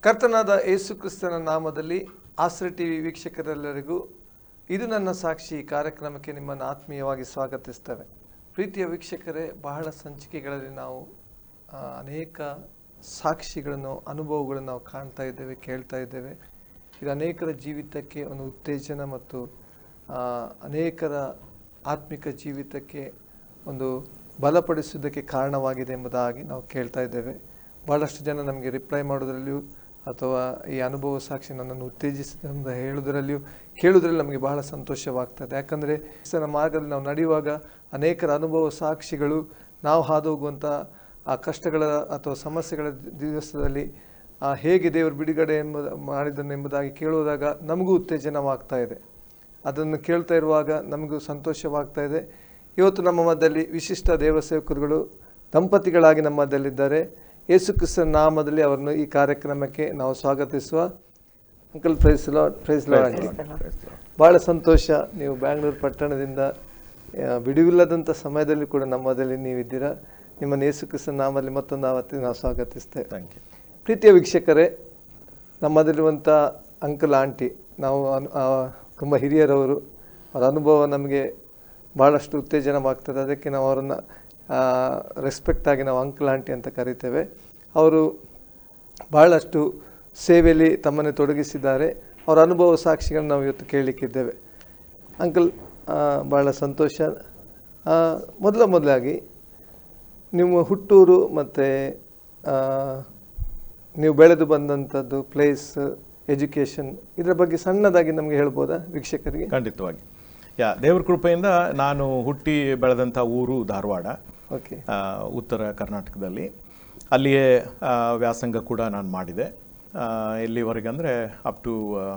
ಕರ್ತನಾದ ಯೇಸು ಕ್ರಿಸ್ತನ ನಾಮದಲ್ಲಿ ಆಶ್ರಯ ಟಿವಿ ವೀಕ್ಷಕರೆಲ್ಲರಿಗೂ ಇದು ನನ್ನ ಸಾಕ್ಷಿ ಕಾರ್ಯಕ್ರಮಕ್ಕೆ ನಿಮ್ಮನ್ನು ಆತ್ಮೀಯವಾಗಿ ಸ್ವಾಗತಿಸ್ತೇವೆ. ಪ್ರೀತಿಯ ವೀಕ್ಷಕರೇ, ಬಹಳ ಸಂಚಿಕೆಗಳಲ್ಲಿ ನಾವು ಅನೇಕ ಸಾಕ್ಷಿಗಳನ್ನು, ಅನುಭವಗಳನ್ನು ನಾವು ಕಾಣ್ತಾ ಇದ್ದೇವೆ, ಕೇಳ್ತಾ ಇದ್ದೇವೆ. ಇದು ಅನೇಕರ ಜೀವಿತಕ್ಕೆ ಒಂದು ಉತ್ತೇಜನ ಮತ್ತು ಅನೇಕರ ಆತ್ಮಿಕ ಜೀವಿತಕ್ಕೆ ಒಂದು ಬಲಪಡಿಸುವುದಕ್ಕೆ ಕಾರಣವಾಗಿದೆ ಎಂಬುದಾಗಿ ನಾವು ಕೇಳ್ತಾ ಇದ್ದೇವೆ. ಭಾಳಷ್ಟು ಜನ ನಮಗೆ ರಿಪ್ಲೈ ಮಾಡೋದ್ರಲ್ಲಿಯೂ ಅಥವಾ ಈ ಅನುಭವ ಸಾಕ್ಷಿ ನನ್ನನ್ನು ಉತ್ತೇಜಿಸಿದ ಹೇಳುವುದರಲ್ಲಿಯೂ ಕೇಳುವುದರಲ್ಲಿ ನಮಗೆ ಬಹಳ ಸಂತೋಷವಾಗ್ತದೆ. ಯಾಕಂದರೆ ಕ್ರಿಸ್ತನ ಮಾರ್ಗದಲ್ಲಿ ನಾವು ನಡೆಯುವಾಗ ಅನೇಕರ ಅನುಭವ ಸಾಕ್ಷಿಗಳು ನಾವು ಹಾದು ಹೋಗುವಂಥ ಆ ಕಷ್ಟಗಳ ಅಥವಾ ಸಮಸ್ಯೆಗಳ ದಿವಸದಲ್ಲಿ ಹೇಗೆ ದೇವರು ಬಿಡುಗಡೆ ಮಾಡಿದನೆಂಬುದಾಗಿ ಕೇಳುವುದಾಗ ನಮಗೂ ಉತ್ತೇಜನವಾಗ್ತಾ ಇದೆ. ಅದನ್ನು ಕೇಳ್ತಾ ಇರುವಾಗ ನಮಗೂ ಸಂತೋಷವಾಗ್ತಾ ಇದೆ. ಇವತ್ತು ನಮ್ಮ ಮಧ್ಯದಲ್ಲಿ ವಿಶಿಷ್ಟ ದೇವಸೇವಕರುಗಳು ದಂಪತಿಗಳಾಗಿ ನಮ್ಮ ಮಧ್ಯದಲ್ಲಿದ್ದಾರೆ. ಯೇಸು ಕ್ರಿಸ್ತನ ನಾಮದಲ್ಲಿ ಅವರನ್ನು ಈ ಕಾರ್ಯಕ್ರಮಕ್ಕೆ ನಾವು ಸ್ವಾಗತಿಸುವ. Uncle, praise Lord aunty. ಭಾಳ ಸಂತೋಷ, ನೀವು ಬ್ಯಾಂಗ್ಳೂರು ಪಟ್ಟಣದಿಂದ ಬಿಡುವಿಲ್ಲದಂಥ ಸಮಯದಲ್ಲಿ ಕೂಡ ನಮ್ಮದಲ್ಲಿ ನೀವಿದ್ದೀರಾ. ನಿಮ್ಮನ್ನು ಯೇಸು ಕ್ರಿಸ್ತನ ನಾಮದಲ್ಲಿ ಮತ್ತೊಂದು ಆವತ್ತಿಗೆ ನಾವು ಸ್ವಾಗತಿಸ್ತೇವೆ. Thank you. ಪ್ರೀತಿಯ ವೀಕ್ಷಕರೇ, ನಮ್ಮಲ್ಲಿರುವಂಥ ಅಂಕಲ್ ಆಂಟಿ, ನಾವು ತುಂಬ ಹಿರಿಯರವರು, ಅವರ ಅನುಭವ ನಮಗೆ ಭಾಳಷ್ಟು ಉತ್ತೇಜನವಾಗ್ತದೆ. ಅದಕ್ಕೆ ನಾವು ಅವರನ್ನು ರೆಸ್ಪೆಕ್ಟಾಗಿ ನಾವು ಅಂಕಲ್ ಆಂಟಿ ಅಂತ ಕರಿತೇವೆ. ಅವರು ಭಾಳಷ್ಟು ಸೇವೆಯಲ್ಲಿ ತಮ್ಮನ್ನು ತೊಡಗಿಸಿದ್ದಾರೆ. ಅವರ ಅನುಭವ ಸಾಕ್ಷಿಗಳನ್ನು ನಾವು ಇವತ್ತು ಕೇಳಲಿಕ್ಕಿದ್ದೇವೆ. ಅಂಕಲ್, ಭಾಳ ಸಂತೋಷ. ಮೊದಲಾಗಿ ನಿಮ್ಮ ಹುಟ್ಟೂರು ಮತ್ತು ನೀವು ಬೆಳೆದು ಬಂದಂಥದ್ದು, ಪ್ಲೇಸ್, ಎಜುಕೇಷನ್, ಇದರ ಬಗ್ಗೆ ಸಣ್ಣದಾಗಿ ನಮಗೆ ಹೇಳ್ಬೋದಾ ವೀಕ್ಷಕರಿಗೆ? ಖಂಡಿತವಾಗಿ. ದೇವ್ರ ಕೃಪೆಯಿಂದ ನಾನು ಹುಟ್ಟಿ ಬೆಳೆದಂಥ ಊರು ಧಾರವಾಡ, ಓಕೆ, ಉತ್ತರ ಕರ್ನಾಟಕದಲ್ಲಿ. ಅಲ್ಲಿಯೇ ವ್ಯಾಸಂಗ ಕೂಡ ನಾನು ಮಾಡಿದೆ. ಎಲ್ಲಿವರೆಗೆ ಅಂದರೆ ಅಪ್ ಟು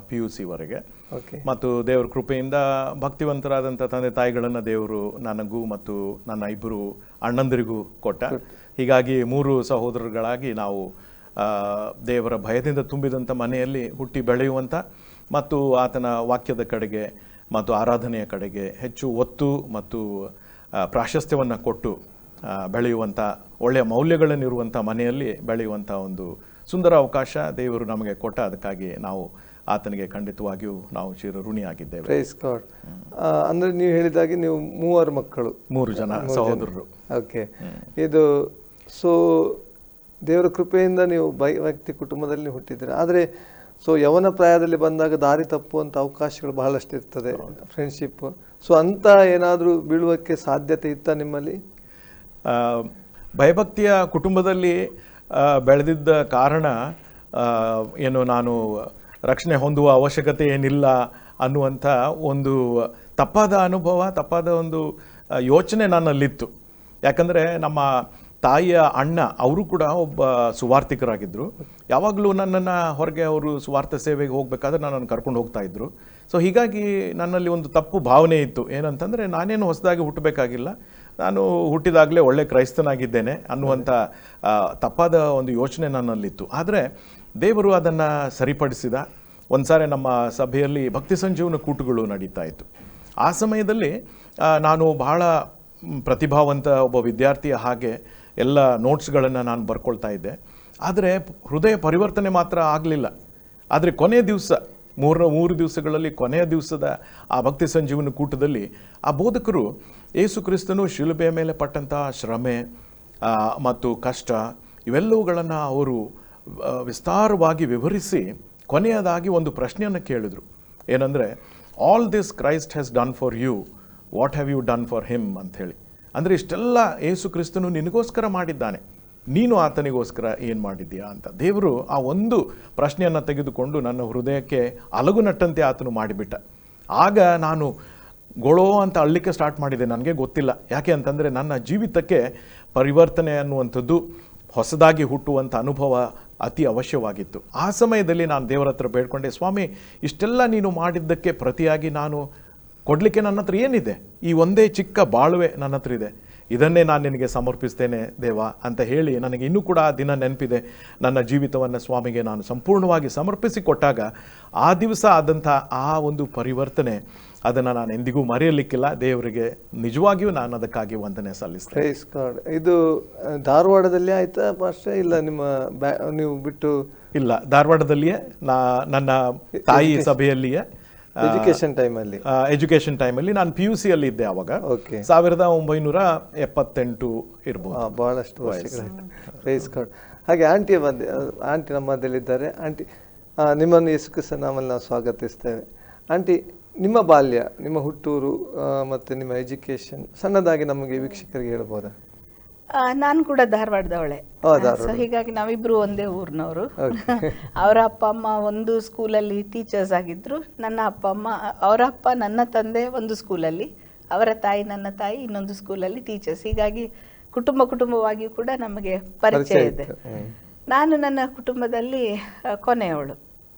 PUC-ವರೆಗೆ. ಓಕೆ. ಮತ್ತು ದೇವ್ರ ಕೃಪೆಯಿಂದ ಭಕ್ತಿವಂತರಾದಂಥ ತಂದೆ ತಾಯಿಗಳನ್ನು ದೇವರು ನನಗೂ ಮತ್ತು ನನ್ನ ಇಬ್ಬರು ಅಣ್ಣಂದಿರಿಗೂ ಕೊಟ್ಟ. ಹೀಗಾಗಿ 3 ಸಹೋದರಗಳಾಗಿ ನಾವು ದೇವರ ಭಯದಿಂದ ತುಂಬಿದಂಥ ಮನೆಯಲ್ಲಿ ಹುಟ್ಟಿ ಬೆಳೆಯುವಂಥ ಮತ್ತು ಆತನ ವಾಕ್ಯದ ಕಡೆಗೆ ಮತ್ತು ಆರಾಧನೆಯ ಕಡೆಗೆ ಹೆಚ್ಚು ಒತ್ತು ಮತ್ತು ಪ್ರಾಶಸ್ತ್ಯವನ್ನು ಕೊಟ್ಟು ಬೆಳೆಯುವಂಥ, ಒಳ್ಳೆಯ ಮೌಲ್ಯಗಳನ್ನಿರುವಂಥ ಮನೆಯಲ್ಲಿ ಬೆಳೆಯುವಂಥ ಒಂದು ಸುಂದರ ಅವಕಾಶ ದೇವರು ನಮಗೆ ಕೊಟ್ಟ. ಅದಕ್ಕಾಗಿ ನಾವು ಆತನಿಗೆ ಖಂಡಿತವಾಗಿಯೂ ನಾವು ಚಿರ ಋಣಿಯಾಗಿದ್ದೇವೆ. Praise God. ಅಂದರೆ ನೀವು ಹೇಳಿದಾಗೆ ನೀವು 3 ಮಕ್ಕಳು, 3 ಜನ ಸಹೋದರರು. ಓಕೆ. ಇದು ದೇವರ ಕೃಪೆಯಿಂದ ನೀವು ವ್ಯಕ್ತಿ ಕುಟುಂಬದಲ್ಲಿ ಹುಟ್ಟಿದ್ದೀರ. ಆದರೆ ಯವನ ಪ್ರಾಯದಲ್ಲಿ ಬಂದಾಗ ದಾರಿ ತಪ್ಪುವಂಥ ಅವಕಾಶಗಳು ಬಹಳಷ್ಟು ಇರ್ತದೆ, ಫ್ರೆಂಡ್ಶಿಪ್. ಅಂಥ ಏನಾದರೂ ಬೀಳುವಕ್ಕೆ ಸಾಧ್ಯತೆ ಇತ್ತ ನಿಮ್ಮಲ್ಲಿ? ಭಯಭಕ್ತಿಯ ಕುಟುಂಬದಲ್ಲಿ ಬೆಳೆದಿದ್ದ ಕಾರಣ ಏನು ನಾನು ರಕ್ಷಣೆ ಹೊಂದುವ ಅವಶ್ಯಕತೆ ಏನಿಲ್ಲ ಅನ್ನುವಂಥ ಒಂದು ತಪ್ಪಾದ ಅನುಭವ, ತಪ್ಪಾದ ಒಂದು ಯೋಚನೆ ನನ್ನಲ್ಲಿತ್ತು. ಯಾಕಂದರೆ ನಮ್ಮ ತಾಯಿಯ ಅಣ್ಣ ಅವರು ಕೂಡ ಒಬ್ಬ ಸುವಾರ್ಥಿಕರಾಗಿದ್ದರು. ಯಾವಾಗಲೂ ನನ್ನನ್ನು ಹೊರಗೆ ಅವರು ಸುವಾರ್ಥ ಸೇವೆಗೆ ಹೋಗಬೇಕಾದ್ರೆ ನನ್ನನ್ನು ಕರ್ಕೊಂಡು ಹೋಗ್ತಾಯಿದ್ರು. ಹೀಗಾಗಿ ನನ್ನಲ್ಲಿ ಒಂದು ತಪ್ಪು ಭಾವನೆ ಇತ್ತು. ಏನಂತಂದರೆ ನಾನೇನು ಹೊಸದಾಗಿ ಹುಟ್ಟಬೇಕಾಗಿಲ್ಲ, ನಾನು ಹುಟ್ಟಿದಾಗಲೇ ಒಳ್ಳೆ ಕ್ರೈಸ್ತನಾಗಿದ್ದೇನೆ ಅನ್ನುವಂಥ ತಪ್ಪಾದ ಒಂದು ಯೋಚನೆ ನನ್ನಲ್ಲಿತ್ತು. ಆದರೆ ದೇವರು ಅದನ್ನು ಸರಿಪಡಿಸಿದ. ಒಂದು ಸಾರಿ ನಮ್ಮ ಸಭೆಯಲ್ಲಿ ಭಕ್ತಿ ಸಂಜೀವನ ಕೂಟಗಳು ನಡೀತಾ ಇತ್ತು. ಆ ಸಮಯದಲ್ಲಿ ನಾನು ಬಹಳ ಪ್ರತಿಭಾವಂತ ಒಬ್ಬ ವಿದ್ಯಾರ್ಥಿಯ ಹಾಗೆ ಎಲ್ಲ ನೋಟ್ಸ್ಗಳನ್ನು ನಾನು ಬರ್ಕೊಳ್ತಾ ಇದ್ದೆ. ಆದರೆ ಹೃದಯ ಪರಿವರ್ತನೆ ಮಾತ್ರ ಆಗಲಿಲ್ಲ. ಆದರೆ ಕೊನೆಯ ದಿವಸ, 3 ದಿವಸಗಳಲ್ಲಿ ಕೊನೆಯ ದಿವಸದ ಆ ಭಕ್ತಿ ಸಂಜೀವನ ಕೂಟದಲ್ಲಿ ಆ ಬೋಧಕರು ಯೇಸು ಕ್ರಿಸ್ತನು ಶಿಲುಬೆಯ ಮೇಲೆ ಪಟ್ಟಂಥ ಶ್ರಮೆ ಮತ್ತು ಕಷ್ಟ ಇವೆಲ್ಲವುಗಳನ್ನು ಅವರು ವಿಸ್ತಾರವಾಗಿ ವಿವರಿಸಿ ಕೊನೆಯದಾಗಿ ಒಂದು ಪ್ರಶ್ನೆಯನ್ನು ಕೇಳಿದರು. ಏನಂದರೆ, all this Christ has done for you, what have you done for him ಅಂಥೇಳಿ. ಅಂದರೆ ಇಷ್ಟೆಲ್ಲ ಯೇಸು ಕ್ರಿಸ್ತನು ನಿನಗೋಸ್ಕರ ಮಾಡಿದ್ದಾನೆ, ನೀನು ಆತನಿಗೋಸ್ಕರ ಏನು ಮಾಡಿದ್ದೀಯಾ ಅಂತ. ದೇವರು ಆ ಒಂದು ಪ್ರಶ್ನೆಯನ್ನು ತೆಗೆದುಕೊಂಡು ನನ್ನ ಹೃದಯಕ್ಕೆ ಅಲಗುನಟ್ಟಂತೆ ಆತನು ಮಾಡಿಬಿಟ್ಟ. ಆಗ ನಾನು ಗೊಳೋ ಅಂತ ಅಳ್ಳಿಕ್ಕೆ ಸ್ಟಾರ್ಟ್ ಮಾಡಿದೆ. ನನಗೆ ಗೊತ್ತಿಲ್ಲ ಯಾಕೆ ಅಂತಂದರೆ ನನ್ನ ಜೀವಿತಕ್ಕೆ ಪರಿವರ್ತನೆ ಅನ್ನುವಂಥದ್ದು, ಹೊಸದಾಗಿ ಹುಟ್ಟುವಂಥ ಅನುಭವ ಅತಿ ಅವಶ್ಯವಾಗಿತ್ತು. ಆ ಸಮಯದಲ್ಲಿ ನಾನು ದೇವರ ಹತ್ರ ಬೇಡ್ಕೊಂಡೆ, ಸ್ವಾಮಿ, ಇಷ್ಟೆಲ್ಲ ನೀನು ಮಾಡಿದ್ದಕ್ಕೆ ಪ್ರತಿಯಾಗಿ ನಾನು ಕೊಡಲಿಕ್ಕೆ ನನ್ನ ಹತ್ರ ಏನಿದೆ? ಈ ಒಂದೇ ಚಿಕ್ಕ ಬಾಳುವೆ ನನ್ನ ಹತ್ರ ಇದೆ. ಇದನ್ನೇ ನಾನು ನಿನಗೆ ಸಮರ್ಪಿಸ್ತೇನೆ ದೇವ ಅಂತ ಹೇಳಿ ನನಗೆ ಇನ್ನೂ ಕೂಡ ಆ ದಿನ ನೆನಪಿದೆ. ನನ್ನ ಜೀವಿತವನ್ನು ಸ್ವಾಮಿಗೆ ನಾನು ಸಂಪೂರ್ಣವಾಗಿ ಸಮರ್ಪಿಸಿ ಕೊಟ್ಟಾಗ ಆ ದಿವಸ ಆದಂಥ ಆ ಒಂದು ಪರಿವರ್ತನೆ ಅದನ್ನು ನಾನು ಎಂದಿಗೂ ಮರೆಯಲಿಕ್ಕಿಲ್ಲ. ದೇವರಿಗೆ ನಿಜವಾಗಿಯೂ ನಾನು ಅದಕ್ಕಾಗಿ ವಂದನೆ ಸಲ್ಲಿಸ್ತೇನೆ. Praise God. ಇದು ಧಾರವಾಡದಲ್ಲಿ ಆಯ್ತಾ ಪಾಸ್ಟರ್, ಇಲ್ಲ ನಿಮ್ಮ ನೀವು ಬಿಟ್ಟು? ಇಲ್ಲ, ಧಾರವಾಡದಲ್ಲಿಯೇ ನನ್ನ ತಾಯಿ ಸಭೆಯಲ್ಲಿಯೇ ಎಜುಕೇಶನ್ ಟೈಮಲ್ಲಿ ನಾನು PUC ಅಲ್ಲಿ ಇದ್ದೆ ಆವಾಗ. 1978 ಇರ್ಬೋದು. ಬಹಳಷ್ಟು ವರ್ಷಗಳಾಯ್ತು. Praise God. ಹಾಗೆ ಆಂಟಿ ನಮ್ಮ ಮಧ್ಯದಲ್ಲಿದ್ದಾರೆ. ಆಂಟಿ, ನಿಮ್ಮನ್ನು ಯೇಸು ಕ್ರಿಸ್ತನ ನಾಮದಲ್ಲಿ ನಾವು ಸ್ವಾಗತಿಸ್ತೇವೆ. ಆಂಟಿ, ನಿಮ್ಮ ಬಾಲ್ಯ, ನಿಮ್ಮ ಹುಟ್ಟೂರು ಮತ್ತು ನಿಮ್ಮ ಎಜುಕೇಶನ್ ಸಣ್ಣದಾಗಿ ನಮಗೆ ವೀಕ್ಷಕರಿಗೆ ಹೇಳ್ಬೋದಾ? ನಾನು ಕೂಡ ಧಾರವಾಡದವಳೆ. ಸೊ ಹೀಗಾಗಿ ನಾವಿಬ್ರು ಒಂದೇ ಊರಿನವರು. ಅವರ ಅಪ್ಪ ಅಮ್ಮ ಒಂದು ಸ್ಕೂಲಲ್ಲಿ ಟೀಚರ್ಸ್ ಆಗಿದ್ರು. ನನ್ನ ಅಪ್ಪ ಅಮ್ಮ, ಅವರ ಅಪ್ಪ ನನ್ನ ತಂದೆ ಒಂದು ಸ್ಕೂಲಲ್ಲಿ, ಅವರ ತಾಯಿ ನನ್ನ ತಾಯಿ ಇನ್ನೊಂದು ಸ್ಕೂಲಲ್ಲಿ ಟೀಚರ್ಸ್. ಹೀಗಾಗಿ ಕುಟುಂಬವಾಗಿಯೂ ಕೂಡ ನಮಗೆ ಪರಿಚಯ ಇದೆ. ನಾನು ನನ್ನ ಕುಟುಂಬದಲ್ಲಿ ಕೊನೆಯವಳು.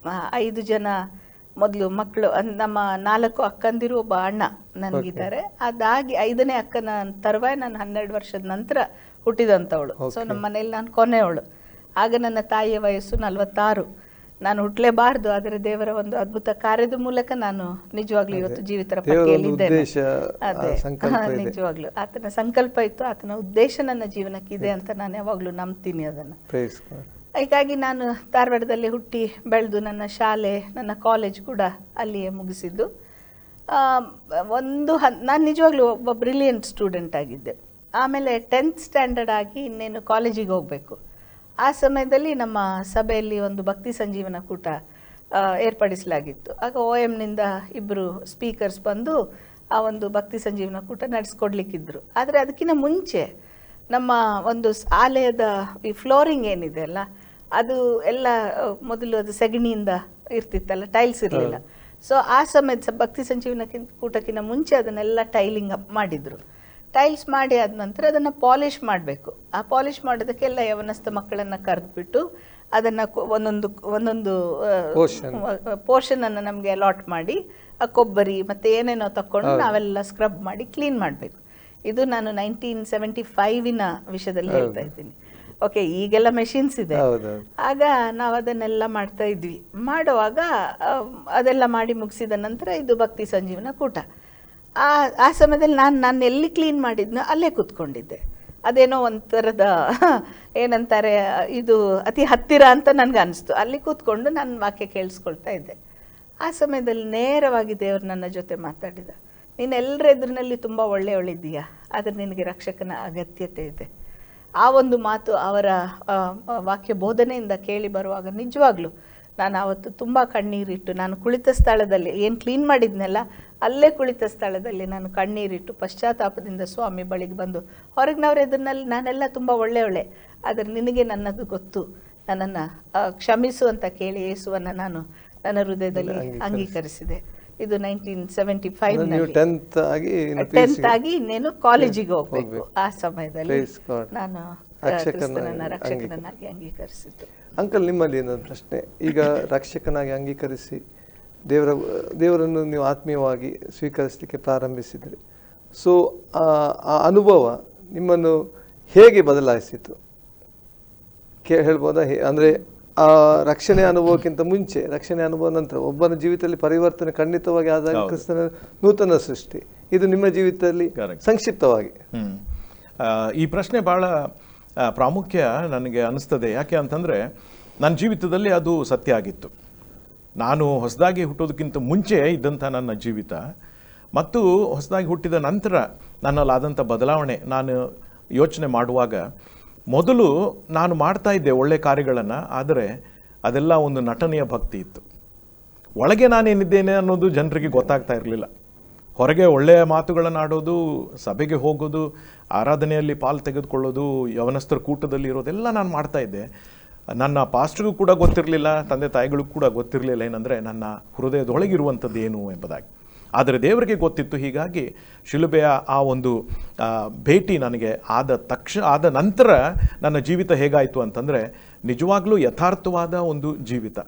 5 ಜನ ಮೊದಲು ಮಕ್ಕಳು. ನಮ್ಮ 4 ಅಕ್ಕಂದಿರು, ಒಬ್ಬ ಅಣ್ಣ ನನಗಿದ್ದಾರೆ. ಅದಾಗಿ 5ನೇ ಅಕ್ಕನ ತರುವಾಯ ನಾನು 12 ವರ್ಷದ ನಂತರ ಹುಟ್ಟಿದಂಥವಳು. ಸೊ ನಮ್ಮ ಮನೇಲಿ ನಾನು ಕೊನೆಯವಳು. ಆಗ ನನ್ನ ತಾಯಿಯ ವಯಸ್ಸು 46. ನಾನು ಹುಟ್ಟಲೇಬಾರ್ದು, ಆದರೆ ದೇವರ ಒಂದು ಅದ್ಭುತ ಕಾರ್ಯದ ಮೂಲಕ ನಾನು ನಿಜವಾಗ್ಲೂ ಇವತ್ತು ಜೀವಿತರ ಪಟ್ಟಿಯಲ್ಲಿ ಇದ್ದೇನೆ. ಅದೇ, ನಿಜವಾಗ್ಲೂ ಆತನ ಸಂಕಲ್ಪ ಇತ್ತು, ಆತನ ಉದ್ದೇಶ ನನ್ನ ಜೀವನಕ್ಕಿದೆ ಅಂತ ನಾನು ಯಾವಾಗ್ಲೂ ನಂಬ್ತೀನಿ ಅದನ್ನು. ಹೀಗಾಗಿ ನಾನು ಧಾರವಾಡದಲ್ಲಿ ಹುಟ್ಟಿ ಬೆಳೆದು ನನ್ನ ಶಾಲೆ, ನನ್ನ ಕಾಲೇಜ್ ಕೂಡ ಅಲ್ಲಿಯೇ ಮುಗಿಸಿದ್ದು. ನಾನು ನಿಜವಾಗ್ಲೂ ಒಬ್ಬ ಬ್ರಿಲಿಯಂಟ್ ಸ್ಟೂಡೆಂಟ್ ಆಗಿದ್ದೆ. ಆಮೇಲೆ 10th ಸ್ಟ್ಯಾಂಡರ್ಡ್ ಆಗಿ ಇನ್ನೇನು ಕಾಲೇಜಿಗೆ ಹೋಗಬೇಕು. ಆ ಸಮಯದಲ್ಲಿ ನಮ್ಮ ಸಭೆಯಲ್ಲಿ ಒಂದು ಭಕ್ತಿ ಸಂಜೀವನ ಕೂಟ ಏರ್ಪಡಿಸಲಾಗಿತ್ತು. ಆಗ OM-ನಿಂದ 2 ಸ್ಪೀಕರ್ಸ್ ಬಂದು ಆ ಒಂದು ಭಕ್ತಿ ಸಂಜೀವನ ಕೂಟ ನಡೆಸ್ಕೊಡ್ಲಿಕ್ಕಿದ್ರು. ಆದರೆ ಅದಕ್ಕಿಂತ ಮುಂಚೆ ನಮ್ಮ ಒಂದು ಆಲಯದ ಈ ಫ್ಲೋರಿಂಗ್ ಏನಿದೆ ಅಲ್ಲ, ಅದು ಎಲ್ಲ ಮೊದಲು ಅದು ಸೆಗಣಿಯಿಂದ ಇರ್ತಿತ್ತಲ್ಲ, ಟೈಲ್ಸ್ ಇರಲಿಲ್ಲ. ಸೊ ಆ ಸಮಯದ ಭಕ್ತಿ ಸಂಜೀವನ ಕೂಟಕ್ಕಿಂತ ಮುಂಚೆ ಅದನ್ನೆಲ್ಲ ಟೈಲಿಂಗ್ ಮಾಡಿದರು. ಟೈಲ್ಸ್ ಮಾಡಿ ಆದ ನಂತರ ಅದನ್ನು ಪಾಲಿಷ್ ಮಾಡಬೇಕು. ಆ ಪಾಲಿಷ್ ಮಾಡೋದಕ್ಕೆಲ್ಲ ಯವನಸ್ಥ ಮಕ್ಕಳನ್ನು ಕರೆದುಬಿಟ್ಟು ಅದನ್ನು ಒಂದೊಂದು ಪೋರ್ಷನನ್ನು ನಮಗೆ ಅಲಾಟ್ ಮಾಡಿ, ಆ ಕೊಬ್ಬರಿ ಮತ್ತು ಏನೇನೋ ತಕ್ಕೊಂಡು ನಾವೆಲ್ಲ ಸ್ಕ್ರಬ್ ಮಾಡಿ ಕ್ಲೀನ್ ಮಾಡಬೇಕು. ಇದು ನಾನು 1975 ವಿಷಯದಲ್ಲಿ ಹೇಳ್ತಾ ಇದ್ದೀನಿ. ಓಕೆ, ಈಗೆಲ್ಲ ಮೆಷಿನ್ಸ್ ಇದೆ. ಆಗ ನಾವು ಅದನ್ನೆಲ್ಲ ಮಾಡ್ತಾ ಇದ್ವಿ. ಮಾಡುವಾಗ ಅದೆಲ್ಲ ಮಾಡಿ ಮುಗಿಸಿದ ನಂತರ ಇದು ಭಕ್ತಿ ಸಂಜೀವನ ಕೂಟ. ಆ ಸಮಯದಲ್ಲಿ ನಾನು ಎಲ್ಲಿ ಕ್ಲೀನ್ ಮಾಡಿದ್ನೋ ಅಲ್ಲೇ ಕೂತ್ಕೊಂಡಿದ್ದೆ. ಅದೇನೋ ಒಂಥರದ ಏನಂತಾರೆ, ಇದು ಅತಿ ಹತ್ತಿರ ಅಂತ ನನಗೆ ಅನಿಸ್ತು. ಅಲ್ಲಿ ಕೂತ್ಕೊಂಡು ನಾನು ವಾಕ್ಯ ಕೇಳಿಸ್ಕೊಳ್ತಾ ಇದ್ದೆ. ಆ ಸಮಯದಲ್ಲಿ ನೇರವಾಗಿ ದೇವರು ನನ್ನ ಜೊತೆ ಮಾತಾಡಿದ. ನೀನು ಎಲ್ಲರ ಎದುರಿನಲ್ಲಿ ತುಂಬ ಒಳ್ಳೆಯವಳಿದ್ದೀಯಾ, ಆದರೆ ನಿನಗೆ ರಕ್ಷಕನ ಅಗತ್ಯತೆ ಇದೆ. ಆ ಒಂದು ಮಾತು ಅವರ ವಾಕ್ಯ ಬೋಧನೆಯಿಂದ ಕೇಳಿ ಬರುವಾಗ ನಿಜವಾಗ್ಲೂ ನಾನು ಆವತ್ತು ತುಂಬ ಕಣ್ಣೀರಿಟ್ಟು, ನಾನು ಕುಳಿತ ಸ್ಥಳದಲ್ಲಿ ಏನು ಕ್ಲೀನ್ ಮಾಡಿದ್ನೆಲ್ಲ ಅಲ್ಲೇ ಕುಳಿತ ಸ್ಥಳದಲ್ಲಿ ನಾನು ಕಣ್ಣೀರಿಟ್ಟು ಪಶ್ಚಾತ್ತಾಪದಿಂದ ಸ್ವಾಮಿ ಬಳಿಗೆ ಬಂದು, ಹೊರಗಿನವ್ರ ಎದುರಿನಲ್ಲಿ ನಾನೆಲ್ಲ ತುಂಬ ಒಳ್ಳೆಯವಳೆ, ಆದರೆ ನಿನಗೆ ನನ್ನದು ಗೊತ್ತು, ನನ್ನನ್ನು ಕ್ಷಮಿಸು ಅಂತ ಕೇಳಿ ಯೇಸುವನ್ನು ನಾನು ನನ್ನ ಹೃದಯದಲ್ಲಿ ಅಂಗೀಕರಿಸಿದೆ. ಇದು 1975ನಲ್ಲಿ 10th ಆಗಿ ಇನ್ನೇನು ಕಾಲೇಜಿಗೆ ಹೋಗ್ಬೇಕು. ಆ ಸಮಯದಲ್ಲಿ ನಾನು ರಕ್ಷಕನಾಗಿ ಅಂಗೀಕರಿಸಿದ್ದು. ಅಂಕಲ್, ನಿಮ್ಮಲ್ಲಿ ಏನೊಂದು ಪ್ರಶ್ನೆ. ಈಗ ರಕ್ಷಕನಾಗಿ ಅಂಗೀಕರಿಸಿ ದೇವರನ್ನು ನೀವು ಆತ್ಮೀಯವಾಗಿ ಸ್ವೀಕರಿಸಲಿಕ್ಕೆ ಪ್ರಾರಂಭಿಸಿದ್ರಿ. ಸೊ ಆ ಅನುಭವ ನಿಮ್ಮನ್ನು ಹೇಗೆ ಬದಲಾಯಿಸಿತು ಹೇಳ್ಬೋದಾ? ಅಂದರೆ ಆ ರಕ್ಷಣೆ ಅನುಭವಕ್ಕಿಂತ ಮುಂಚೆ, ರಕ್ಷಣೆ ಅನುಭವ ನಂತರ ಒಬ್ಬನ ಜೀವಿತದಲ್ಲಿ ಪರಿವರ್ತನೆ ಖಂಡಿತವಾಗಿ ಆದಾಗ ಕ್ರಿಸ್ತನ ನೂತನ ಸೃಷ್ಟಿ. ಇದು ನಿಮ್ಮ ಜೀವಿತದಲ್ಲಿ ಸಂಕ್ಷಿಪ್ತವಾಗಿ. ಈ ಪ್ರಶ್ನೆ ಭಾಳ ಪ್ರಾಮುಖ್ಯ ನನಗೆ ಅನಿಸ್ತದೆ. ಯಾಕೆ ಅಂತಂದರೆ ನನ್ನ ಜೀವಿತದಲ್ಲಿ ಅದು ಸತ್ಯ ಆಗಿತ್ತು. ನಾನು ಹೊಸದಾಗಿ ಹುಟ್ಟೋದಕ್ಕಿಂತ ಮುಂಚೆ ಇದ್ದಂಥ ನನ್ನ ಜೀವಿತ ಮತ್ತು ಹೊಸದಾಗಿ ಹುಟ್ಟಿದ ನಂತರ ನನ್ನಲ್ಲಾದಂಥ ಬದಲಾವಣೆ ನಾನು ಯೋಚನೆ ಮಾಡುವಾಗ, ಮೊದಲು ನಾನು ಮಾಡ್ತಾ ಇದ್ದೆ ಒಳ್ಳೆ ಕಾರ್ಯಗಳನ್ನು, ಆದರೆ ಅದೆಲ್ಲ ಒಂದು ನಟನೆಯ ಭಕ್ತಿ ಇತ್ತು. ಒಳಗೆ ನಾನೇನಿದ್ದೇನೆ ಅನ್ನೋದು ಜನರಿಗೆ ಗೊತ್ತಾಗ್ತಾ ಇರಲಿಲ್ಲ. ಹೊರಗೆ ಒಳ್ಳೆಯ ಮಾತುಗಳನ್ನು ಆಡೋದು, ಸಭೆಗೆ ಹೋಗೋದು, ಆರಾಧನೆಯಲ್ಲಿ ಪಾಲು ತೆಗೆದುಕೊಳ್ಳೋದು, ಯವನಸ್ಥರ ಕೂಟದಲ್ಲಿ ಇರೋದೆಲ್ಲ ನಾನು ಮಾಡ್ತಾ ಇದ್ದೆ. ನನ್ನ ಪಾಸ್ಟ್ರಿಗೂ ಕೂಡ ಗೊತ್ತಿರಲಿಲ್ಲ, ತಂದೆ ತಾಯಿಗಳಿಗೂ ಕೂಡ ಗೊತ್ತಿರಲಿಲ್ಲ ಏನಂದರೆ ನನ್ನ ಹೃದಯದೊಳಗಿರುವಂಥದ್ದು ಏನು ಎಂಬುದಾಗಿ. ಆದರೆ ದೇವರಿಗೆ ಗೊತ್ತಿತ್ತು. ಹೀಗಾಗಿ ಶಿಲುಬೆಯ ಆ ಒಂದು ಭೇಟಿ ನನಗೆ ಆದ ನಂತರ ನನ್ನ ಜೀವಿತ ಹೇಗಾಯಿತು ಅಂತಂದರೆ, ನಿಜವಾಗ್ಲೂ ಯಥಾರ್ಥವಾದ ಒಂದು ಜೀವಿತ,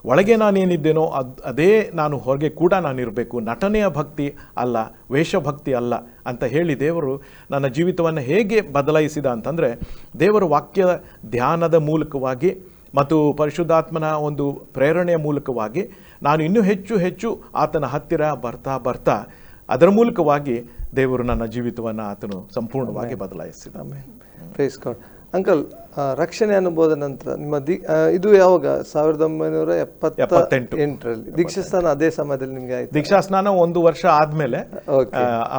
ಒಳಗೆ ನಾನೇನಿದ್ದೇನೋ ಅದೇ ನಾನು ಹೊರಗೆ ಕೂಡ ನಾನಿರಬೇಕು. ನಟನೆಯ ಭಕ್ತಿ ಅಲ್ಲ, ವೇಷಭಕ್ತಿ ಅಲ್ಲ ಅಂತ ಹೇಳಿ ದೇವರು ನನ್ನ ಜೀವಿತವನ್ನು ಹೇಗೆ ಬದಲಾಯಿಸಿದ ಅಂತಂದರೆ, ದೇವರ ವಾಕ್ಯ ಧ್ಯಾನದ ಮೂಲಕವಾಗಿ ಮತ್ತು ಪರಿಶುದ್ಧಾತ್ಮನ ಒಂದು ಪ್ರೇರಣೆಯ ಮೂಲಕವಾಗಿ ನಾನು ಇನ್ನೂ ಹೆಚ್ಚು ಹೆಚ್ಚು ಆತನ ಹತ್ತಿರ ಬರ್ತಾ ಬರ್ತಾ ಅದರ ಮೂಲಕವಾಗಿ ದೇವರು ನನ್ನ ಜೀವಿತವನ್ನು ಆತನು ಸಂಪೂರ್ಣವಾಗಿ ಬದಲಾಯಿಸಿದ. Praise God. ಅಂಕಲ್, ರಕ್ಷಣೆ ಅನುಭವದ ನಂತರ ನಿಮ್ಮ ಇದು ಯಾವಾಗ 1978ರಲ್ಲಿ ದೀಕ್ಷಾಸ್ನಾನ ಅದೇ ಸಮಯದಲ್ಲಿ ನಿಮಗೆ ಆಯ್ತು? ದೀಕ್ಷಾಸ್ನಾನ 1 ವರ್ಷ ಆದ್ಮೇಲೆ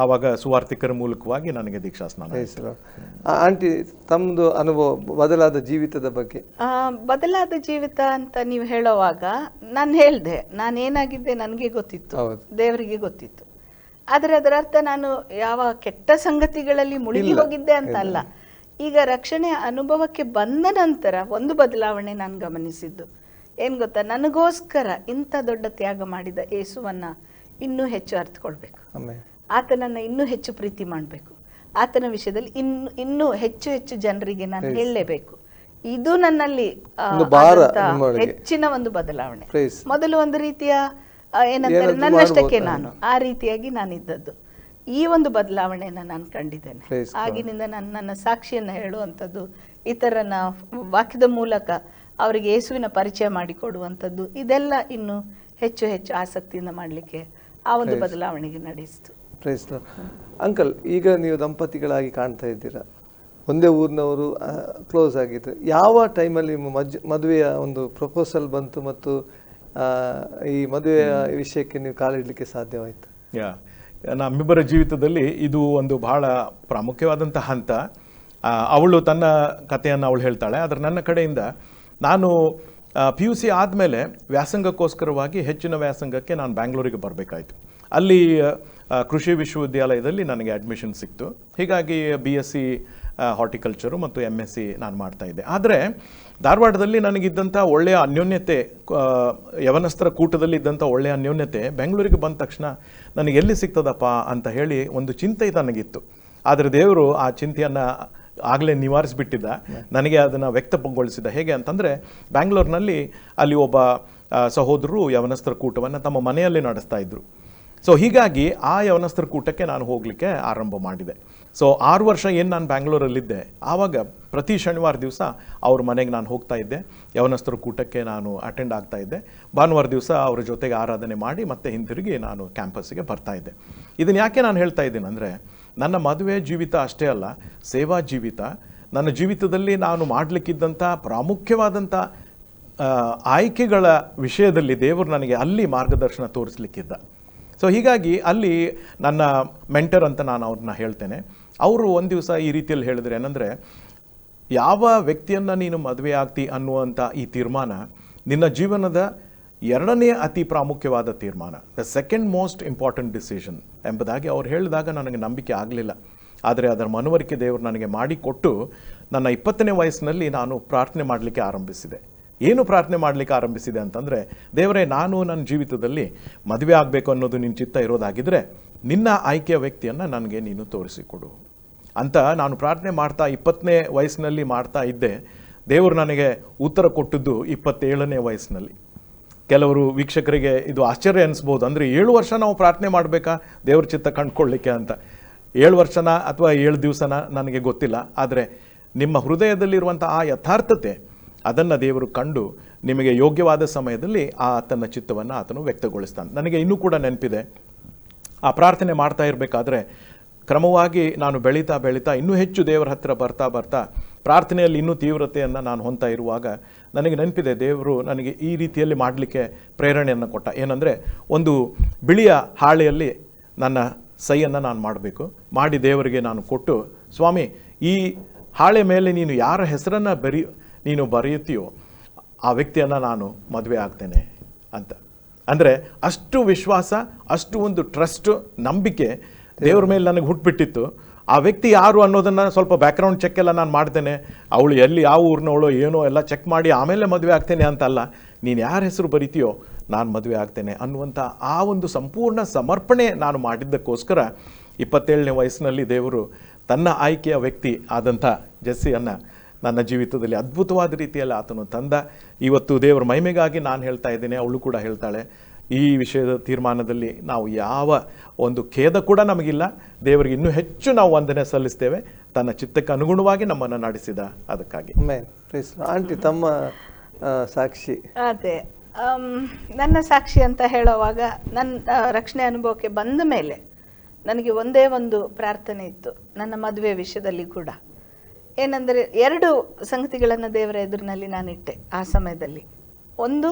ಆವಾಗ ಸುವಾರ್ತಿಕರ ಮೂಲಕವಾಗಿ ನನಗೆ ದೀಕ್ಷಾಸ್ನಾನ. ಆಂಟಿ, ತಮ್ಮದು ಅನುಭವ, ಬದಲಾದ ಜೀವಿತದ ಬಗ್ಗೆ? ಬದಲಾದ ಜೀವಿತ ಅಂತ ನೀವು ಹೇಳೋವಾಗ ನಾನು ಹೇಳಿದೆ, ನಾನೇನಾಗಿದ್ದೆ ನನಗೆ ಗೊತ್ತಿತ್ತು, ದೇವರಿಗೆ ಗೊತ್ತಿತ್ತು. ಆದರೆ ಅದರ ಅರ್ಥ ನಾನು ಯಾವ ಕೆಟ್ಟ ಸಂಗತಿಗಳಲ್ಲಿ ಮುಳುಗಿ ಹೋಗಿದ್ದೆ ಅಂತ ಅಲ್ಲ. ಈಗ ರಕ್ಷಣೆಯ ಅನುಭವಕ್ಕೆ ಬಂದ ನಂತರ ಒಂದು ಬದಲಾವಣೆ ನಾನು ಗಮನಿಸಿದ್ದು ಏನು ಗೊತ್ತಾ, ನನಗೋಸ್ಕರ ಇಂಥ ದೊಡ್ಡ ತ್ಯಾಗ ಮಾಡಿದ ಯೇಸುವನ್ನ ಇನ್ನೂ ಹೆಚ್ಚು ಅರ್ಥಕೊಳ್ಬೇಕು, ಆತನನ್ನು ಇನ್ನೂ ಹೆಚ್ಚು ಪ್ರೀತಿ ಮಾಡಬೇಕು, ಆತನ ವಿಷಯದಲ್ಲಿ ಇನ್ನೂ ಹೆಚ್ಚು ಹೆಚ್ಚು ಜನರಿಗೆ ನಾನು ಹೇಳಲೇಬೇಕು. ಇದು ನನ್ನಲ್ಲಿ ಹೆಚ್ಚಿನ ಒಂದು ಬದಲಾವಣೆ. ಮೊದಲು ಒಂದು ರೀತಿಯ ಏನಂತಾರೆ, ನನ್ನಷ್ಟಕ್ಕೆ ನಾನು ಆ ರೀತಿಯಾಗಿ ನಾನಿದ್ದದ್ದು. ಈ ಒಂದು ಬದಲಾವಣೆಯನ್ನು ನಾನು ಕಂಡಿದ್ದೇನೆ. ಆಗಿನಿಂದ ನಾನು ನನ್ನ ಸಾಕ್ಷಿಯನ್ನು ಹೇಳುವಂಥದ್ದು, ಇತರನ ವಾಕ್ಯದ ಮೂಲಕ ಅವರಿಗೆ ಯೇಸುವಿನ ಪರಿಚಯ ಮಾಡಿಕೊಡುವಂಥದ್ದು, ಇದೆಲ್ಲ ಇನ್ನು ಹೆಚ್ಚು ಹೆಚ್ಚು ಆಸಕ್ತಿಯಿಂದ ಮಾಡಲಿಕ್ಕೆ ಆ ಒಂದು ಬದಲಾವಣೆಗೆ ನಡೆಯಿತು. ಅಂಕಲ್, ಈಗ ನೀವು ದಂಪತಿಗಳಾಗಿ ಕಾಣ್ತಾ ಇದ್ದೀರಾ, ಒಂದೇ ಊರಿನವರು, ಕ್ಲೋಸ್ ಆಗಿದ್ರು. ಯಾವ ಟೈಮಲ್ಲಿ ಮದುವೆಯ ಒಂದು ಪ್ರಪೋಸಲ್ ಬಂತು ಮತ್ತು ಈ ಮದುವೆಯ ವಿಷಯಕ್ಕೆ ನೀವು ಕಾಲಿಡಲಿಕ್ಕೆ ಸಾಧ್ಯವಾಯಿತು? ನಮ್ಮಿಬ್ಬರ ಜೀವಿತದಲ್ಲಿ ಇದು ಒಂದು ಬಹಳ ಪ್ರಾಮುಖ್ಯವಾದಂಥ ಹಂತ. ಅವಳು ತನ್ನ ಕಥೆಯನ್ನು ಅವಳು ಹೇಳ್ತಾಳೆ. ಆದರೆ ನನ್ನ ಕಡೆಯಿಂದ ನಾನು PUC ಆದಮೇಲೆ ವ್ಯಾಸಂಗಕ್ಕೋಸ್ಕರವಾಗಿ ಹೆಚ್ಚಿನ ವ್ಯಾಸಂಗಕ್ಕೆ ನಾನು ಬ್ಯಾಂಗ್ಳೂರಿಗೆ ಬರಬೇಕಾಯಿತು. ಅಲ್ಲಿ ಕೃಷಿ ವಿಶ್ವವಿದ್ಯಾಲಯದಲ್ಲಿ ನನಗೆ ಅಡ್ಮಿಷನ್ ಸಿಕ್ತು. ಹೀಗಾಗಿ BSc ಹಾರ್ಟಿಕಲ್ಚರು ಮತ್ತು MSc ನಾನು ಮಾಡ್ತಾಯಿದ್ದೆ. ಆದರೆ ಧಾರವಾಡದಲ್ಲಿ ನನಗಿದ್ದಂಥ ಒಳ್ಳೆಯ ಅನ್ಯೋನ್ಯತೆ, ಯವನಸ್ಥರ ಕೂಟದಲ್ಲಿ ಇದ್ದಂಥ ಒಳ್ಳೆಯ ಅನ್ಯೋನ್ಯತೆ ಬೆಂಗಳೂರಿಗೆ ಬಂದ ತಕ್ಷಣ ನನಗೆ ಎಲ್ಲಿ ಸಿಗ್ತದಪ್ಪ ಅಂತ ಹೇಳಿ ಒಂದು ಚಿಂತೆ ನನಗಿತ್ತು. ಆದರೆ ದೇವರು ಆ ಚಿಂತೆಯನ್ನು ಆಗಲೇ ನಿವಾರಿಸಿಬಿಟ್ಟಿದ್ದ, ನನಗೆ ಅದನ್ನು ವ್ಯಕ್ತಗೊಳಿಸಿದ. ಹೇಗೆ ಅಂತಂದರೆ, ಬ್ಯಾಂಗ್ಳೂರಿನಲ್ಲಿ ಅಲ್ಲಿ ಒಬ್ಬ ಸಹೋದರರು ಯವನಸ್ಥರ ಕೂಟವನ್ನು ತಮ್ಮ ಮನೆಯಲ್ಲಿ ನಡೆಸ್ತಾ ಇದ್ದರು. ಸೊ ಹೀಗಾಗಿ ಆ ಯವನಸ್ಥರ ಕೂಟಕ್ಕೆ ನಾನು ಹೋಗಲಿಕ್ಕೆ ಆರಂಭ ಮಾಡಿದೆ. ಸೊ 6 ವರ್ಷ ಏನು ನಾನು ಬ್ಯಾಂಗ್ಳೂರಲ್ಲಿದ್ದೆ, ಆವಾಗ ಪ್ರತಿ ಶನಿವಾರ ದಿವಸ ಅವ್ರ ಮನೆಗೆ ನಾನು ಹೋಗ್ತಾ ಇದ್ದೆ. ಯವನಸ್ಥರ ಕೂಟಕ್ಕೆ ನಾನು ಅಟೆಂಡ್ ಆಗ್ತಾ ಇದ್ದೆ. ಭಾನುವಾರ ದಿವಸ ಅವ್ರ ಜೊತೆಗೆ ಆರಾಧನೆ ಮಾಡಿ ಮತ್ತೆ ಹಿಂತಿರುಗಿ ನಾನು ಕ್ಯಾಂಪಸ್ಸಿಗೆ ಬರ್ತಾ ಇದ್ದೆ. ಇದನ್ನು ಯಾಕೆ ನಾನು ಹೇಳ್ತಾ ಇದ್ದೀನಿ ಅಂದರೆ, ನನ್ನ ಮದುವೆ ಜೀವಿತ ಅಷ್ಟೇ ಅಲ್ಲ, ಸೇವಾ ಜೀವಿತ, ನನ್ನ ಜೀವಿತದಲ್ಲಿ ನಾನು ಮಾಡಲಿಕ್ಕಿದ್ದಂಥ ಪ್ರಾಮುಖ್ಯವಾದಂಥ ಆಯ್ಕೆಗಳ ವಿಷಯದಲ್ಲಿ ದೇವರು ನನಗೆ ಅಲ್ಲಿ ಮಾರ್ಗದರ್ಶನ ತೋರಿಸ್ಲಿಕ್ಕಿದ್ದ. ಸೊ ಹೀಗಾಗಿ ಅಲ್ಲಿ ನನ್ನ ಮೆಂಟರ್ ಅಂತ ನಾನು ಅವ್ರನ್ನ ಹೇಳ್ತೇನೆ. ಅವರು ಒಂದು ದಿವಸ ಈ ರೀತಿಯಲ್ಲಿ ಹೇಳಿದ್ರೆ ಏನಂದರೆ, ಯಾವ ವ್ಯಕ್ತಿಯನ್ನು ನೀನು ಮದುವೆ ಆಗ್ತಿ ಅನ್ನುವಂಥ ಈ ತೀರ್ಮಾನ ನಿನ್ನ ಜೀವನದ 2ನೇ ಅತಿ ಪ್ರಾಮುಖ್ಯವಾದ ತೀರ್ಮಾನ, the second most important decision ಎಂಬುದಾಗಿ ಅವ್ರು ಹೇಳಿದಾಗ ನನಗೆ ನಂಬಿಕೆ ಆಗಲಿಲ್ಲ. ಆದರೆ ಅದರ ಮನವರಿಕೆ ದೇವರು ನನಗೆ ಮಾಡಿಕೊಟ್ಟು ನನ್ನ 20ನೇ ವಯಸ್ಸಿನಲ್ಲಿ ನಾನು ಪ್ರಾರ್ಥನೆ ಮಾಡಲಿಕ್ಕೆ ಆರಂಭಿಸಿದೆ. ಏನು ಪ್ರಾರ್ಥನೆ ಮಾಡಲಿಕ್ಕೆ ಆರಂಭಿಸಿದೆ ಅಂತಂದರೆ, ದೇವರೇ, ನಾನು ನನ್ನ ಜೀವಿತದಲ್ಲಿ ಮದುವೆ ಆಗಬೇಕು ಅನ್ನೋದು ನಿನ್ನ ಚಿತ್ತ ಇರೋದಾಗಿದ್ದರೆ ನಿನ್ನ ಆಯ್ಕೆಯ ವ್ಯಕ್ತಿಯನ್ನು ನನಗೆ ನೀನು ತೋರಿಸಿಕೊಡು ಅಂತ ನಾನು ಪ್ರಾರ್ಥನೆ ಮಾಡ್ತಾ 20ನೇ ವಯಸ್ಸಿನಲ್ಲಿ ಮಾಡ್ತಾ ಇದ್ದೆ. ದೇವರು ನನಗೆ ಉತ್ತರ ಕೊಟ್ಟದ್ದು 27ನೇ ವಯಸ್ಸಿನಲ್ಲಿ. ಕೆಲವರು ವೀಕ್ಷಕರಿಗೆ ಇದು ಆಶ್ಚರ್ಯ ಅನಿಸ್ಬೋದು, ಅಂದರೆ 7 ವರ್ಷ ನಾವು ಪ್ರಾರ್ಥನೆ ಮಾಡಬೇಕಾ ದೇವ್ರ ಚಿತ್ತ ಕಂಡುಕೊಳ್ಳಿಕ್ಕೆ ಅಂತ. 7 ವರ್ಷನ ಅಥವಾ 7 ದಿವಸನ ನನಗೆ ಗೊತ್ತಿಲ್ಲ. ಆದರೆ ನಿಮ್ಮ ಹೃದಯದಲ್ಲಿರುವಂಥ ಆ ಯಥಾರ್ಥತೆ, ಅದನ್ನು ದೇವರು ಕಂಡು ನಿಮಗೆ ಯೋಗ್ಯವಾದ ಸಮಯದಲ್ಲಿ ಆತನ ಚಿತ್ತವನ್ನು ಆತನು ವ್ಯಕ್ತಗೊಳಿಸ್ತಾನೆ. ನನಗೆ ಇನ್ನೂ ಕೂಡ ನೆನಪಿದೆ, ಆ ಪ್ರಾರ್ಥನೆ ಮಾಡ್ತಾ ಇರಬೇಕಾದ್ರೆ ಕ್ರಮವಾಗಿ ನಾನು ಬೆಳೀತಾ ಬೆಳೀತಾ ಇನ್ನೂ ಹೆಚ್ಚು ದೇವರ ಹತ್ತಿರ ಬರ್ತಾ ಬರ್ತಾ ಪ್ರಾರ್ಥನೆಯಲ್ಲಿ ಇನ್ನೂ ತೀವ್ರತೆಯನ್ನು ನಾನು ಹೊಂದ್ತಾ ಇರುವಾಗ ನನಗೆ ನೆನಪಿದೆ, ದೇವರು ನನಗೆ ಈ ರೀತಿಯಲ್ಲಿ ಮಾಡಲಿಕ್ಕೆ ಪ್ರೇರಣೆಯನ್ನು ಕೊಟ್ಟ. ಏನಂದರೆ, ಒಂದು ಬಿಳಿಯ ಹಾಳೆಯಲ್ಲಿ ನನ್ನ ಸಹಿಯನ್ನು ನಾನು ಮಾಡಬೇಕು, ಮಾಡಿ ದೇವರಿಗೆ ನಾನು ಕೊಟ್ಟು, ಸ್ವಾಮಿ, ಈ ಹಾಳೆ ಮೇಲೆ ನೀನು ಯಾರ ಹೆಸರನ್ನು ನೀನು ಬರೆಯುತ್ತೀಯೋ ಆ ವ್ಯಕ್ತಿಯನ್ನು ನಾನು ಮದುವೆ ಆಗ್ತೇನೆ ಅಂತ. ಅಂದರೆ ಅಷ್ಟು ವಿಶ್ವಾಸ, ಅಷ್ಟು ಒಂದು ಟ್ರಸ್ಟು, ನಂಬಿಕೆ ದೇವ್ರ ಮೇಲೆ ನನಗೆ ಹುಟ್ಟುಬಿಟ್ಟಿತ್ತು. ಆ ವ್ಯಕ್ತಿ ಯಾರು ಅನ್ನೋದನ್ನು ಸ್ವಲ್ಪ ಬ್ಯಾಕ್ಗ್ರೌಂಡ್ ಚೆಕ್ ಎಲ್ಲ ನಾನು ಮಾಡ್ತೇನೆ. ಅವಳು ಎಲ್ಲಿ, ಯಾವ ಊರಿನವಳು, ಏನೋ ಎಲ್ಲ ಚೆಕ್ ಮಾಡಿ ಆಮೇಲೆ ಮದುವೆ ಆಗ್ತೇನೆ ಅಂತಲ್ಲ, ನೀನು ಯಾರ ಹೆಸರು ಬರಿತೀಯೋ ನಾನು ಮದುವೆ ಆಗ್ತೇನೆ ಅನ್ನುವಂಥ ಆ ಒಂದು ಸಂಪೂರ್ಣ ಸಮರ್ಪಣೆ ನಾನು ಮಾಡಿದ್ದಕ್ಕೋಸ್ಕರ 27ನೇ ವಯಸ್ಸಿನಲ್ಲಿ ದೇವರು ತನ್ನ ಆಯ್ಕೆಯ ವ್ಯಕ್ತಿ ಆದಂಥ ಜೆಸ್ಸಿಯನ್ನು ನನ್ನ ಜೀವಿತದಲ್ಲಿ ಅದ್ಭುತವಾದ ರೀತಿಯಲ್ಲಿ ಆತನು ತಂದ. ಇವತ್ತು ದೇವರ ಮಹಿಮೆಗಾಗಿ ನಾನು ಹೇಳ್ತಾ ಇದ್ದೇನೆ, ಅವಳು ಕೂಡ ಹೇಳ್ತಾಳೆ. ಈ ವಿಷಯದ ತೀರ್ಮಾನದಲ್ಲಿ ನಾವು ಯಾವ ಒಂದು ಖೇದ ಕೂಡ ನಮಗಿಲ್ಲ. ದೇವರಿಗೆ ಇನ್ನೂ ಹೆಚ್ಚು ನಾವು ವಂದನೆ ಸಲ್ಲಿಸ್ತೇವೆ, ತನ್ನ ಚಿತ್ತಕ್ಕೆ ಅನುಗುಣವಾಗಿ ನಮ್ಮನ್ನು ನಡೆಸಿದ ಅದಕ್ಕಾಗಿ. ಆಂಟಿ ತಮ್ಮ ಸಾಕ್ಷಿ. ಅದೇ ನನ್ನ ಸಾಕ್ಷಿ ಅಂತ ಹೇಳುವಾಗ, ನನ್ನ ರಕ್ಷಣೆ ಅನುಭವಕ್ಕೆ ಬಂದ ಮೇಲೆ ನನಗೆ ಒಂದೇ ಒಂದು ಪ್ರಾರ್ಥನೆ ಇತ್ತು, ನನ್ನ ಮದುವೆ ವಿಷಯದಲ್ಲಿ ಕೂಡ. ಏನೆಂದರೆ 2 ಸಂಗತಿಗಳನ್ನು ದೇವರ ಎದುರಿನಲ್ಲಿ ನಾನಿಟ್ಟೆ ಆ ಸಮಯದಲ್ಲಿ. ಒಂದು,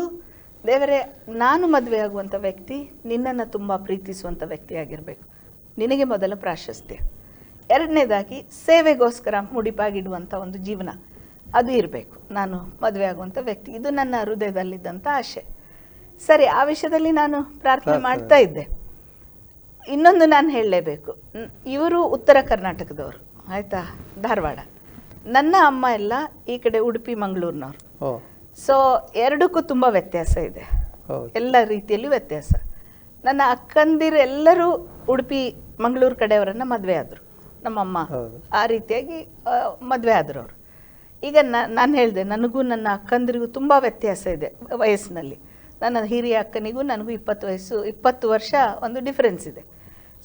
ದೇವರೇ, ನಾನು ಮದುವೆ ಆಗುವಂಥ ವ್ಯಕ್ತಿ ನಿನ್ನನ್ನು ತುಂಬ ಪ್ರೀತಿಸುವಂಥ ವ್ಯಕ್ತಿಯಾಗಿರಬೇಕು, ನಿನಗೆ ಮೊದಲ ಪ್ರಾಶಸ್ತ್ಯ. 2ನೇದಾಗಿ, ಸೇವೆಗೋಸ್ಕರ ಮುಡಿಪಾಗಿಡುವಂಥ ಒಂದು ಜೀವನ ಅದು ಇರಬೇಕು, ನಾನು ಮದುವೆ ಆಗುವಂಥ ವ್ಯಕ್ತಿ. ಇದು ನನ್ನ ಹೃದಯದಲ್ಲಿದ್ದಂಥ ಆಶೆ. ಸರಿ, ಆ ವಿಷಯದಲ್ಲಿ ನಾನು ಪ್ರಾರ್ಥನೆ ಮಾಡ್ತಾ ಇದ್ದೆ. ಇನ್ನೊಂದು ನಾನು ಹೇಳಲೇಬೇಕು, ಇವರು ಉತ್ತರ ಕರ್ನಾಟಕದವರು, ಆಯಿತಾ, ಧಾರವಾಡ. ನನ್ನ ಅಮ್ಮ ಎಲ್ಲ ಈ ಕಡೆ ಉಡುಪಿ ಮಂಗಳೂರಿನವ್ರು. ಸೊ 2ಕ್ಕೂ ತುಂಬ ವ್ಯತ್ಯಾಸ ಇದೆ, ಎಲ್ಲ ರೀತಿಯಲ್ಲಿ ವ್ಯತ್ಯಾಸ. ನನ್ನ ಅಕ್ಕಂದಿರೆಲ್ಲರೂ ಉಡುಪಿ ಮಂಗಳೂರು ಕಡೆಯವರನ್ನು ಮದುವೆ ಆದರು, ನಮ್ಮಮ್ಮ ಆ ರೀತಿಯಾಗಿ ಮದುವೆ ಆದರು ಅವರು. ಈಗ ನಾನು ಹೇಳಿದೆ, ನನಗೂ ನನ್ನ ಅಕ್ಕಂದಿರಿಗೂ ತುಂಬ ವ್ಯತ್ಯಾಸ ಇದೆ ವಯಸ್ಸಿನಲ್ಲಿ. ನನ್ನ ಹಿರಿಯ ಅಕ್ಕನಿಗೂ ನನಗೂ 20 ವರ್ಷ ಒಂದು ಡಿಫರೆನ್ಸ್ ಇದೆ.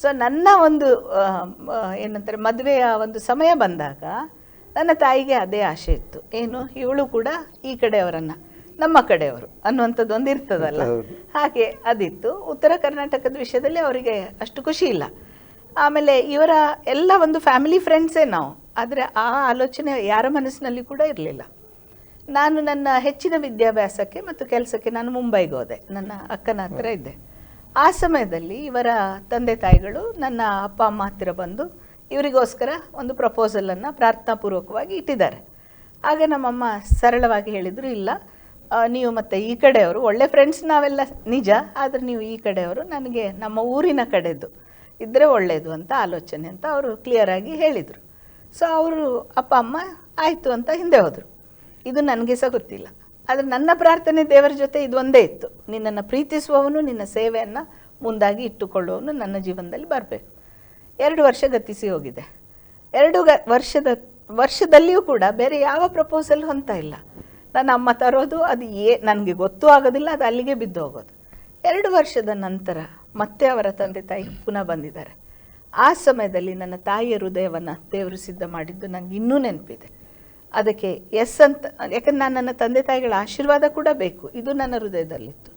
ಸೊ ನನ್ನ ಒಂದು ಏನಂತಾರೆ, ಮದುವೆಯ ಒಂದು ಸಮಯ ಬಂದಾಗ ನನ್ನ ತಾಯಿಗೆ ಅದೇ ಆಸೆ ಇತ್ತು, ಏನು, ಇವಳು ಕೂಡ ಈ ಕಡೆಯವರನ್ನು, ನಮ್ಮ ಕಡೆಯವರು ಅನ್ನುವಂಥದ್ದು ಒಂದು ಇರ್ತದಲ್ಲ, ಹಾಗೆ ಅದಿತ್ತು. ಉತ್ತರ ಕರ್ನಾಟಕದ ವಿಷಯದಲ್ಲಿ ಅವರಿಗೆ ಅಷ್ಟು ಖುಷಿ ಇಲ್ಲ. ಆಮೇಲೆ ಇವರ ಎಲ್ಲ ಒಂದು ಫ್ಯಾಮಿಲಿ ಫ್ರೆಂಡ್ಸೇ ನಾವು, ಆದರೆ ಆ ಆಲೋಚನೆ ಯಾರ ಮನಸ್ಸಿನಲ್ಲಿ ಕೂಡ ಇರಲಿಲ್ಲ. ನಾನು ನನ್ನ ಹೆಚ್ಚಿನ ವಿದ್ಯಾಭ್ಯಾಸಕ್ಕೆ ಮತ್ತು ಕೆಲಸಕ್ಕೆ ನಾನು ಮುಂಬೈಗೆ ಹೋದೆ, ನನ್ನ ಅಕ್ಕನ ಹತ್ತಿರ ಇದ್ದೆ. ಆ ಸಮಯದಲ್ಲಿ ಇವರ ತಂದೆ ತಾಯಿಗಳು ನನ್ನ ಅಪ್ಪ ಅಮ್ಮ ಹತ್ತಿರ ಬಂದು ಇವರಿಗೋಸ್ಕರ ಒಂದು ಪ್ರಪೋಸಲನ್ನು ಪ್ರಾರ್ಥನಾಪೂರ್ವಕವಾಗಿ ಇಟ್ಟಿದ್ದಾರೆ. ಆಗ ನಮ್ಮಮ್ಮ ಸರಳವಾಗಿ ಹೇಳಿದರು, ಇಲ್ಲ, ನೀವು ಮತ್ತು ಈ ಕಡೆಯವರು ಒಳ್ಳೆ ಫ್ರೆಂಡ್ಸ್ ನಾವೆಲ್ಲ ನಿಜ, ಆದರೆ ನೀವು ಈ ಕಡೆಯವರು, ನನಗೆ ನಮ್ಮ ಊರಿನ ಕಡೆದು ಇದ್ದರೆ ಒಳ್ಳೆಯದು ಅಂತ ಆಲೋಚನೆ ಅಂತ ಅವರು ಕ್ಲಿಯರಾಗಿ ಹೇಳಿದರು. ಸೊ ಅವರು ಅಪ್ಪ ಅಮ್ಮ ಆಯಿತು ಅಂತ ಹಿಂದೆ ಹೋದರು. ಇದು ನನಗೆ ಸಹ ಗೊತ್ತಿಲ್ಲ, ಆದರೆ ನನ್ನ ಪ್ರಾರ್ಥನೆ ದೇವರ ಜೊತೆ ಇದು ಒಂದೇ ಇತ್ತು, ನಿನ್ನನ್ನು ಪ್ರೀತಿಸುವವನು, ನಿನ್ನ ಸೇವೆಯನ್ನು ಮುಂದಾಗಿ ಇಟ್ಟುಕೊಳ್ಳುವವನು ನನ್ನ ಜೀವನದಲ್ಲಿ ಬರಬೇಕು. 2 ವರ್ಷ ಗತಿಸಿ ಹೋಗಿದೆ. 2 ವರ್ಷದಲ್ಲಿಯೂ ಕೂಡ ಬೇರೆ ಯಾವ ಪ್ರಪೋಸಲ್ ಹೊಂತ ಇಲ್ಲ. ನನ್ನ ಅಮ್ಮ ತರೋದು, ಅದು ನನಗೆ ಗೊತ್ತೂ ಆಗೋದಿಲ್ಲ, ಅದು ಅಲ್ಲಿಗೆ ಬಿದ್ದು ಹೋಗೋದು. 2 ವರ್ಷದ ನಂತರ ಮತ್ತೆ ಅವರ ತಂದೆ ತಾಯಿ ಪುನಃ ಬಂದಿದ್ದಾರೆ. ಆ ಸಮಯದಲ್ಲಿ ನನ್ನ ತಾಯಿಯ ಹೃದಯವನ್ನು ದೇವರು ಸಿದ್ಧ ಮಾಡಿದ್ದು ನನಗೆ ಇನ್ನೂ ನೆನಪಿದೆ. ಅದಕ್ಕೆ ಎಸ್ ಅಂತ, ಯಾಕಂದ್ರೆ ನಾನು ನನ್ನ ತಂದೆ ತಾಯಿಗಳ ಆಶೀರ್ವಾದ ಕೂಡ ಬೇಕು, ಇದು ನನ್ನ ಹೃದಯದಲ್ಲಿತ್ತು.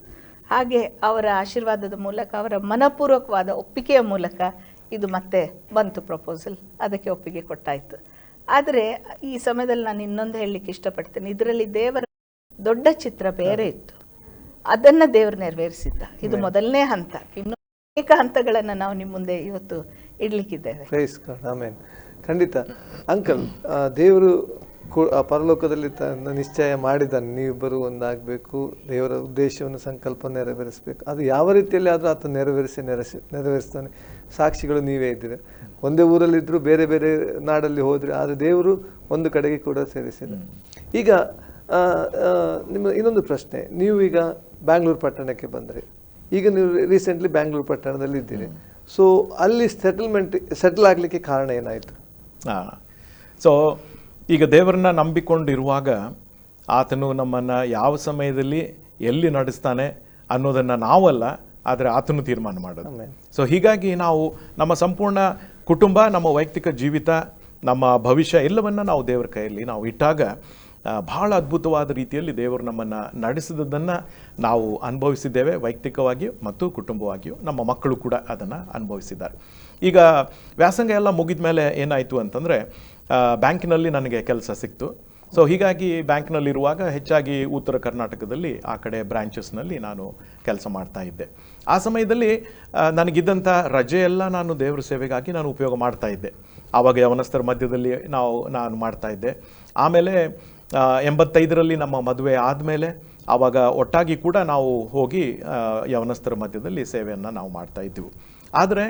ಹಾಗೆ ಅವರ ಆಶೀರ್ವಾದದ ಮೂಲಕ, ಅವರ ಮನಪೂರ್ವಕವಾದ ಒಪ್ಪಿಗೆಯ ಮೂಲಕ ಇದು ಮತ್ತೆ ಬಂತು ಪ್ರಪೋಸಲ್, ಅದಕ್ಕೆ ಒಪ್ಪಿಗೆ ಕೊಟ್ಟಾಯಿತು. ಆದರೆ ಈ ಸಮಯದಲ್ಲಿ ನಾನು ಇನ್ನೊಂದು ಹೇಳಲಿಕ್ಕೆ ಇಷ್ಟಪಡ್ತೇನೆ, ಇದರಲ್ಲಿ ದೇವರ ದೊಡ್ಡ ಚಿತ್ರ ಬೇರೆ ಇತ್ತು, ಅದನ್ನು ದೇವರು ನೆರವೇರಿಸಿದ್ದ. ಇದು ಮೊದಲನೇ ಹಂತ, ಇನ್ನು ಅನೇಕ ಹಂತಗಳನ್ನು ನಾವು ನಿಮ್ಮ ಮುಂದೆ ಇವತ್ತು ಇಡ್ಲಿಕ್ಕಿದ್ದೇವೆ. ಖಂಡಿತ ಅಂಕಲ್, ದೇವರು ಪರಲೋಕದಲ್ಲಿ ತನ್ನ ನಿಶ್ಚಯ ಮಾಡಿದ್ದಾನೆ, ನೀವಿಬ್ಬರು ಒಂದಾಗಬೇಕು, ದೇವರ ಉದ್ದೇಶವನ್ನು ಸಂಕಲ್ಪ ನೆರವೇರಿಸಬೇಕು. ಅದು ಯಾವ ರೀತಿಯಲ್ಲಿ ಆದರೂ ಆತ ನೆರವೇರಿಸ್ತಾನೆ. ಸಾಕ್ಷಿಗಳು ನೀವೇ ಇದ್ದೀರಿ, ಒಂದೇ ಊರಲ್ಲಿದ್ದರೂ ಬೇರೆ ಬೇರೆ ನಾಡಲ್ಲಿ ಹೋದರೆ, ಆದರೆ ದೇವರು ಒಂದು ಕಡೆಗೆ ಕೂಡ ಸೇರಿಸಿದ. ಈಗ ನಿಮ್ಮ ಇನ್ನೊಂದು ಪ್ರಶ್ನೆ, ನೀವು ಈಗ ಬ್ಯಾಂಗ್ಳೂರು ಪಟ್ಟಣಕ್ಕೆ ಬಂದರೆ, ಈಗ ನೀವು ರೀಸೆಂಟ್ಲಿ ಬ್ಯಾಂಗ್ಳೂರು ಪಟ್ಟಣದಲ್ಲಿ ಇದ್ದೀರಿ. ಸೊ ಅಲ್ಲಿ ಸೆಟಲ್ ಆಗಲಿಕ್ಕೆ ಕಾರಣ ಏನಾಯಿತು? ಸೊ ಈಗ ದೇವರನ್ನ ನಂಬಿಕೊಂಡಿರುವಾಗ ಆತನು ನಮ್ಮನ್ನು ಯಾವ ಸಮಯದಲ್ಲಿ ಎಲ್ಲಿ ನಡೆಸ್ತಾನೆ ಅನ್ನೋದನ್ನು ನಾವಲ್ಲ, ಆದರೆ ಆತನು ತೀರ್ಮಾನ ಮಾಡೋದು. ಸೊ ಹೀಗಾಗಿ ನಾವು ನಮ್ಮ ಸಂಪೂರ್ಣ ಕುಟುಂಬ, ನಮ್ಮ ವೈಯಕ್ತಿಕ ಜೀವಿತ, ನಮ್ಮ ಭವಿಷ್ಯ ಎಲ್ಲವನ್ನು ನಾವು ದೇವರ ಕೈಯಲ್ಲಿ ನಾವು ಇಟ್ಟಾಗ ಬಹಳ ಅದ್ಭುತವಾದ ರೀತಿಯಲ್ಲಿ ದೇವರು ನಮ್ಮನ್ನು ನಡೆಸಿದ್ದನ್ನು ನಾವು ಅನುಭವಿಸಿದ್ದೇವೆ, ವೈಯಕ್ತಿಕವಾಗಿಯೂ ಮತ್ತು ಕುಟುಂಬವಾಗಿಯೂ. ನಮ್ಮ ಮಕ್ಕಳು ಕೂಡ ಅದನ್ನು ಅನುಭವಿಸಿದ್ದಾರೆ. ಈಗ ವ್ಯಾಸಂಗ ಎಲ್ಲ ಮುಗಿದ ಮೇಲೆ ಏನಾಯಿತು ಅಂತಂದರೆ, ಬ್ಯಾಂಕಿನಲ್ಲಿ ನನಗೆ ಕೆಲಸ ಸಿಕ್ತು. ಸೊ ಹೀಗಾಗಿ ಬ್ಯಾಂಕ್ನಲ್ಲಿರುವಾಗ ಹೆಚ್ಚಾಗಿ ಉತ್ತರ ಕರ್ನಾಟಕದಲ್ಲಿ ಆ ಕಡೆ ಬ್ರಾಂಚಸ್ನಲ್ಲಿ ನಾನು ಕೆಲಸ ಮಾಡ್ತಾ ಇದ್ದೆ. ಆ ಸಮಯದಲ್ಲಿ ನನಗಿದ್ದಂಥ ರಜೆಯೆಲ್ಲ ನಾನು ದೇವರ ಸೇವೆಗಾಗಿ ನಾನು ಉಪಯೋಗ ಮಾಡ್ತಾ ಇದ್ದೆ. ಆವಾಗ ಯವನಸ್ಥರ ಮಧ್ಯದಲ್ಲಿ ನಾನು ಮಾಡ್ತಾ ಇದ್ದೆ. ಆಮೇಲೆ 85ರಲ್ಲಿ ನಮ್ಮ ಮದುವೆ ಆದಮೇಲೆ ಆವಾಗ ಒಟ್ಟಾಗಿ ಕೂಡ ನಾವು ಹೋಗಿ ಯವನಸ್ಥರ ಮಧ್ಯದಲ್ಲಿ ಸೇವೆಯನ್ನು ನಾವು ಮಾಡ್ತಾ ಇದ್ದೆವು. ಆದರೆ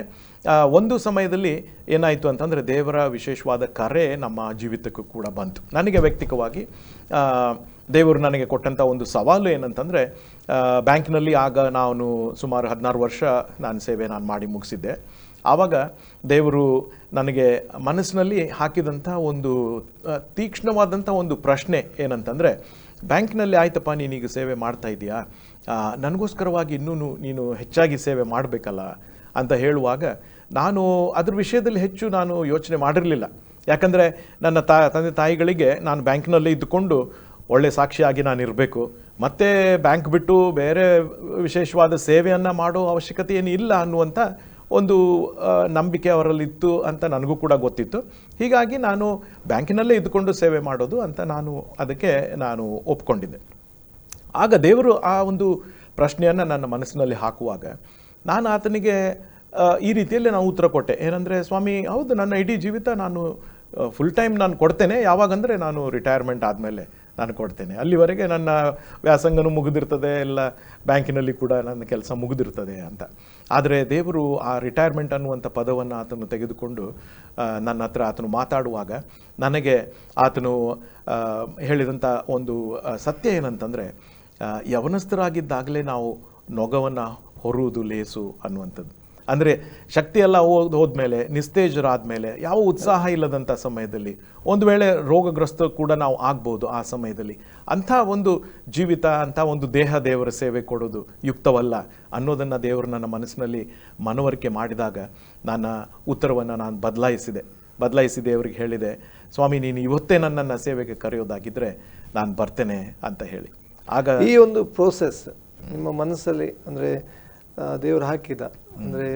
ಒಂದು ಸಮಯದಲ್ಲಿ ಏನಾಯಿತು ಅಂತಂದರೆ, ದೇವರ ವಿಶೇಷವಾದ ಕರೆ ನಮ್ಮ ಜೀವಿತಕ್ಕೂ ಕೂಡ ಬಂತು. ನನಗೆ ವ್ಯಕ್ತಿಕವಾಗಿ ದೇವರು ನನಗೆ ಕೊಟ್ಟಂಥ ಒಂದು ಸವಾಲು ಏನಂತಂದರೆ, ಬ್ಯಾಂಕ್ನಲ್ಲಿ ಆಗ ನಾನು ಸುಮಾರು 16 ವರ್ಷ ನಾನು ಸೇವೆ ಮಾಡಿ ಮುಗಿಸಿದ್ದೆ. ಆವಾಗ ದೇವರು ನನಗೆ ಮನಸ್ಸಿನಲ್ಲಿ ಹಾಕಿದಂಥ ಒಂದು ತೀಕ್ಷ್ಣವಾದಂಥ ಒಂದು ಪ್ರಶ್ನೆ ಏನಂತಂದರೆ, ಬ್ಯಾಂಕ್ನಲ್ಲಿ ಆಯ್ತಪ್ಪ ನೀನೀಗ ಸೇವೆ ಮಾಡ್ತಾ ಇದೆಯಾ, ನನಗೋಸ್ಕರವಾಗಿ ಇನ್ನೂ ನೀನು ಹೆಚ್ಚಾಗಿ ಸೇವೆ ಮಾಡಬೇಕಲ್ಲ ಅಂತ ಹೇಳುವಾಗ ನಾನು ಅದ್ರ ವಿಷಯದಲ್ಲಿ ಹೆಚ್ಚು ನಾನು ಯೋಚನೆ ಮಾಡಿರಲಿಲ್ಲ. ಯಾಕಂದರೆ ನನ್ನ ತಂದೆ ತಾಯಿಗಳಿಗೆ ನಾನು ಬ್ಯಾಂಕ್ನಲ್ಲೇ ಇದ್ದುಕೊಂಡು ಒಳ್ಳೆ ಸಾಕ್ಷಿಯಾಗಿ ನಾನು ಇರಬೇಕು, ಮತ್ತು ಬ್ಯಾಂಕ್ ಬಿಟ್ಟು ಬೇರೆ ವಿಶೇಷವಾದ ಸೇವೆಯನ್ನು ಮಾಡೋ ಅವಶ್ಯಕತೆ ಏನು ಇಲ್ಲ ಅನ್ನುವಂಥ ಒಂದು ನಂಬಿಕೆ ಅವರಲ್ಲಿತ್ತು ಅಂತ ನನಗೂ ಕೂಡ ಗೊತ್ತಿತ್ತು. ಹೀಗಾಗಿ ನಾನು ಬ್ಯಾಂಕಿನಲ್ಲೇ ಇದ್ದುಕೊಂಡು ಸೇವೆ ಮಾಡೋದು ಅಂತ ಅದಕ್ಕೆ ನಾನು ಒಪ್ಕೊಂಡಿದ್ದೆ. ಆಗ ದೇವರು ಆ ಒಂದು ಪ್ರಶ್ನೆಯನ್ನು ನನ್ನ ಮನಸ್ಸಿನಲ್ಲಿ ಹಾಕುವಾಗ ನಾನು ಆತನಿಗೆ ಈ ರೀತಿಯಲ್ಲಿ ನಾನು ಉತ್ತರ ಕೊಟ್ಟೆ. ಏನಂದರೆ, ಸ್ವಾಮಿ, ಹೌದು, ನನ್ನ ಇಡೀ ಜೀವಿತ ನಾನು ಫುಲ್ ಟೈಮ್ ನಾನು ಕೊಡ್ತೇನೆ. ಯಾವಾಗಂದರೆ ನಾನು ರಿಟೈರ್ಮೆಂಟ್ ಆದಮೇಲೆ ನಾನು ಕೊಡ್ತೇನೆ. ಅಲ್ಲಿವರೆಗೆ ನನ್ನ ವ್ಯಾಸಂಗನೂ ಮುಗಿದಿರ್ತದೆ, ಎಲ್ಲ ಬ್ಯಾಂಕಿನಲ್ಲಿ ಕೂಡ ನನ್ನ ಕೆಲಸ ಮುಗಿದಿರ್ತದೆ ಅಂತ. ಆದರೆ ದೇವರು ಆ ರಿಟೈರ್ಮೆಂಟ್ ಅನ್ನುವಂಥ ಪದವನ್ನು ಆತನು ತೆಗೆದುಕೊಂಡು ನನ್ನ ಹತ್ರ ಆತನು ಮಾತಾಡುವಾಗ ನನಗೆ ಆತನು ಹೇಳಿದಂಥ ಒಂದು ಸತ್ಯ ಏನಂತಂದರೆ, ಯವನಸ್ಥರಾಗಿದ್ದಾಗಲೇ ನಾವು ನೊಗವನ್ನು ಹೊರುವುದು ಲೇಸು ಅನ್ನುವಂಥದ್ದು. ಅಂದರೆ ಶಕ್ತಿಯೆಲ್ಲ ಹೋದ್ಮೇಲೆ, ನಿಸ್ತೇಜರಾದಮೇಲೆ, ಯಾವ ಉತ್ಸಾಹ ಇಲ್ಲದಂಥ ಸಮಯದಲ್ಲಿ, ಒಂದು ವೇಳೆ ರೋಗಗ್ರಸ್ತ ಕೂಡ ನಾವು ಆಗ್ಬೋದು ಆ ಸಮಯದಲ್ಲಿ, ಅಂಥ ಒಂದು ಜೀವಿತ, ಅಂಥ ಒಂದು ದೇಹ ದೇವರ ಸೇವೆ ಕೊಡೋದು ಯುಕ್ತವಲ್ಲ ಅನ್ನೋದನ್ನು ದೇವರು ನನ್ನ ಮನಸ್ಸಿನಲ್ಲಿ ಮನವರಿಕೆ ಮಾಡಿದಾಗ ನನ್ನ ಉತ್ತರವನ್ನು ನಾನು ಬದಲಾಯಿಸಿ ದೇವರಿಗೆ ಹೇಳಿದೆ, ಸ್ವಾಮಿ, ನೀನು ಇವತ್ತೇ ನನ್ನನ್ನು ಸೇವೆಗೆ ಕರೆಯೋದಾಗಿದ್ದರೆ ನಾನು ಬರ್ತೇನೆ ಅಂತ ಹೇಳಿ. ಆಗ ಈ ಒಂದು ಪ್ರೋಸೆಸ್ ನಿಮ್ಮ ಮನಸ್ಸಲ್ಲಿ, ಅಂದರೆ ದೇವರು ಹಾಕಿದ, ಅಂದರೆ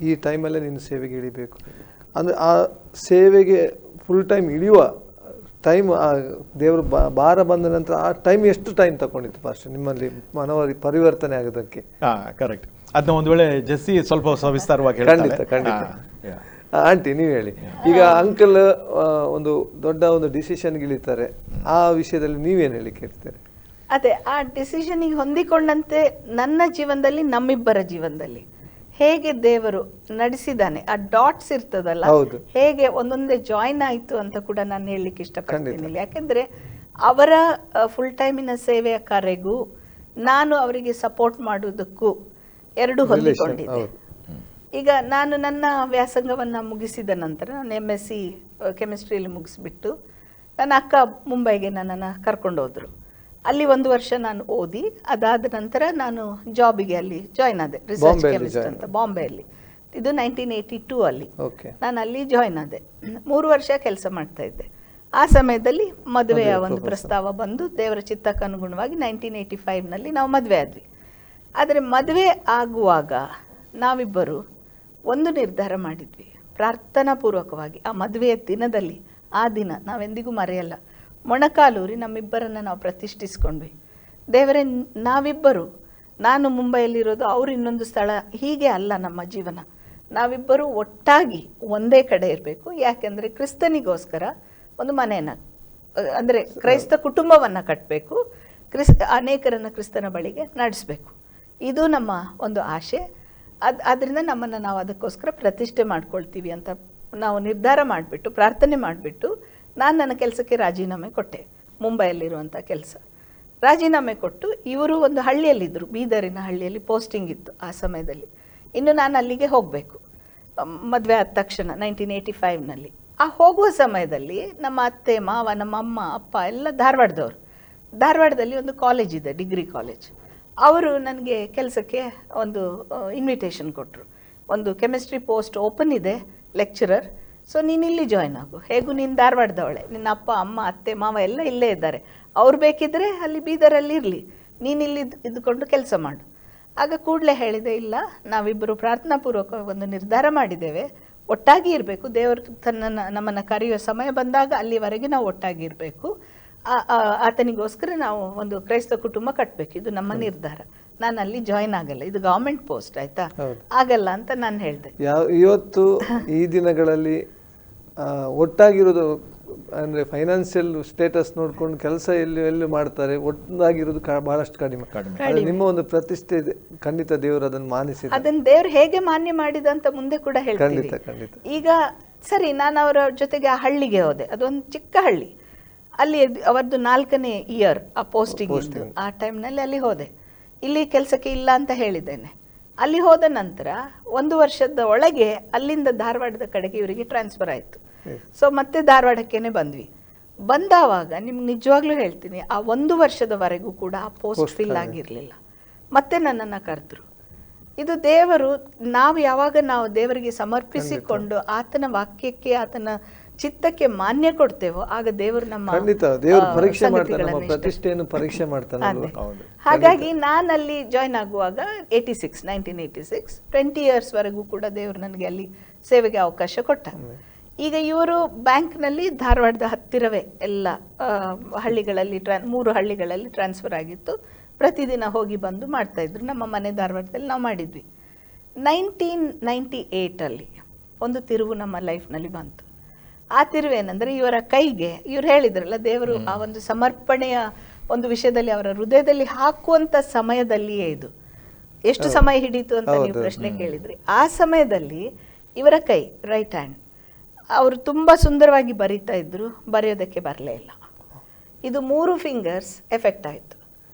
ಈ ಟೈಮಲ್ಲೇ ನೀನು ಸೇವೆಗೆ ಇಳಿಬೇಕು ಅಂದರೆ ಆ ಸೇವೆಗೆ ಫುಲ್ ಟೈಮ್ ಇಳಿಯುವ ಟೈಮ್, ಆ ದೇವರು ಭಾರ ಬಂದ ನಂತರ ಆ ಟೈಮ್ ಎಷ್ಟು ಟೈಮ್ ತಗೊಂಡಿತ್ತು ಫಸ್ಟ್ ನಿಮ್ಮಲ್ಲಿ ಪರಿವರ್ತನೆ ಆಗೋದಕ್ಕೆ? ಕರೆಕ್ಟ್. ಅದನ್ನ ಒಂದು ವೇಳೆ ಜೆಸ್ಸಿ ಸ್ವಲ್ಪ ಸವಿಸ್ತಾರವಾಗಿ ಖಂಡಿತ. ಆಂಟಿ, ನೀವು ಹೇಳಿ. ಈಗ ಅಂಕಲ್ ಒಂದು ದೊಡ್ಡ ಒಂದು ಡಿಸಿಷನ್ಗೆ ಇಳಿತಾರೆ, ಆ ವಿಷಯದಲ್ಲಿ ನೀವೇನು ಹೇಳಿ ಕೇಳ್ತೀರಿ? ಅದೇ, ಆ ಡಿಸಿಷನಿಗೆ ಹೊಂದಿಕೊಂಡಂತೆ ನನ್ನ ಜೀವನದಲ್ಲಿ, ನಮ್ಮಿಬ್ಬರ ಜೀವನದಲ್ಲಿ ಹೇಗೆ ದೇವರು ನಡೆಸಿದ್ದಾನೆ, ಆ ಡಾಟ್ಸ್ ಇರ್ತದಲ್ಲ, ಹೇಗೆ ಒಂದೊಂದೇ ಜಾಯಿನ್ ಆಯಿತು ಅಂತ ಕೂಡ ನಾನು ಹೇಳಲಿಕ್ಕೆ ಇಷ್ಟಪಡ್ತೀನಿ. ಯಾಕೆಂದರೆ ಅವರ ಫುಲ್ ಟೈಮಿನ ಸೇವೆಯ ಕಾರ್ಯಗೂ ನಾನು ಅವರಿಗೆ ಸಪೋರ್ಟ್ ಮಾಡೋದಕ್ಕೂ ಎರಡು ಹೊಂದಿಕೊಂಡಿದ್ದೆ. ಈಗ ನಾನು ನನ್ನ ವ್ಯಾಸಂಗವನ್ನು ಮುಗಿಸಿದ ನಂತರ ನಾನು MSc ಕೆಮಿಸ್ಟ್ರಿಯಲ್ಲಿ ಮುಗಿಸ್ಬಿಟ್ಟು ನನ್ನ ಅಕ್ಕ ಮುಂಬೈಗೆ ನನ್ನನ್ನು ಕರ್ಕೊಂಡು ಹೋದರು. ಅಲ್ಲಿ 1 ವರ್ಷ ನಾನು ಓದಿ, ಅದಾದ ನಂತರ ನಾನು ಜಾಬಿಗೆ ಅಲ್ಲಿ ಜಾಯ್ನ್ ಆದೆ, ರಿಸರ್ಚ್ ಕೆಮಿಸ್ಟ್ ಅಂತ, ಬಾಂಬೆಯಲ್ಲಿ. ಇದು 1982 ಅಲ್ಲಿ ನಾನು ಅಲ್ಲಿ ಜಾಯ್ನ್ ಆದೆ. 3 ವರ್ಷ ಕೆಲಸ ಮಾಡ್ತಾ ಇದ್ದೆ. ಆ ಸಮಯದಲ್ಲಿ ಮದುವೆಯ ಒಂದು ಪ್ರಸ್ತಾವ ಬಂದು ದೇವರ ಚಿತ್ತಕ್ಕೆ ಅನುಗುಣವಾಗಿ 1985ನಲ್ಲಿ ನಾವು ಮದುವೆ ಆದ್ವಿ. ಆದರೆ ಮದುವೆ ಆಗುವಾಗ ನಾವಿಬ್ಬರು ಒಂದು ನಿರ್ಧಾರ ಮಾಡಿದ್ವಿ, ಪ್ರಾರ್ಥನಾ ಪೂರ್ವಕವಾಗಿ. ಆ ಮದುವೆಯ ದಿನದಲ್ಲಿ, ಆ ದಿನ ನಾವೆಂದಿಗೂ ಮರೆಯಲ್ಲ, ಮೊಣಕಾಲೂರಿ ನಮ್ಮಿಬ್ಬರನ್ನು ನಾವು ಪ್ರತಿಷ್ಠಿಸ್ಕೊಂಡ್ವಿ. ದೇವರೇ, ನಾವಿಬ್ಬರು, ನಾನು ಮುಂಬೈಯಲ್ಲಿರೋದು, ಅವರು ಇನ್ನೊಂದು ಸ್ಥಳ, ಹೀಗೆ ಅಲ್ಲ ನಮ್ಮ ಜೀವನ. ನಾವಿಬ್ಬರು ಒಟ್ಟಾಗಿ ಒಂದೇ ಕಡೆ ಇರಬೇಕು. ಯಾಕೆಂದರೆ ಕ್ರಿಸ್ತನಿಗೋಸ್ಕರ ಒಂದು ಮನೆಯನ್ನು, ಅಂದರೆ ಕ್ರೈಸ್ತ ಕುಟುಂಬವನ್ನು ಕಟ್ಟಬೇಕು, ಅನೇಕರನ್ನು ಕ್ರಿಸ್ತನ ಬಳಿಗೆ ನಡೆಸಬೇಕು. ಇದು ನಮ್ಮ ಒಂದು ಆಶೆ. ಅದರಿಂದ ನಮ್ಮನ್ನು ನಾವು ಅದಕ್ಕೋಸ್ಕರ ಪ್ರತಿಷ್ಠೆ ಮಾಡ್ಕೊಳ್ತೀವಿ ಅಂತ ನಾವು ನಿರ್ಧಾರ ಮಾಡಿಬಿಟ್ಟು, ಪ್ರಾರ್ಥನೆ ಮಾಡಿಬಿಟ್ಟು, ನಾನು ನನ್ನ ಕೆಲಸಕ್ಕೆ ರಾಜೀನಾಮೆ ಕೊಟ್ಟೆ. ಮುಂಬೈಯಲ್ಲಿರುವಂಥ ಕೆಲಸ ರಾಜೀನಾಮೆ ಕೊಟ್ಟು, ಇವರು ಒಂದು ಹಳ್ಳಿಯಲ್ಲಿದ್ದರು, ಬೀದರಿನ ಹಳ್ಳಿಯಲ್ಲಿ ಪೋಸ್ಟಿಂಗ್ ಇತ್ತು ಆ ಸಮಯದಲ್ಲಿ. ಇನ್ನು ನಾನು ಅಲ್ಲಿಗೆ ಹೋಗಬೇಕು ಮದುವೆ ಆದ ತಕ್ಷಣ 1985ನಲ್ಲಿ. ಆ ಹೋಗುವ ಸಮಯದಲ್ಲಿ ನಮ್ಮ ಅತ್ತೆ ಮಾವ, ನಮ್ಮ ಅಮ್ಮ ಅಪ್ಪ ಎಲ್ಲ ಧಾರವಾಡದವರು. ಧಾರವಾಡದಲ್ಲಿ ಒಂದು ಕಾಲೇಜ್ ಇದೆ, ಡಿಗ್ರಿ ಕಾಲೇಜ್. ಅವರು ನನಗೆ ಕೆಲಸಕ್ಕೆ ಒಂದು ಇನ್ವಿಟೇಷನ್ ಕೊಟ್ಟರು. ಒಂದು ಕೆಮಿಸ್ಟ್ರಿ ಪೋಸ್ಟ್ ಓಪನ್ ಇದೆ, ಲೆಕ್ಚರರ್. ಸೊ ನೀನು ಇಲ್ಲಿ ಜಾಯ್ನ್ ಆಗು, ಹೇಗೂ ನೀನು ಧಾರವಾಡದವಳೆ, ನಿನ್ನ ಅಪ್ಪ ಅಮ್ಮ ಅತ್ತೆ ಮಾವ ಎಲ್ಲ ಇಲ್ಲೇ ಇದ್ದಾರೆ, ಅವ್ರು ಬೇಕಿದ್ದರೆ ಅಲ್ಲಿ ಬೀದರಲ್ಲಿ ಇರಲಿ, ನೀನು ಇಲ್ಲಿ ಇದ್ದುಕೊಂಡು ಕೆಲಸ ಮಾಡು. ಆಗ ಕೂಡಲೇ ಹೇಳಿದೆ, ಇಲ್ಲ, ನಾವಿಬ್ಬರು ಪ್ರಾರ್ಥನಾಪೂರ್ವಕ ಒಂದು ನಿರ್ಧಾರ ಮಾಡಿದ್ದೇವೆ, ಒಟ್ಟಾಗಿ ಇರಬೇಕು. ದೇವರು ನಮ್ಮನ್ನು ಕರೆಯುವ ಸಮಯ ಬಂದಾಗ ಅಲ್ಲಿವರೆಗೆ ನಾವು ಒಟ್ಟಾಗಿ ಇರಬೇಕು. ಆತನಿಗೋಸ್ಕರ ನಾವು ಒಂದು ಕ್ರೈಸ್ತ ಕುಟುಂಬ ಕಟ್ಟಬೇಕು, ಇದು ನಮ್ಮ ನಿರ್ಧಾರ. ನಾನು ಅಲ್ಲಿ ಜಾಯಿನ್ ಆಗಲ್ಲ, ಇದು ಗವರ್ಮೆಂಟ್ ಪೋಸ್ಟ್, ಆಯ್ತಾ, ಆಗಲ್ಲ ಅಂತ ನಾನು ಹೇಳಿದೆ. ಇವತ್ತು ಈ ದಿನಗಳಲ್ಲಿ ಒಟ್ಟಾಗಿರೋದು ಅಂದರೆ ಫೈನಾನ್ಷಿಯಲ್ ಸ್ಟೇಟಸ್ ನೋಡ್ಕೊಂಡು ಕೆಲಸ ಎಲ್ಲಿ ಮಾಡ್ತಾರೆ, ಒಟ್ಟಾಗಿರೋದು ಬಹಳಷ್ಟು ಕಡಿಮೆ. ನಿಮ್ಮ ಒಂದು ಪ್ರತಿಷ್ಠೆ ಇದೆ, ಖಂಡಿತ ದೇವರು ಅದನ್ನು ಮಾನಿಸಿದ. ಅದನ್ನು ದೇವ್ರು ಹೇಗೆ ಮಾನ್ಯ ಮಾಡಿದ ಅಂತ ಮುಂದೆ ಕೂಡ ಹೇಳ್ತೀನಿ. ಖಂಡಿತ. ಈಗ ಸರಿ, ನಾನು ಅವರ ಜೊತೆಗೆ ಆ ಹಳ್ಳಿಗೆ ಹೋದೆ. ಅದೊಂದು ಚಿಕ್ಕ ಹಳ್ಳಿ. ಅಲ್ಲಿ ಅವರದ್ದು 4ನೇ ಇಯರ್ ಆ ಪೋಸ್ಟಿಂಗ್ ಇತ್ತು. ಆ ಟೈಮ್ನಲ್ಲಿ ಅಲ್ಲಿ ಹೋದೆ. ಇಲ್ಲಿ ಕೆಲಸಕ್ಕೆ ಇಲ್ಲ ಅಂತ ಹೇಳಿದ್ದೇನೆ. ಅಲ್ಲಿ ಹೋದ ನಂತರ 1 ವರ್ಷದ ಒಳಗೆ ಅಲ್ಲಿಂದ ಧಾರವಾಡದ ಕಡೆಗೆ ಇವರಿಗೆ ಟ್ರಾನ್ಸ್ಫರ್ ಆಯಿತು. ಸೊ ಮತ್ತೆ ಧಾರವಾಡಕ್ಕೇನೆ ಬಂದ್ವಿ. ಬಂದಾವಾಗ ನಿಮ್ಗೆ ನಿಜವಾಗ್ಲೂ ಹೇಳ್ತೀನಿ, ಆ 1 ವರ್ಷದವರೆಗೂ ಕೂಡ ಆ ಪೋಸ್ಟ್ ಫಿಲ್ ಆಗಿರಲಿಲ್ಲ. ಮತ್ತೆ ನನ್ನನ್ನು ಕರೆದ್ರು. ಇದು ದೇವರು, ಯಾವಾಗ ನಾವು ದೇವರಿಗೆ ಸಮರ್ಪಿಸಿಕೊಂಡು ಆತನ ವಾಕ್ಯಕ್ಕೆ, ಆತನ ಚಿತ್ತಕ್ಕೆ ಮಾನ್ಯ ಕೊಡ್ತೇವೋ ಆಗ ದೇವರು ನಮ್ಮ ಪ್ರತಿಷ್ಠೆಯನ್ನು ಪರೀಕ್ಷೆ ಮಾಡ್ತಾನೆ. ಹಾಗಾಗಿ ನಾನಲ್ಲಿ ಜಾಯ್ನ್ ಆಗುವಾಗ 1986 20 ಇಯರ್ಸ್ ವರೆಗೂ ಕೂಡ ದೇವರು ನನಗೆ ಅಲ್ಲಿ ಸೇವೆಗೆ ಅವಕಾಶ ಕೊಟ್ಟ. ಈಗ ಇವರು ಬ್ಯಾಂಕ್ನಲ್ಲಿ ಧಾರವಾಡದ ಹತ್ತಿರವೇ ಎಲ್ಲ ಹಳ್ಳಿಗಳಲ್ಲಿ 3 ಹಳ್ಳಿಗಳಲ್ಲಿ ಟ್ರಾನ್ಸ್ಫರ್ ಆಗಿತ್ತು. ಪ್ರತಿದಿನ ಹೋಗಿ ಬಂದು ಮಾಡ್ತಾ ಇದ್ರು. ನಮ್ಮ ಮನೆ ಧಾರವಾಡದಲ್ಲಿ ನಾವು ಮಾಡಿದ್ವಿ. 1998 ಒಂದು ತಿರುವು ನಮ್ಮ ಲೈಫ್ನಲ್ಲಿ ಬಂತು. ಆ ತಿರುವೇನೆಂದರೆ, ಇವರ ಕೈಗೆ ಇವ್ರು ಹೇಳಿದ್ರಲ್ಲ, ದೇವರು ಆ ಒಂದು ಸಮರ್ಪಣೆಯ ಒಂದು ವಿಷಯದಲ್ಲಿ ಅವರ ಹೃದಯದಲ್ಲಿ ಹಾಕುವಂಥ ಸಮಯದಲ್ಲಿಯೇ ಇದು. ಎಷ್ಟು ಸಮಯ ಹಿಡೀತು ಅಂತ ನೀವು ಪ್ರಶ್ನೆ ಕೇಳಿದ್ರಿ. ಆ ಸಮಯದಲ್ಲಿ ಇವರ ಕೈ, ರೈಟ್ ಹ್ಯಾಂಡ್, ಅವರು ತುಂಬ ಸುಂದರವಾಗಿ ಬರೀತಾ ಇದ್ರು, ಬರೆಯೋದಕ್ಕೆ ಬರಲೇ ಇಲ್ಲ. ಇದು 3 ಫಿಂಗರ್ಸ್ ಎಫೆಕ್ಟ್ ಆಯಿತು.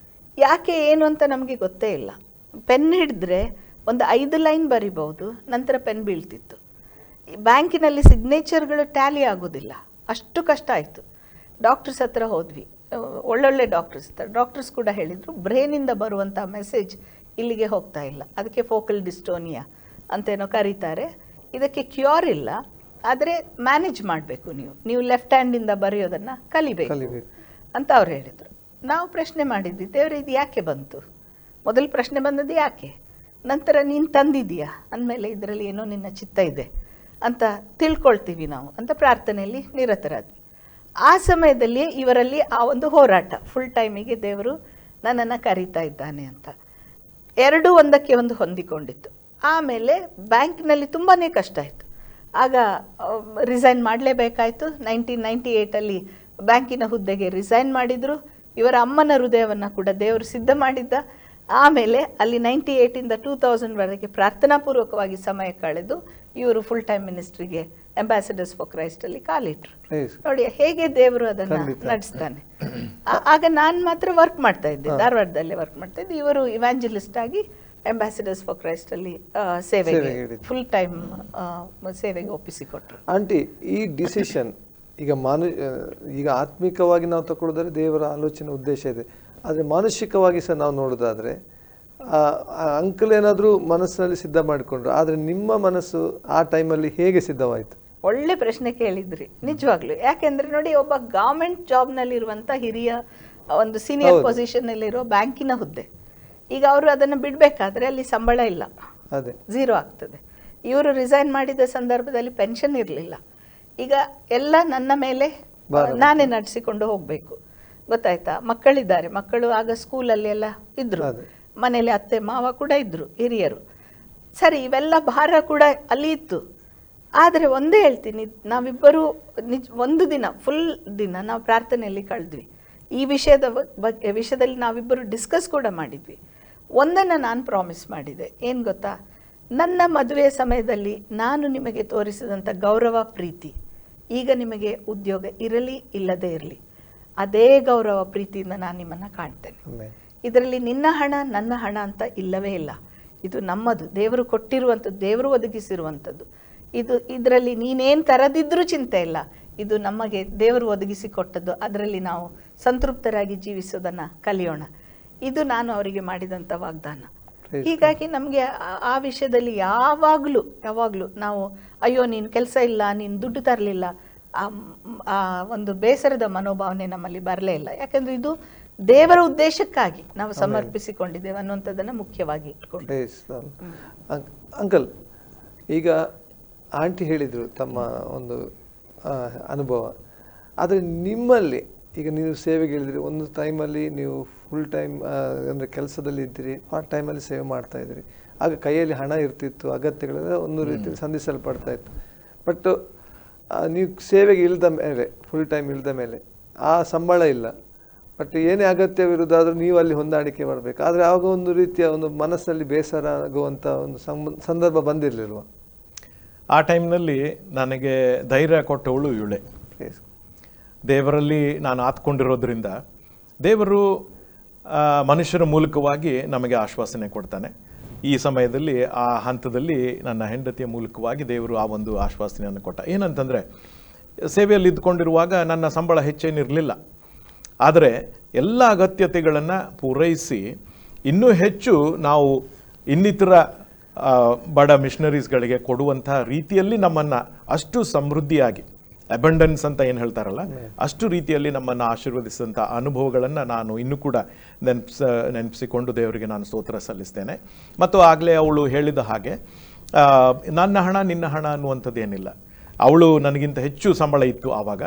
ಯಾಕೆ ಏನು ಅಂತ ನಮಗೆ ಗೊತ್ತೇ ಇಲ್ಲ. ಪೆನ್ ಹಿಡಿದ್ರೆ ಒಂದು 5 ಲೈನ್ ಬರಿಬಹುದು, ನಂತರ ಪೆನ್ ಬೀಳ್ತಿತ್ತು. ಬ್ಯಾಂಕಿನಲ್ಲಿ ಸಿಗ್ನೇಚರ್ಗಳು ಟ್ಯಾಲಿ ಆಗೋದಿಲ್ಲ, ಅಷ್ಟು ಕಷ್ಟ ಆಯಿತು. ಡಾಕ್ಟರ್ಸ್ ಹತ್ರ ಹೋದ್ವಿ, ಒಳ್ಳೊಳ್ಳೆ ಡಾಕ್ಟರ್ಸ್ ಕೂಡ ಹೇಳಿದರು, ಬ್ರೈನಿಂದ ಬರುವಂಥ ಮೆಸೇಜ್ ಇಲ್ಲಿಗೆ ಹೋಗ್ತಾ ಇಲ್ಲ, ಅದಕ್ಕೆ ಫೋಕಲ್ ಡಿಸ್ಟೋನಿಯಾ ಅಂತೇನೋ ಕರೀತಾರೆ. ಇದಕ್ಕೆ ಕ್ಯೂರ್ ಇಲ್ಲ, ಆದರೆ ಮ್ಯಾನೇಜ್ ಮಾಡಬೇಕು. ನೀವು ಲೆಫ್ಟ್ ಹ್ಯಾಂಡಿಂದ ಬರೆಯೋದನ್ನು ಕಲಿಬೇಕು ಅಂತ ಅವ್ರು ಹೇಳಿದರು. ನಾವು ಪ್ರಶ್ನೆ ಮಾಡಿದ್ವಿ, ದೇವ್ರೆ ಇದು ಯಾಕೆ ಬಂತು? ಮೊದಲು ಪ್ರಶ್ನೆ ಬಂದದ್ದು ಯಾಕೆ, ನಂತರ ನೀನು ತಂದಿದ್ದೀಯಾ ಅಂದಮೇಲೆ ಇದರಲ್ಲಿ ಏನೋ ನಿನ್ನ ಚಿತ್ತ ಇದೆ ಅಂತ ತಿಳ್ಕೊಳ್ತೀವಿ ನಾವು ಅಂತ ಪ್ರಾರ್ಥನೆಯಲ್ಲಿ ನಿರತರಾದ್ವಿ. ಆ ಸಮಯದಲ್ಲಿ ಇವರಲ್ಲಿ ಆ ಒಂದು ಹೋರಾಟ, ಫುಲ್ ಟೈಮಿಗೆ ದೇವರು ನನ್ನನ್ನು ಕರೀತಾ ಇದ್ದಾನೆ ಅಂತ. 2 ಒಂದಕ್ಕೆ ಒಂದು ಹೊಂದಿಕೊಂಡಿತ್ತು. ಆಮೇಲೆ ಬ್ಯಾಂಕ್ನಲ್ಲಿ ತುಂಬಾ ಕಷ್ಟ ಆಯಿತು. ಆಗ ರಿಸೈನ್ ಮಾಡಲೇಬೇಕಾಯಿತು. 1998 ಬ್ಯಾಂಕಿನ ಹುದ್ದೆಗೆ ರಿಸೈನ್ ಮಾಡಿದರು. ಇವರ ಅಮ್ಮನ ಹೃದಯವನ್ನು ಕೂಡ ದೇವರು ಸಿದ್ಧ ಮಾಡಿದ್ದ. ಆಮೇಲೆ ಅಲ್ಲಿ 98 2000ವರೆಗೆ ಪ್ರಾರ್ಥನಾಪೂರ್ವಕವಾಗಿ ಸಮಯ ಕಳೆದು ಇವರು ಫುಲ್ ಟೈಮ್ ಮಿನಿಸ್ಟ್ರಿಗೆ ಅಂಬಾಸಿಡರ್ಸ್ ಫಾರ್ ಕ್ರೈಸ್ಟ್ ಅಲ್ಲಿ ಕಾಲಿಟ್ರು. ನೋಡಿ ಹೇಗೆ ದೇವರು ಅದನ್ನು ನಡೆಸ್ತಾನೆ. ಆಗ ನಾನು ಮಾತ್ರ ವರ್ಕ್ ಮಾಡ್ತಾ ಇದ್ದೆ, ಧಾರವಾಡದಲ್ಲೇ ವರ್ಕ್ ಮಾಡ್ತಾ ಇದ್ದೆ. ಇವರು ಇವ್ಯಾಂಜಲಿಸ್ಟ್ ಆಗಿ ಅಂಬಾಸಿಡರ್ಸ್ ಫಾರ್ ಕ್ರೈಸ್ಟ್ ಅಲ್ಲಿ ಸೇವೆಗೆ ಫುಲ್ ಟೈಮ್ ಸೇವೆಗೆ ಒಪ್ಪಿಸಿಕೊಟ್ರು. ಆಂಟಿ, ಈ ಡಿಸಿಷನ್ ಈಗ ಆತ್ಮಿಕವಾಗಿ ನಾವು ತಗೊಳ್ಳೋದಾದ್ರೆ ದೇವರ ಆಲೋಚನೆ ಉದ್ದೇಶ ಇದೆ, ಆದರೆ ಮಾನಸಿಕವಾಗಿ ಸಹ ನಾವು ನೋಡೋದಾದ್ರೆ ಅಂಕಲ್ ಏನಾದರೂ ಮನಸ್ಸಿನಲ್ಲಿ ಸಿದ್ಧ ಮಾಡಿಕೊಂಡ್ರು, ಆದರೆ ನಿಮ್ಮ ಮನಸ್ಸು ಆ ಟೈಮಲ್ಲಿ ಹೇಗೆ ಸಿದ್ಧವಾಯಿತು? ಒಳ್ಳೆ ಪ್ರಶ್ನೆ ಕೇಳಿದ್ರಿ ನಿಜವಾಗ್ಲು. ಯಾಕೆಂದ್ರೆ ನೋಡಿ, ಒಬ್ಬ ಗವರ್ಮೆಂಟ್ ಜಾಬ್ನಲ್ಲಿರುವಂಥ ಹಿರಿಯ ಒಂದು ಸೀನಿಯರ್ ಪೊಸಿಷನ್ನಲ್ಲಿರೋ ಬ್ಯಾಂಕಿನ ಹುದ್ದೆ, ಈಗ ಅವರು ಅದನ್ನು ಬಿಡಬೇಕಾದ್ರೆ ಅಲ್ಲಿ ಸಂಬಳ ಇಲ್ಲ, ಅದೇ 0 ಆಗ್ತದೆ. ಇವರು ರಿಸೈನ್ ಮಾಡಿದ ಸಂದರ್ಭದಲ್ಲಿ ಪೆನ್ಷನ್ ಇರಲಿಲ್ಲ. ಈಗ ಎಲ್ಲ ನನ್ನ ಮೇಲೆ ನಾನೇ ನಡೆಸಿಕೊಂಡು ಹೋಗಬೇಕು, ಗೊತ್ತಾಯ್ತಾ? ಮಕ್ಕಳಿದ್ದಾರೆ, ಮಕ್ಕಳು ಆಗ ಸ್ಕೂಲಲ್ಲಿ ಎಲ್ಲ ಇದ್ರು, ಮನೇಲಿ ಅತ್ತೆ ಮಾವ ಕೂಡ ಇದ್ರು, ಹಿರಿಯರು. ಸರಿ, ಇವೆಲ್ಲ ಭಾರ ಕೂಡ ಅಲ್ಲಿ ಇತ್ತು. ಆದರೆ ಒಂದೇ ಹೇಳ್ತೀನಿ, ನಾವಿಬ್ಬರು ಒಂದು ದಿನ ಫುಲ್ ದಿನ ನಾವು ಪ್ರಾರ್ಥನೆಯಲ್ಲಿ ಕಳೆದ್ವಿ. ಈ ವಿಷಯದಲ್ಲಿ ನಾವಿಬ್ಬರು ಡಿಸ್ಕಸ್ ಕೂಡ ಮಾಡಿದ್ವಿ. ಒಂದನ್ನು ನಾನು ಪ್ರಾಮಿಸ್ ಮಾಡಿದೆ, ಏನು ಗೊತ್ತಾ? ನನ್ನ ಮದುವೆಯ ಸಮಯದಲ್ಲಿ ನಾನು ನಿಮಗೆ ತೋರಿಸಿದಂಥ ಗೌರವ ಪ್ರೀತಿ, ಈಗ ನಿಮಗೆ ಉದ್ಯೋಗ ಇರಲಿ ಇಲ್ಲದೇ ಇರಲಿ, ಅದೇ ಗೌರವ ಪ್ರೀತಿಯಿಂದ ನಾನು ನಿಮ್ಮನ್ನು ಕಾಣ್ತೇನೆ. ಇದರಲ್ಲಿ ನಿನ್ನ ಹಣ ನನ್ನ ಹಣ ಅಂತ ಇಲ್ಲವೇ ಇಲ್ಲ. ಇದು ನಮ್ಮದು, ದೇವರು ಕೊಟ್ಟಿರುವಂಥದ್ದು, ದೇವರು ಒದಗಿಸಿರುವಂಥದ್ದು. ಇದರಲ್ಲಿ ನೀನೇನು ತರದಿದ್ರೂ ಚಿಂತೆ ಇಲ್ಲ, ಇದು ನಮಗೆ ದೇವರು ಒದಗಿಸಿ ಕೊಟ್ಟದ್ದು. ಅದರಲ್ಲಿ ನಾವು ಸಂತೃಪ್ತರಾಗಿ ಜೀವಿಸೋದನ್ನು ಕಲಿಯೋಣ. ಇದು ನಾನು ಅವರಿಗೆ ಮಾಡಿದಂಥ ವಾಗ್ದಾನ. ಹೀಗಾಗಿ ನಮಗೆ ಆ ವಿಷಯದಲ್ಲಿ ಯಾವಾಗಲೂ ನಾವು ಅಯ್ಯೋ ನೀನು ಕೆಲಸ ಇಲ್ಲ, ನೀನು ದುಡ್ಡು ತರಲಿಲ್ಲ, ಆ ಒಂದು ಬೇಸರದ ಮನೋಭಾವನೆ ನಮ್ಮಲ್ಲಿ ಬರಲೇ ಇಲ್ಲ. ಯಾಕಂದರೆ ಇದು ದೇವರ ಉದ್ದೇಶಕ್ಕಾಗಿ ನಾವು ಸಮರ್ಪಿಸಿಕೊಂಡಿದ್ದೇವೆ ಅನ್ನುವಂಥದ್ದನ್ನು ಮುಖ್ಯವಾಗಿ ಇಟ್ಕೊಂಡು. ಅಂಕಲ್, ಈಗ ಆಂಟಿ ಹೇಳಿದರು ತಮ್ಮ ಒಂದು ಅನುಭವ, ಆದರೆ ನಿಮ್ಮಲ್ಲಿ ಈಗ ನೀವು ಸೇವೆಗೆ ಹೇಳಿದ್ರಿ, ಒಂದು ಟೈಮಲ್ಲಿ ನೀವು ಫುಲ್ ಟೈಮ್ ಅಂದರೆ ಕೆಲಸದಲ್ಲಿ ಇದ್ದೀರಿ, ಆ ಟೈಮಲ್ಲಿ ಸೇವೆ ಮಾಡ್ತಾ ಇದ್ದೀರಿ. ಆಗ ಕೈಯಲ್ಲಿ ಹಣ ಇರ್ತಿತ್ತು, ಅಗತ್ಯಗಳೆಲ್ಲ ಒಂದು ರೀತಿಯಲ್ಲಿ ಸಂಧಿಸಲ್ಪಡ್ತಾ ಇತ್ತು. ಬಟ್ ನೀವು ಸೇವೆಗೆ ಇಳಿದ ಮೇಲೆ, ಫುಲ್ ಟೈಮ್ ಇಳಿದ ಮೇಲೆ ಆ ಸಂಬಳ ಇಲ್ಲ, ಬಟ್ ಏನೇ ಅಗತ್ಯವಿರುವುದಾದ್ರೂ ನೀವು ಅಲ್ಲಿ ಹೊಂದಾಣಿಕೆ ಮಾಡಬೇಕು. ಆದರೆ ಆವಾಗ ಒಂದು ರೀತಿಯ ಒಂದು ಮನಸ್ಸಲ್ಲಿ ಬೇಸರ ಆಗುವಂಥ ಒಂದು ಸಂದರ್ಭ ಬಂದಿರಲಿಲ್ವ? ಆ ಟೈಮ್ನಲ್ಲಿ ನನಗೆ ಧೈರ್ಯ ಕೊಟ್ಟವಳು ಇವಳೆ. ದೇವರಲ್ಲಿ ನಾನು ಆತ್ಕೊಂಡಿರೋದ್ರಿಂದ ದೇವರು ಮನುಷ್ಯರ ಮೂಲಕವಾಗಿ ನಮಗೆ ಆಶ್ವಾಸನೆ ಕೊಡ್ತಾನೆ. ಈ ಸಮಯದಲ್ಲಿ ಆ ಹಂತದಲ್ಲಿ ನನ್ನ ಹೆಂಡತಿಯ ಮೂಲಕವಾಗಿ ದೇವರು ಆ ಒಂದು ಆಶ್ವಾಸನೆಯನ್ನು ಕೊಟ್ಟ. ಏನಂತಂದರೆ, ಸೇವೆಯಲ್ಲಿ ಇದ್ದುಕೊಂಡಿರುವಾಗ ನನ್ನ ಸಂಬಳ ಹೆಚ್ಚೇನಿರಲಿಲ್ಲ, ಆದರೆ ಎಲ್ಲ ಅಗತ್ಯತೆಗಳನ್ನು ಪೂರೈಸಿ ಇನ್ನೂ ಹೆಚ್ಚು ನಾವು ಇನ್ನಿತರ ಬಡ ಮಿಷನರೀಸ್ಗಳಿಗೆ ಕೊಡುವಂಥ ರೀತಿಯಲ್ಲಿ ನಮ್ಮನ್ನು ಅಷ್ಟು ಸಮೃದ್ಧಿಯಾಗಿ, ಅಬಂಡೆನ್ಸ್ ಅಂತ ಏನು ಹೇಳ್ತಾರಲ್ಲ, ಅಷ್ಟು ರೀತಿಯಲ್ಲಿ ನಮ್ಮನ್ನು ಆಶೀರ್ವದಿಸಿದಂಥ ಅನುಭವಗಳನ್ನು ನಾನು ಇನ್ನೂ ಕೂಡ ನೆನಪಿಸಿಕೊಂಡು ದೇವರಿಗೆ ನಾನು ಸ್ತೋತ್ರ ಸಲ್ಲಿಸ್ತೇನೆ. ಮತ್ತು ಆಗಲೇ ಅವಳು ಹೇಳಿದ ಹಾಗೆ ನನ್ನ ಹಣ ನಿನ್ನ ಹಣ ಅನ್ನುವಂಥದ್ದೇನಿಲ್ಲ. ಅವಳು ನನಗಿಂತ ಹೆಚ್ಚು ಸಂಬಳ ಇತ್ತು ಆವಾಗ,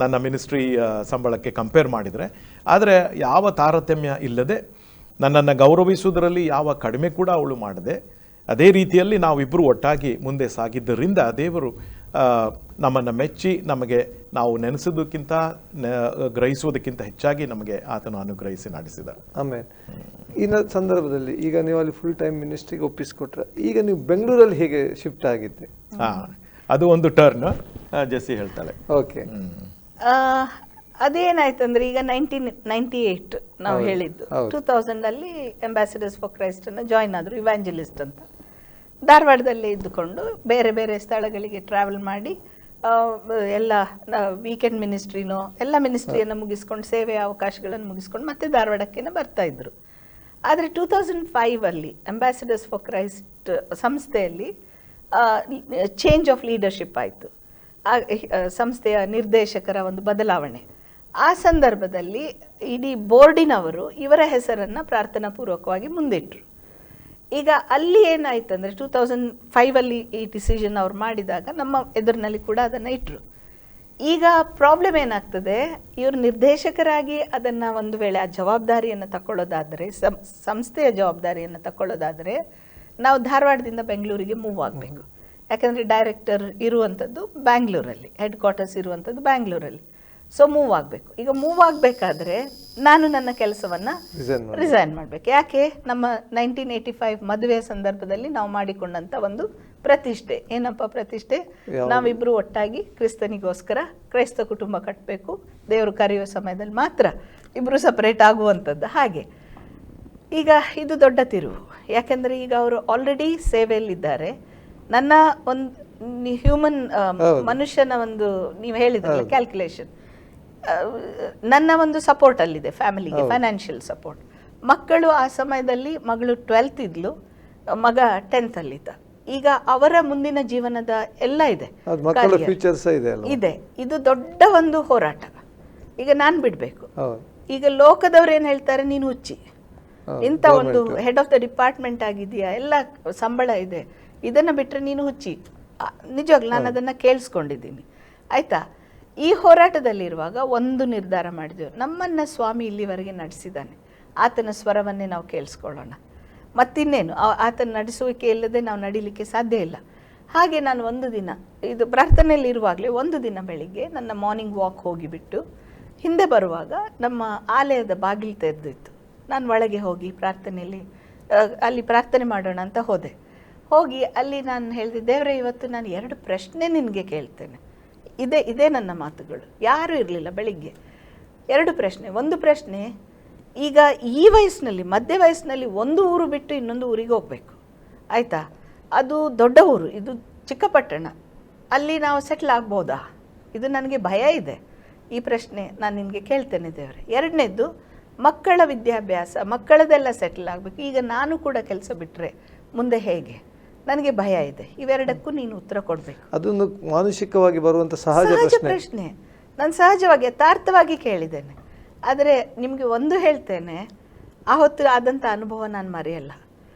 ನನ್ನ ಮಿನಿಸ್ಟ್ರಿ ಸಂಬಳಕ್ಕೆ ಕಂಪೇರ್ ಮಾಡಿದರೆ. ಆದರೆ ಯಾವ ತಾರತಮ್ಯ ಇಲ್ಲದೆ ನನ್ನನ್ನು ಗೌರವಿಸುವುದರಲ್ಲಿ ಯಾವ ಕಡಿಮೆ ಕೂಡ ಅವಳು ಮಾಡದೆ ಅದೇ ರೀತಿಯಲ್ಲಿ ನಾವಿಬ್ಬರು ಒಟ್ಟಾಗಿ ಮುಂದೆ ಸಾಗಿದ್ದರಿಂದ ದೇವರು ನಮ್ಮನ್ನು ಮೆಚ್ಚಿ ನಮಗೆ ನಾವು ನೆನೆಸೋದಕ್ಕಿಂತ ಗ್ರಹಿಸುವುದಕ್ಕಿಂತ ಹೆಚ್ಚಾಗಿ ನಮಗೆ ಆತನು ಅನುಗ್ರಹಿಸಿ ನಡೆಸಿದ. ಆಮೇಲೆ ಈ ಸಂದರ್ಭದಲ್ಲಿ ಈಗ ನೀವು ಅಲ್ಲಿ ಫುಲ್ ಟೈಮ್ ಮಿನಿಸ್ಟ್ರಿಗೆ ಒಪ್ಪಿಸಿಕೊಟ್ರೆ, ಈಗ ನೀವು ಬೆಂಗಳೂರಲ್ಲಿ ಹೇಗೆ ಶಿಫ್ಟ್ ಆಗಿದ್ದೆ? ಅದು ಒಂದು ಟರ್ನ್ ಜೆಸ್ಸಿ ಹೇಳ್ತಾಳೆ. ಓಕೆ. ಅದೇನಾಯ್ತಂದ್ರೆ, ಈಗ 1998 ನಾವು ಹೇಳಿದ್ದು, 2000 ಅಂಬಾಸಿಡರ್ಸ್ ಫಾರ್ ಕ್ರೈಸ್ಟ್ ಅನ್ನು ಜಾಯಿನ್ ಆದರು, ಇವ್ಯಾಂಜಲಿಸ್ಟ್ ಅಂತ. ಧಾರವಾಡದಲ್ಲೇ ಇದ್ದುಕೊಂಡು ಬೇರೆ ಬೇರೆ ಸ್ಥಳಗಳಿಗೆ ಟ್ರಾವೆಲ್ ಮಾಡಿ ಎಲ್ಲ ವೀಕೆಂಡ್ ಮಿನಿಸ್ಟ್ರಿನೋ ಎಲ್ಲ ಮಿನಿಸ್ಟ್ರಿಯನ್ನು ಮುಗಿಸ್ಕೊಂಡು ಸೇವೆಯ ಅವಕಾಶಗಳನ್ನು ಮುಗಿಸ್ಕೊಂಡು ಮತ್ತೆ ಧಾರವಾಡಕ್ಕೇನೆ ಬರ್ತಾ ಇದ್ರು. ಆದರೆ 2005 ಅಂಬಾಸಿಡರ್ಸ್ ಫಾರ್ ಕ್ರೈಸ್ಟ್ ಸಂಸ್ಥೆಯಲ್ಲಿ ಚೇಂಜ್ ಆಫ್ ಲೀಡರ್ಶಿಪ್ ಆಯಿತು. ಸಂಸ್ಥೆಯ ನಿರ್ದೇಶಕರ ಒಂದು ಬದಲಾವಣೆ. ಆ ಸಂದರ್ಭದಲ್ಲಿ ಇಡೀ ಬೋರ್ಡಿನವರು ಇವರ ಹೆಸರನ್ನು ಪ್ರಾರ್ಥನಾ ಪೂರ್ವಕವಾಗಿ ಮುಂದಿಟ್ಟರು. ಈಗ ಅಲ್ಲಿ ಏನಾಯ್ತಂದರೆ 2005 ಈ ಡಿಸಿಷನ್ ಅವ್ರು ಮಾಡಿದಾಗ ನಮ್ಮ ಎದುರಿನಲ್ಲಿ ಕೂಡ ಅದನ್ನು ಇಟ್ಟರು. ಈಗ ಪ್ರಾಬ್ಲಮ್ ಏನಾಗ್ತದೆ, ಇವರು ನಿರ್ದೇಶಕರಾಗಿ ಅದನ್ನು ಒಂದು ವೇಳೆ ಆ ಜವಾಬ್ದಾರಿಯನ್ನು ತಗೊಳ್ಳೋದಾದರೆ, ಸಂಸ್ಥೆಯ ಜವಾಬ್ದಾರಿಯನ್ನು ತಗೊಳ್ಳೋದಾದರೆ ನಾವು ಧಾರವಾಡದಿಂದ ಬೆಂಗಳೂರಿಗೆ ಮೂವ್ ಆಗಬೇಕು. ಯಾಕಂದರೆ ಡೈರೆಕ್ಟರ್ ಇರುವಂಥದ್ದು ಬ್ಯಾಂಗ್ಳೂರಲ್ಲಿ, ಹೆಡ್ ಕ್ವಾರ್ಟರ್ಸ್ ಇರುವಂಥದ್ದು ಬ್ಯಾಂಗ್ಳೂರಲ್ಲಿ. ಸೊ ಮೂವ್ ಆಗಬೇಕು. ಈಗ ಮೂವ್ ಆಗಬೇಕಾದ್ರೆ ನಾನು ನನ್ನ ಕೆಲಸವನ್ನು ರಿಸೈನ್ ಮಾಡಬೇಕು. ಯಾಕೆ? ನಮ್ಮ 1985 ಮದುವೆಯ ಸಂದರ್ಭದಲ್ಲಿ ನಾವು ಮಾಡಿಕೊಂಡಂಥ ಒಂದು ಪ್ರತಿಷ್ಠೆ. ಏನಪ್ಪ ಪ್ರತಿಷ್ಠೆ? ನಾವಿಬ್ಬರು ಒಟ್ಟಾಗಿ ಕ್ರಿಸ್ತನಿಗೋಸ್ಕರ ಕ್ರೈಸ್ತ ಕುಟುಂಬ ಕಟ್ಟಬೇಕು, ದೇವರು ಕರೆಯುವ ಸಮಯದಲ್ಲಿ ಮಾತ್ರ ಇಬ್ಬರು ಸಪ್ರೇಟ್ ಆಗುವಂಥದ್ದು. ಹಾಗೆ ಈಗ ಇದು ದೊಡ್ಡ ತಿರುವು. ಯಾಕೆಂದರೆ ಈಗ ಅವರು ಆಲ್ರೆಡಿ ಸೇವೆಯಲ್ಲಿದ್ದಾರೆ. ನನ್ನ ಒಂದು ಹ್ಯೂಮನ್ ಮನುಷ್ಯನ ಒಂದು ನೀವು ಹೇಳಿದ್ರಲ್ಲ ಕ್ಯಾಲ್ಕುಲೇಷನ್, ನನ್ನ ಒಂದು ಸಪೋರ್ಟ್ ಅಲ್ಲಿದೆ ಫ್ಯಾಮಿಲಿಗೆ, ಫೈನಾನ್ಷಿಯಲ್ ಸಪೋರ್ಟ್. ಮಕ್ಕಳು ಆ ಸಮಯದಲ್ಲಿ, ಮಗಳು 12th ಇದ್ಲು, ಮಗ 10th ಅಲ್ಲಿದ್ದ. ಈಗ ಅವರ ಮುಂದಿನ ಜೀವನದ ಎಲ್ಲ ಇದೆ, ಇದೆ. ಇದು ದೊಡ್ಡ ಒಂದು ಹೋರಾಟ. ಈಗ ನಾನು ಬಿಡಬೇಕು. ಈಗ ಲೋಕದವ್ರು ಏನು ಹೇಳ್ತಾರೆ, ನೀನು ಹುಚ್ಚಿ, ಇಂಥ ಒಂದು ಹೆಡ್ ಆಫ್ ದ ಡಿಪಾರ್ಟ್ಮೆಂಟ್ ಆಗಿದೆಯಾ, ಎಲ್ಲ ಸಂಬಳ ಇದೆ, ಇದನ್ನು ಬಿಟ್ಟರೆ ನೀನು ಹುಚ್ಚಿ. ನಿಜವಾಗ್ಲೂ ನಾನು ಅದನ್ನು ಕೇಳಿಸ್ಕೊಂಡಿದ್ದೀನಿ. ಆಯಿತಾ? ಈ ಹೋರಾಟದಲ್ಲಿರುವಾಗ ಒಂದು ನಿರ್ಧಾರ ಮಾಡಿದೆವು, ನಮ್ಮನ್ನು ಸ್ವಾಮಿ ಇಲ್ಲಿವರೆಗೆ ನಡೆಸಿದ್ದಾನೆ, ಆತನ ಸ್ವರವನ್ನೇ ನಾವು ಕೇಳಿಸ್ಕೊಳ್ಳೋಣ. ಮತ್ತಿನ್ನೇನು, ಆತನ ನಡೆಸುವಿಕೆ ಇಲ್ಲದೆ ನಾವು ನಡೀಲಿಕ್ಕೆ ಸಾಧ್ಯ ಇಲ್ಲ. ಹಾಗೆ ನಾನು ಒಂದು ದಿನ ಇದು ಪ್ರಾರ್ಥನೆಯಲ್ಲಿ ಇರುವಾಗಲೇ ಒಂದು ದಿನ ಬೆಳಿಗ್ಗೆ ನನ್ನ ಮಾರ್ನಿಂಗ್ ವಾಕ್ ಹೋಗಿಬಿಟ್ಟು ಹಿಂದೆ ಬರುವಾಗ ನಮ್ಮ ಆಲಯದ ಬಾಗಿಲು ತೆರೆದಿತ್ತು. ನಾನು ಒಳಗೆ ಹೋಗಿ ಪ್ರಾರ್ಥನೆಯಲ್ಲಿ ಅಲ್ಲಿ ಪ್ರಾರ್ಥನೆ ಮಾಡೋಣ ಅಂತ ಹೋದೆ. ಹೋಗಿ ಅಲ್ಲಿ ನಾನು ಹೇಳಿದೆ, ದೇವರೇ ಇವತ್ತು ನಾನು 2 ಪ್ರಶ್ನೆ ನಿನಗೆ ಕೇಳ್ತೇನೆ. ಇದೇ ನನ್ನ ಮಾತುಗಳು. ಯಾರೂ ಇರಲಿಲ್ಲ ಬೆಳಿಗ್ಗೆ. 2 ಪ್ರಶ್ನೆ. ಒಂದು ಪ್ರಶ್ನೆ, ಈಗ ಈ ವಯಸ್ಸಿನಲ್ಲಿ, ಮಧ್ಯ ವಯಸ್ಸಿನಲ್ಲಿ ಒಂದು ಊರು ಬಿಟ್ಟು ಇನ್ನೊಂದು ಊರಿಗೆ ಹೋಗಬೇಕು, ಆಯಿತಾ? ಅದು ದೊಡ್ಡ ಊರು, ಇದು ಚಿಕ್ಕ ಪಟ್ಟಣ, ಅಲ್ಲಿ ನಾವು ಸೆಟ್ಲ್ ಆಗ್ಬೋದಾ? ಇದು ನನಗೆ ಭಯ ಇದೆ. ಈ ಪ್ರಶ್ನೆ ನಾನು ನಿನಗೆ ಕೇಳ್ತೇನೆ ದೇವರೇ. 2ನೇದ್ದು, ಮಕ್ಕಳ ವಿದ್ಯಾಭ್ಯಾಸ, ಮಕ್ಕಳದೆಲ್ಲ ಸೆಟ್ಲ್ ಆಗಬೇಕು. ಈಗ ನಾನು ಕೂಡ ಕೆಲಸ ಬಿಟ್ಟರೆ ಮುಂದೆ ಹೇಗೆ? ನನಗೆ ಭಯ ಇದೆ. ಇವೆರಡಕ್ಕೂ ನೀನು ಉತ್ತರ ಕೊಡಬೇಕು. ಅದೊಂದು ಮಾನಸಿಕವಾಗಿ ಬರುವಂಥ ಸಹಜ ಪ್ರಶ್ನೆ. ನಾನು ಸಹಜವಾಗಿ ಯಥಾರ್ಥವಾಗಿ ಕೇಳಿದ್ದೇನೆ. ಆದರೆ ನಿಮಗೆ ಒಂದು ಹೇಳ್ತೇನೆ, ಆ ಹೊತ್ತು ಆದಂಥ ಅನುಭವ ನಾನು ಮರೆಯಲ್ಲ.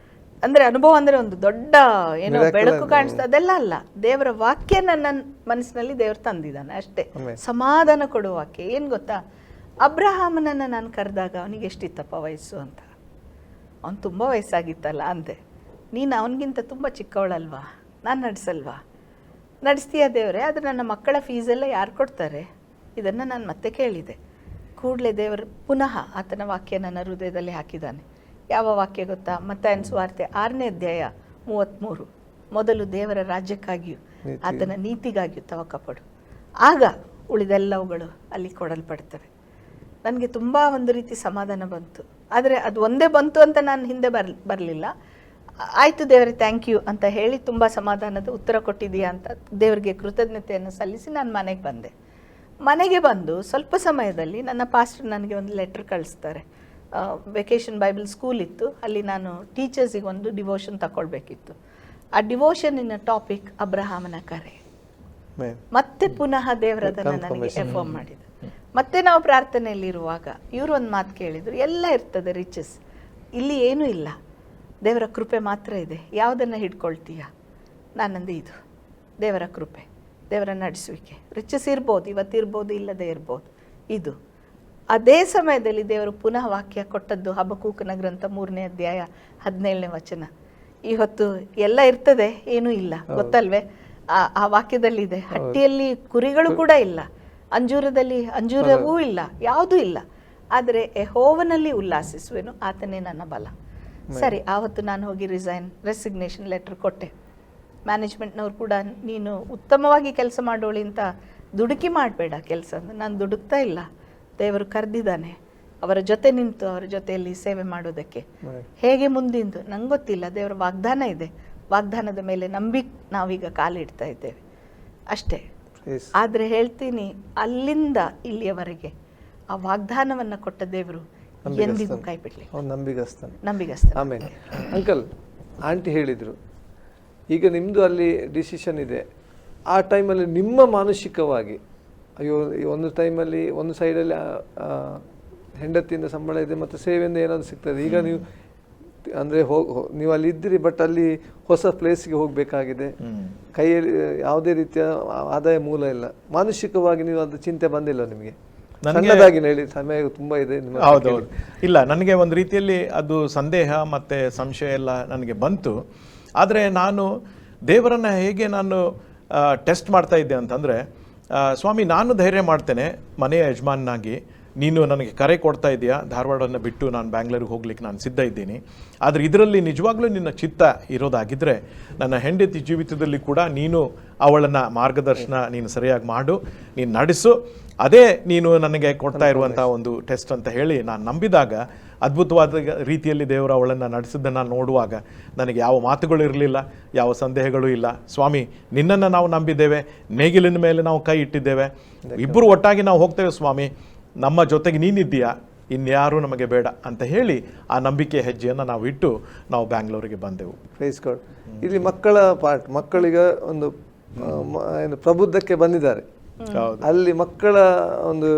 ಅಂದರೆ ಅನುಭವ ಅಂದರೆ ಒಂದು ದೊಡ್ಡ ಏನೋ ಬೆಳಕು ಕಾಣಿಸ್ತದೆ ಅದೆಲ್ಲ ಅಲ್ಲ. ದೇವರ ವಾಕ್ಯ ನನ್ನ ಮನಸ್ಸಿನಲ್ಲಿ ದೇವರು ತಂದಿದ್ದಾನೆ ಅಷ್ಟೇ. ಸಮಾಧಾನ ಕೊಡುವ ವಾಕ್ಯ. ಏನು ಗೊತ್ತಾ, ಅಬ್ರಹಾಮನನ್ನು ನಾನು ಕರೆದಾಗ ಅವನಿಗೆ ಎಷ್ಟಿತ್ತಪ್ಪ ವಯಸ್ಸು ಅಂತ. ಅವನು ತುಂಬ ವಯಸ್ಸಾಗಿತ್ತಲ್ಲ ಅಂದೆ. ನೀನು ಅವನಿಗಿಂತ ತುಂಬ ಚಿಕ್ಕವಳಲ್ವಾ, ನಾನು ನಡೆಸಲ್ವಾ? ನಡೆಸ್ತೀಯ ದೇವರೇ, ಆದರೆ ನನ್ನ ಮಕ್ಕಳ ಫೀಸೆಲ್ಲ ಯಾರು ಕೊಡ್ತಾರೆ? ಇದನ್ನು ನಾನು ಮತ್ತೆ ಕೇಳಿದೆ. ಕೂಡಲೇ ದೇವರು ಪುನಃ ಆತನ ವಾಕ್ಯ ನನ್ನ ಹೃದಯದಲ್ಲಿ ಹಾಕಿದ್ದಾನೆ. ಯಾವ ವಾಕ್ಯ ಗೊತ್ತಾ? ಮತ್ತಾಯನ ಸುವಾರ್ತೆ 6ನೇ ಅಧ್ಯಾಯ 33. ಮೊದಲು ದೇವರ ರಾಜ್ಯಕ್ಕಾಗಿಯೂ ಆತನ ನೀತಿಗಾಗಿಯೂ ತವಕಪಡು, ಆಗ ಉಳಿದೆಲ್ಲವುಗಳು ಅಲ್ಲಿ ಕೊಡಲ್ಪಡ್ತವೆ. ನನಗೆ ತುಂಬ ಒಂದು ರೀತಿ ಸಮಾಧಾನ ಬಂತು. ಆದರೆ ಅದು ಒಂದೇ ಬಂತು ಅಂತ ನಾನು ಹಿಂದೆ ಬರಲಿಲ್ಲ. ಆಯಿತು ದೇವರೇ ಥ್ಯಾಂಕ್ ಯು ಅಂತ ಹೇಳಿ ತುಂಬ ಸಮಾಧಾನದ ಉತ್ತರ ಕೊಟ್ಟಿದೆಯಾ ಅಂತ ದೇವರಿಗೆ ಕೃತಜ್ಞತೆಯನ್ನು ಸಲ್ಲಿಸಿ ನಾನು ಮನೆಗೆ ಬಂದೆ. ಮನೆಗೆ ಬಂದು ಸ್ವಲ್ಪ ಸಮಯದಲ್ಲಿ ನನ್ನ ಪಾಸ್ಟರ್ ನನಗೆ ಒಂದು ಲೆಟ್ರ್ ಕಳಿಸ್ತಾರೆ. ವೆಕೇಷನ್ ಬೈಬಲ್ ಸ್ಕೂಲ್ ಇತ್ತು, ಅಲ್ಲಿ ನಾನು ಟೀಚರ್ಸಿಗೆ ಒಂದು ಡಿವೋಷನ್ ತಗೊಳ್ಬೇಕಿತ್ತು. ಆ ಡಿವೋಷನ್ನಿನ ಟಾಪಿಕ್ ಅಬ್ರಹಾಮನ ಕರೆ. ಮತ್ತೆ ಪುನಃ ದೇವರದನ್ನು ನನಗೆ ಎಫರ್ಮ್ ಮಾಡಿದ್ರು. ಮತ್ತೆ ನಾವು ಪ್ರಾರ್ಥನೆಯಲ್ಲಿರುವಾಗ ಇವರು ಒಂದು ಮಾತು ಕೇಳಿದರು, ಎಲ್ಲ ಇರ್ತದೆ ರಿಚಸ್, ಇಲ್ಲಿ ಏನೂ ಇಲ್ಲ, ದೇವರ ಕೃಪೆ ಮಾತ್ರ ಇದೆ, ಯಾವುದನ್ನು ಹಿಡ್ಕೊಳ್ತೀಯ? ನಾನಂದು ಇದು ದೇವರ ಕೃಪೆ, ದೇವರ ನಡೆಸುವಿಕೆ. ರಿಚಸ್ ಇರ್ಬೋದು, ಇವತ್ತಿರ್ಬೋದು, ಇಲ್ಲದೇ ಇರ್ಬೋದು, ಇದು. ಅದೇ ಸಮಯದಲ್ಲಿ ದೇವರು ಪುನಃ ವಾಕ್ಯ ಕೊಟ್ಟದ್ದು ಹಬಕ್ಕೂಕನ ಗ್ರಂಥ 3ನೇ ಅಧ್ಯಾಯ 17ನೇ ವಚನ. ಈ ಹೊತ್ತು ಎಲ್ಲ ಇರ್ತದೆ, ಏನೂ ಇಲ್ಲ, ಗೊತ್ತಲ್ವೇ? ಆ ವಾಕ್ಯದಲ್ಲಿದೆ, ಹಟ್ಟಿಯಲ್ಲಿ ಕುರಿಗಳು ಕೂಡ ಇಲ್ಲ, ಅಂಜೂರದಲ್ಲಿ ಅಂಜೂರವೂ ಇಲ್ಲ, ಯಾವುದೂ ಇಲ್ಲ, ಆದರೆ ಯೆಹೋವನಲ್ಲಿ ಉಲ್ಲಾಸಿಸುವೆನು, ಆತನೇ ನನ್ನ ಬಲ. ಸರಿ, ಆವತ್ತು ನಾನು ಹೋಗಿ ರೆಸಿಗ್ನೇಷನ್ ಲೆಟರ್ ಕೊಟ್ಟೆ. ಮ್ಯಾನೇಜ್ಮೆಂಟ್ನವ್ರು ಕೂಡ ನೀನು ಉತ್ತಮವಾಗಿ ಕೆಲಸ ಮಾಡೋಳಿ ಅಂತ ದುಡುಕಿ ಮಾಡಬೇಡ ಕೆಲಸ ಅಂತ. ನಾನು ದುಡುಕ್ತಾ ಇಲ್ಲ, ದೇವರು ಕರೆದಿದ್ದಾನೆ, ಅವರ ಜೊತೆ ನಿಂತು ಅವರ ಜೊತೆಯಲ್ಲಿ ಸೇವೆ ಮಾಡೋದಕ್ಕೆ. ಹೇಗೆ ಮುಂದಿಂದು ನಂಗೆ ಗೊತ್ತಿಲ್ಲ, ದೇವರ ವಾಗ್ದಾನ ಇದೆ, ವಾಗ್ದಾನದ ಮೇಲೆ ನಾವೀಗ ಕಾಲಿಡ್ತಾ ಇದ್ದೇವೆ ಅಷ್ಟೇ. ಆದರೆ ಹೇಳ್ತೀನಿ, ಅಲ್ಲಿಂದ ಇಲ್ಲಿಯವರೆಗೆ ಆ ವಾಗ್ದಾನವನ್ನು ಕೊಟ್ಟ ದೇವರು ಎಂದಿಗೂ ಕೈ ಬಿಡಲಿ. ನಂಬಿಗಸ್ತಾನೆ. ಆಮೇಲೆ ಅಂಕಲ್, ಆಂಟಿ ಹೇಳಿದರು, ಈಗ ನಿಮ್ಮದು ಅಲ್ಲಿ ಡಿಸಿಷನ್ ಇದೆ. ಆ ಟೈಮಲ್ಲಿ ನಿಮ್ಮ ಮಾನಸಿಕವಾಗಿ, ಅಯ್ಯೋ ಒಂದು ಟೈಮಲ್ಲಿ ಒಂದು ಸೈಡಲ್ಲಿ ಹೆಂಡತಿಯಿಂದ ಸಂಬಳ ಇದೆ ಮತ್ತು ಸೇವೆಯಿಂದ ಏನಾದರೂ ಸಿಗ್ತದೆ. ಈಗ ನೀವು ಅಂದರೆ ನೀವು ಅಲ್ಲಿ ಇದ್ದೀರಿ, ಬಟ್ ಅಲ್ಲಿ ಹೊಸ ಪ್ಲೇಸ್ಗೆ ಹೋಗಬೇಕಾಗಿದೆ, ಕೈಯಲ್ಲಿ ಯಾವುದೇ ರೀತಿಯ ಆದಾಯ ಮೂಲ ಇಲ್ಲ. ಮಾನಸಿಕವಾಗಿ ನೀವು ಅದು ಚಿಂತೆ ಬಂದಿಲ್ಲ ನಿಮಗೆ? ಸಣ್ಣದಾಗಿ ಹೇಳಿ, ಸಮಯ ತುಂಬ ಇದೆ. ಹೌದೌದು, ಇಲ್ಲ, ನನಗೆ ಒಂದು ರೀತಿಯಲ್ಲಿ ಅದು ಸಂದೇಹ ಮತ್ತು ಸಂಶಯ ಎಲ್ಲ ನನಗೆ ಬಂತು. ಆದರೆ ನಾನು ದೇವರನ್ನು ಹೇಗೆ ನಾನು ಟೆಸ್ಟ್ ಮಾಡ್ತಾ ಇದ್ದೆ ಅಂತಂದರೆ, ಸ್ವಾಮಿ, ನಾನು ಧೈರ್ಯ ಮಾಡ್ತೇನೆ ಮನೆಯ ಯಜಮಾನಾಗಿ, ನೀನು ನನಗೆ ಕರೆ ಕೊಡ್ತಾ ಇದೆಯಾ, ಧಾರವಾಡವನ್ನು ಬಿಟ್ಟು ನಾನು ಬ್ಯಾಂಗ್ಳೂರಿಗೆ ಹೋಗ್ಲಿಕ್ಕೆ ನಾನು ಸಿದ್ಧ ಇದ್ದೀನಿ. ಆದರೆ ಇದರಲ್ಲಿ ನಿಜವಾಗ್ಲೂ ನಿನ್ನ ಚಿತ್ತ ಇರೋದಾಗಿದ್ದರೆ ನನ್ನ ಹೆಂಡತಿ ಜೀವಿತದಲ್ಲಿ ಕೂಡ ನೀನು ಅವಳನ್ನು ಮಾರ್ಗದರ್ಶನ ನೀನು ಸರಿಯಾಗಿ ಮಾಡು, ನೀನು ನಡೆಸು, ಅದೇ ನೀನು ನನಗೆ ಕೊಡ್ತಾ ಇರುವಂಥ ಒಂದು ಟೆಸ್ಟ್ ಅಂತ ಹೇಳಿ ನಾನು ನಂಬಿದಾಗ, ಅದ್ಭುತವಾದ ರೀತಿಯಲ್ಲಿ ದೇವರು ಅವಳನ್ನು ನಡೆಸಿದ್ದನ್ನು ನೋಡುವಾಗ ನನಗೆ ಯಾವ ಮಾತುಗಳು ಇರಲಿಲ್ಲ, ಯಾವ ಸಂದೇಹಗಳು ಇಲ್ಲ. ಸ್ವಾಮಿ, ನಿನ್ನನ್ನು ನಾವು ನಂಬಿದ್ದೇವೆ, ನೇಗಿಲಿನ ಮೇಲೆ ನಾವು ಕೈ ಇಟ್ಟಿದ್ದೇವೆ, ಇಬ್ಬರು ಒಟ್ಟಾಗಿ ನಾವು ಹೋಗ್ತೇವೆ ಸ್ವಾಮಿ, ನಮ್ಮ ಜೊತೆಗೆ ನೀನಿದ್ದೀಯಾ, ಇನ್ಯಾರೂ ನಮಗೆ ಬೇಡ ಅಂತ ಹೇಳಿ ಆ ನಂಬಿಕೆ ಹೆಜ್ಜೆಯನ್ನು ನಾವು ಇಟ್ಟು ನಾವು ಬ್ಯಾಂಗ್ಳೂರಿಗೆ ಬಂದೆವು. Praise God. ಇಲ್ಲಿ ಮಕ್ಕಳ ಪಾರ್ಟ್, ಮಕ್ಕಳಿಗ ಒಂದು ಏನು ಪ್ರಬುದ್ಧಕ್ಕೆ ಬಂದಿದ್ದಾರೆ, ಅಲ್ಲಿ ಮಕ್ಕಳ ಒಂದು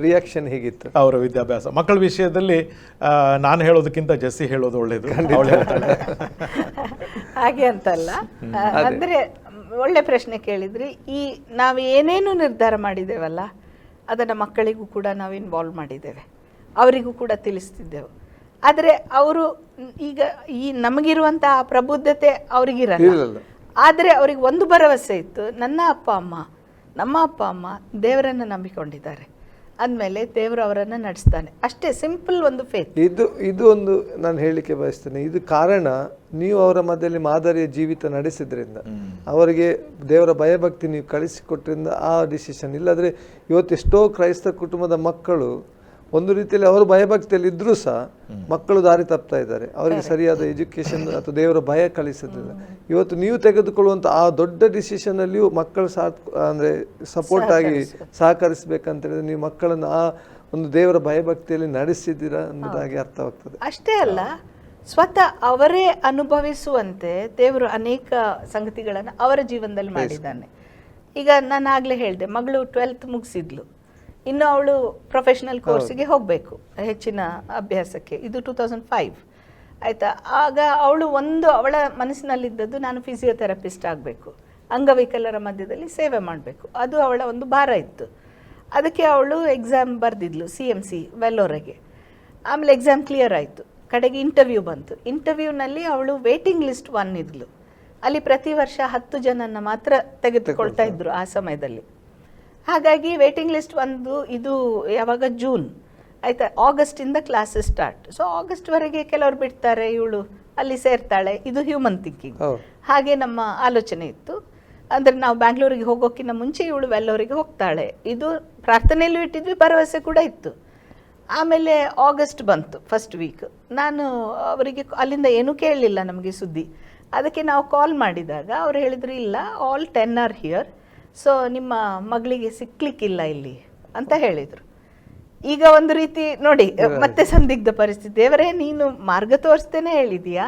ರಿಯಾಕ್ಷನ್ ಹೇಗಿತ್ತು? ಅವರ ವಿದ್ಯಾಭ್ಯಾಸ ಮಕ್ಕಳ ವಿಷಯದಲ್ಲಿ ನಾನು ಹೇಳೋದಕ್ಕಿಂತ ಜೆಸ್ಸಿ ಹೇಳೋದು ಒಳ್ಳೇದು. ಹಾಗೆ ಅಂತಲ್ಲ, ಅಂದ್ರೆ ಒಳ್ಳೆ ಪ್ರಶ್ನೆ ಕೇಳಿದ್ರಿ. ಈ ನಾವು ಏನೇನು ನಿರ್ಧಾರ ಮಾಡಿದ್ದೇವಲ್ಲ, ಅದನ್ನು ಮಕ್ಕಳಿಗೂ ಕೂಡ ನಾವು ಇನ್ವಾಲ್ವ್ ಮಾಡಿದ್ದೇವೆ, ಅವರಿಗೂ ಕೂಡ ತಿಳಿಸ್ತಿದ್ದೆವು. ಆದರೆ ಅವರು ಈಗ ನಮಗಿರುವಂಥ ಆ ಪ್ರಬುದ್ಧತೆ ಅವರಿಗಿರಲ್ಲ. ಆದರೆ ಅವ್ರಿಗೆ ಒಂದು ಭರವಸೆ ಇತ್ತು, ನಮ್ಮ ಅಪ್ಪ ಅಮ್ಮ ದೇವರನ್ನು ನಂಬಿಕೊಂಡಿದ್ದಾರೆ ಅಂದಮೇಲೆ ದೇವರು ಅವರನ್ನು ನಡೆಸ್ತಾನೆ, ಅಷ್ಟೇ. ಸಿಂಪಲ್ ಒಂದು ಫೇತ್. ಇದು ಒಂದು ನಾನು ಹೇಳಲಿಕ್ಕೆ ಬಯಸ್ತೇನೆ. ಇದು ಕಾರಣ, ನೀವು ಅವರ ಮಧ್ಯದಲ್ಲಿ ಮಾದರಿಯ ಜೀವಿತ ನಡೆಸಿದ್ರಿಂದ, ಅವರಿಗೆ ದೇವರ ಭಯಭಕ್ತಿ ನೀವು ಕಳಿಸಿಕೊಟ್ರಿಂದ ಆ ಡಿಸಿಷನ್. ಇಲ್ಲಾದರೆ ಇವತ್ತು ಎಷ್ಟೋ ಕ್ರೈಸ್ತ ಕುಟುಂಬದ ಮಕ್ಕಳು ಒಂದು ರೀತಿಯಲ್ಲಿ ಅವರು ಭಯಭಕ್ತಿಯಲ್ಲಿ ಇದ್ರೂ ಸಹ ಮಕ್ಕಳು ದಾರಿ ತಪ್ತಾ ಇದ್ದಾರೆ, ಅವರಿಗೆ ಸರಿಯಾದ ಎಜುಕೇಶನ್ ಅಥವಾ ದೇವರ ಭಯ ಕಲಿಸೋದಿಲ್ಲ. ಇವತ್ತು ನೀವು ತೆಗೆದುಕೊಳ್ಳುವಂಥ ಆ ದೊಡ್ಡ ಡಿಸಿಷನ್ನಲ್ಲಿಯೂ ಮಕ್ಕಳು ಅಂದರೆ ಸಪೋರ್ಟ್ ಆಗಿ ಸಹಕರಿಸಬೇಕಂತ ಹೇಳಿದ್ರೆ ನೀವು ಮಕ್ಕಳನ್ನು ಆ ಒಂದು ದೇವರ ಭಯಭಕ್ತಿಯಲ್ಲಿ ನಡೆಸಿದ್ದೀರಾ ಅನ್ನೋದಾಗಿ ಅರ್ಥವಾಗ್ತದೆ. ಅಷ್ಟೇ ಅಲ್ಲ, ಸ್ವತಃ ಅವರೇ ಅನುಭವಿಸುವಂತೆ ದೇವರು ಅನೇಕ ಸಂಗತಿಗಳನ್ನು ಅವರ ಜೀವನದಲ್ಲಿ ಮಾಡಿದ್ದಾನೆ. ಈಗ ನಾನು ಆಗಲೇ ಹೇಳಿದೆ, ಮಗಳು 12th ಮುಗಿಸಿದ್ಲು, ಇನ್ನು ಅವಳು ಪ್ರೊಫೆಷನಲ್ ಕೋರ್ಸಿಗೆ ಹೋಗಬೇಕು, ಹೆಚ್ಚಿನ ಅಭ್ಯಾಸಕ್ಕೆ. ಇದು 2005 ಆಯಿತಾ. ಆಗ ಅವಳ ಮನಸ್ಸಿನಲ್ಲಿದ್ದದ್ದು, ನಾನು ಫಿಸಿಯೋಥೆರಪಿಸ್ಟ್ ಆಗಬೇಕು, ಅಂಗವೈಕಲ್ಯರ ಮಧ್ಯದಲ್ಲಿ ಸೇವೆ ಮಾಡಬೇಕು, ಅದು ಅವಳ ಒಂದು ಭಾರ ಇತ್ತು. ಅದಕ್ಕೆ ಅವಳು ಎಕ್ಸಾಮ್ ಬರೆದಿದ್ಲು CMC ವೆಲ್ಲೋರೆಗೆ. ಆಮೇಲೆ ಎಕ್ಸಾಮ್ ಕ್ಲಿಯರ್ ಆಯಿತು, ಕಡೆಗೆ ಇಂಟರ್ವ್ಯೂ ಬಂತು. ಇಂಟರ್ವ್ಯೂನಲ್ಲಿ ಅವಳು ವೇಟಿಂಗ್ ಲಿಸ್ಟ್ 1 ಇದ್ಲು. ಅಲ್ಲಿ ಪ್ರತಿ ವರ್ಷ 10 ಜನನ ಮಾತ್ರ ತೆಗೆದುಕೊಳ್ತಾ ಇದ್ರು ಆ ಸಮಯದಲ್ಲಿ. ಹಾಗಾಗಿ ವೇಟಿಂಗ್ ಲಿಸ್ಟ್ ಇದು ಯಾವಾಗ ಜೂನ್ ಆಯಿತಾ, ಆಗಸ್ಟಿಂದ ಕ್ಲಾಸಸ್ ಸ್ಟಾರ್ಟ್. ಸೊ ಆಗಸ್ಟ್ವರೆಗೆ ಕೆಲವರು ಬಿಡ್ತಾರೆ, ಇವಳು ಅಲ್ಲಿ ಸೇರ್ತಾಳೆ, ಇದು ಹ್ಯೂಮನ್ ಥಿಂಕಿಂಗ್. ಹಾಗೆ ನಮ್ಮ ಆಲೋಚನೆ ಇತ್ತು. ಅಂದರೆ ನಾವು ಬ್ಯಾಂಗ್ಳೂರಿಗೆ ಹೋಗೋಕ್ಕಿಂತ ಮುಂಚೆ ಇವಳು ವೆಲ್ಲೋರಿಗೆ ಹೋಗ್ತಾಳೆ, ಇದು ಪ್ರಾರ್ಥನೆಯಲ್ಲೂ ಇಟ್ಟಿದ್ವಿ, ಭರವಸೆ ಕೂಡ ಇತ್ತು. ಆಮೇಲೆ ಆಗಸ್ಟ್ ಬಂತು ಫಸ್ಟ್ ವೀಕ್. ನಾನು ಅವರಿಗೆ ಅಲ್ಲಿಂದ ಏನೂ ಕೇಳಲಿಲ್ಲ ನಮಗೆ ಸುದ್ದಿ. ಅದಕ್ಕೆ ನಾವು ಕಾಲ್ ಮಾಡಿದಾಗ ಅವ್ರು ಹೇಳಿದ್ರು ಇಲ್ಲ, ಆಲ್ 10 ಆರ್ ಹಿಯರ್, ಸೊ ನಿಮ್ಮ ಮಗಳಿಗೆ ಸಿಕ್ಲಿಕ್ಕಿಲ್ಲ ಇಲ್ಲಿ ಅಂತ ಹೇಳಿದರು. ಈಗ ಒಂದು ರೀತಿ ನೋಡಿ ಮತ್ತೆ ಸಂದಿಗ್ಧ ಪರಿಸ್ಥಿತಿ. ದೇವರೇ ನೀನು ಮಾರ್ಗ ತೋರಿಸ್ತೇನೆ ಹೇಳಿದೀಯಾ,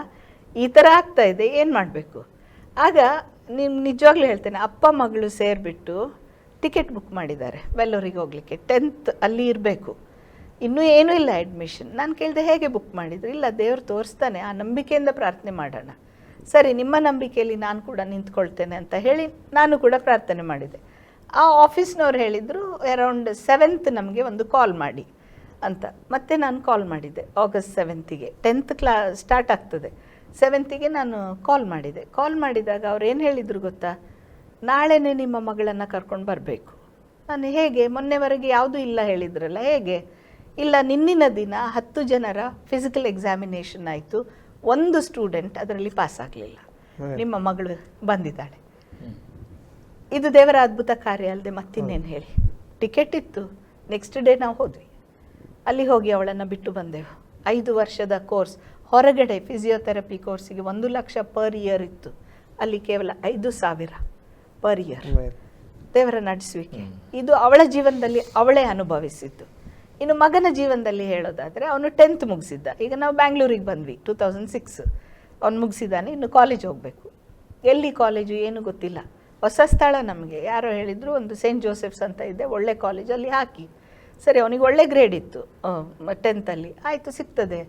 ಈ ಥರ ಆಗ್ತಾ ಇದೆ, ಏನು ಮಾಡಬೇಕು? ಆಗ ನಿಜವಾಗ್ಲೂ ಹೇಳ್ತೇನೆ, ಅಪ್ಪ ಮಗಳು ಸೇರಿಬಿಟ್ಟು ಟಿಕೆಟ್ ಬುಕ್ ಮಾಡಿದ್ದಾರೆ ವೆಲ್ಲೂರಿಗೆ ಹೋಗಲಿಕ್ಕೆ. 10th ಅಲ್ಲಿ ಇರಬೇಕು, ಇನ್ನೂ ಏನೂ ಇಲ್ಲ ಅಡ್ಮಿಷನ್. ನಾನು ಕೇಳಿದೆ ಹೇಗೆ ಬುಕ್ ಮಾಡಿದ್ರು? ಇಲ್ಲ, ದೇವ್ರು ತೋರಿಸ್ತಾನೆ, ಆ ನಂಬಿಕೆಯಿಂದ ಪ್ರಾರ್ಥನೆ ಮಾಡೋಣ. ಸರಿ, ನಿಮ್ಮ ನಂಬಿಕೆಯಲ್ಲಿ ನಾನು ಕೂಡ ನಿಂತ್ಕೊಳ್ತೇನೆ ಅಂತ ಹೇಳಿ ನಾನು ಕೂಡ ಪ್ರಾರ್ಥನೆ ಮಾಡಿದೆ. ಆ ಆಫೀಸ್ನವ್ರು ಹೇಳಿದರು ಅರೌಂಡ್ 7th ನಮಗೆ ಒಂದು ಕಾಲ್ ಮಾಡಿ ಅಂತ. ಮತ್ತೆ ನಾನು ಕಾಲ್ ಮಾಡಿದ್ದೆ ಆಗಸ್ಟ್ 7th. 10th ಸ್ಟಾರ್ಟ್ ಆಗ್ತದೆ, 7th ನಾನು ಕಾಲ್ ಮಾಡಿದೆ. ಕಾಲ್ ಮಾಡಿದಾಗ ಅವ್ರು ಏನು ಹೇಳಿದರು ಗೊತ್ತಾ? ನಾಳೆನೇ ನಿಮ್ಮ ಮಗಳನ್ನು ಕರ್ಕೊಂಡು ಬರಬೇಕು. ನಾನು ಹೇಗೆ, ಮೊನ್ನೆವರೆಗೆ ಯಾವುದೂ ಇಲ್ಲ ಹೇಳಿದ್ರಲ್ಲ, ಹೇಗೆ? ಇಲ್ಲ, ನಿನ್ನಿನ ದಿನ 10 ಜನರ ಫಿಸಿಕಲ್ ಎಕ್ಸಾಮಿನೇಷನ್ ಆಯಿತು, ಒಂದು ಸ್ಟೂಡೆಂಟ್ ಅದರಲ್ಲಿ ಪಾಸ್ ಆಗಲಿಲ್ಲ, ನಿಮ್ಮ ಮಗಳು ಬಂದಿದ್ದಾಳೆ. ಇದು ದೇವರ ಅದ್ಭುತ ಕಾರ್ಯ ಅಲ್ಲದೆ ಮತ್ತಿನ್ನೇನು ಹೇಳಿ. ಟಿಕೆಟ್ ಇತ್ತು, ನೆಕ್ಸ್ಟ್ ಡೇ ನಾವು ಹೋದ್ವಿ. ಅಲ್ಲಿ ಹೋಗಿ ಅವಳನ್ನು ಬಿಟ್ಟು ಬಂದೆವು. 5 ವರ್ಷದ ಕೋರ್ಸ್ ಹೊರಗಡೆ ಫಿಸಿಯೋಥೆರಪಿ ಕೋರ್ಸಿಗೆ 1 ಲಕ್ಷ ಪರ್ ಇಯರ್ ಇತ್ತು, ಅಲ್ಲಿ ಕೇವಲ 5,000 ಪರ್ ಇಯರ್. ದೇವರ ನಡೆಸುವಿಕೆ ಇದು ಅವಳ ಜೀವನದಲ್ಲಿ ಅವಳೇ ಅನುಭವಿಸಿದ್ದು. ಇನ್ನು ಮಗನ ಜೀವನದಲ್ಲಿ ಹೇಳೋದಾದರೆ, ಅವನು 10th ಮುಗಿಸಿದ್ದ. ಈಗ ನಾವು ಬ್ಯಾಂಗ್ಳೂರಿಗೆ ಬಂದ್ವಿ 2006. ಅವ್ನು ಮುಗಿಸಿದ್ದಾನೆ, ಇನ್ನು ಕಾಲೇಜ್ ಹೋಗಬೇಕು. ಎಲ್ಲಿ ಕಾಲೇಜು ಏನು ಗೊತ್ತಿಲ್ಲ, ಹೊಸ ಸ್ಥಳ ನಮಗೆ. ಯಾರೋ ಹೇಳಿದರು ಒಂದು ಸೇಂಟ್ ಜೋಸೆಫ್ಸ್ ಅಂತ ಇದೆ, ಒಳ್ಳೆ ಕಾಲೇಜಲ್ಲಿ ಹಾಕಿ. ಸರಿ, ಅವನಿಗೆ ಒಳ್ಳೆ ಗ್ರೇಡ್ ಇತ್ತು 10th ಅಲ್ಲಿ. ಆಯಿತು, ಸಿಗ್ತದೆ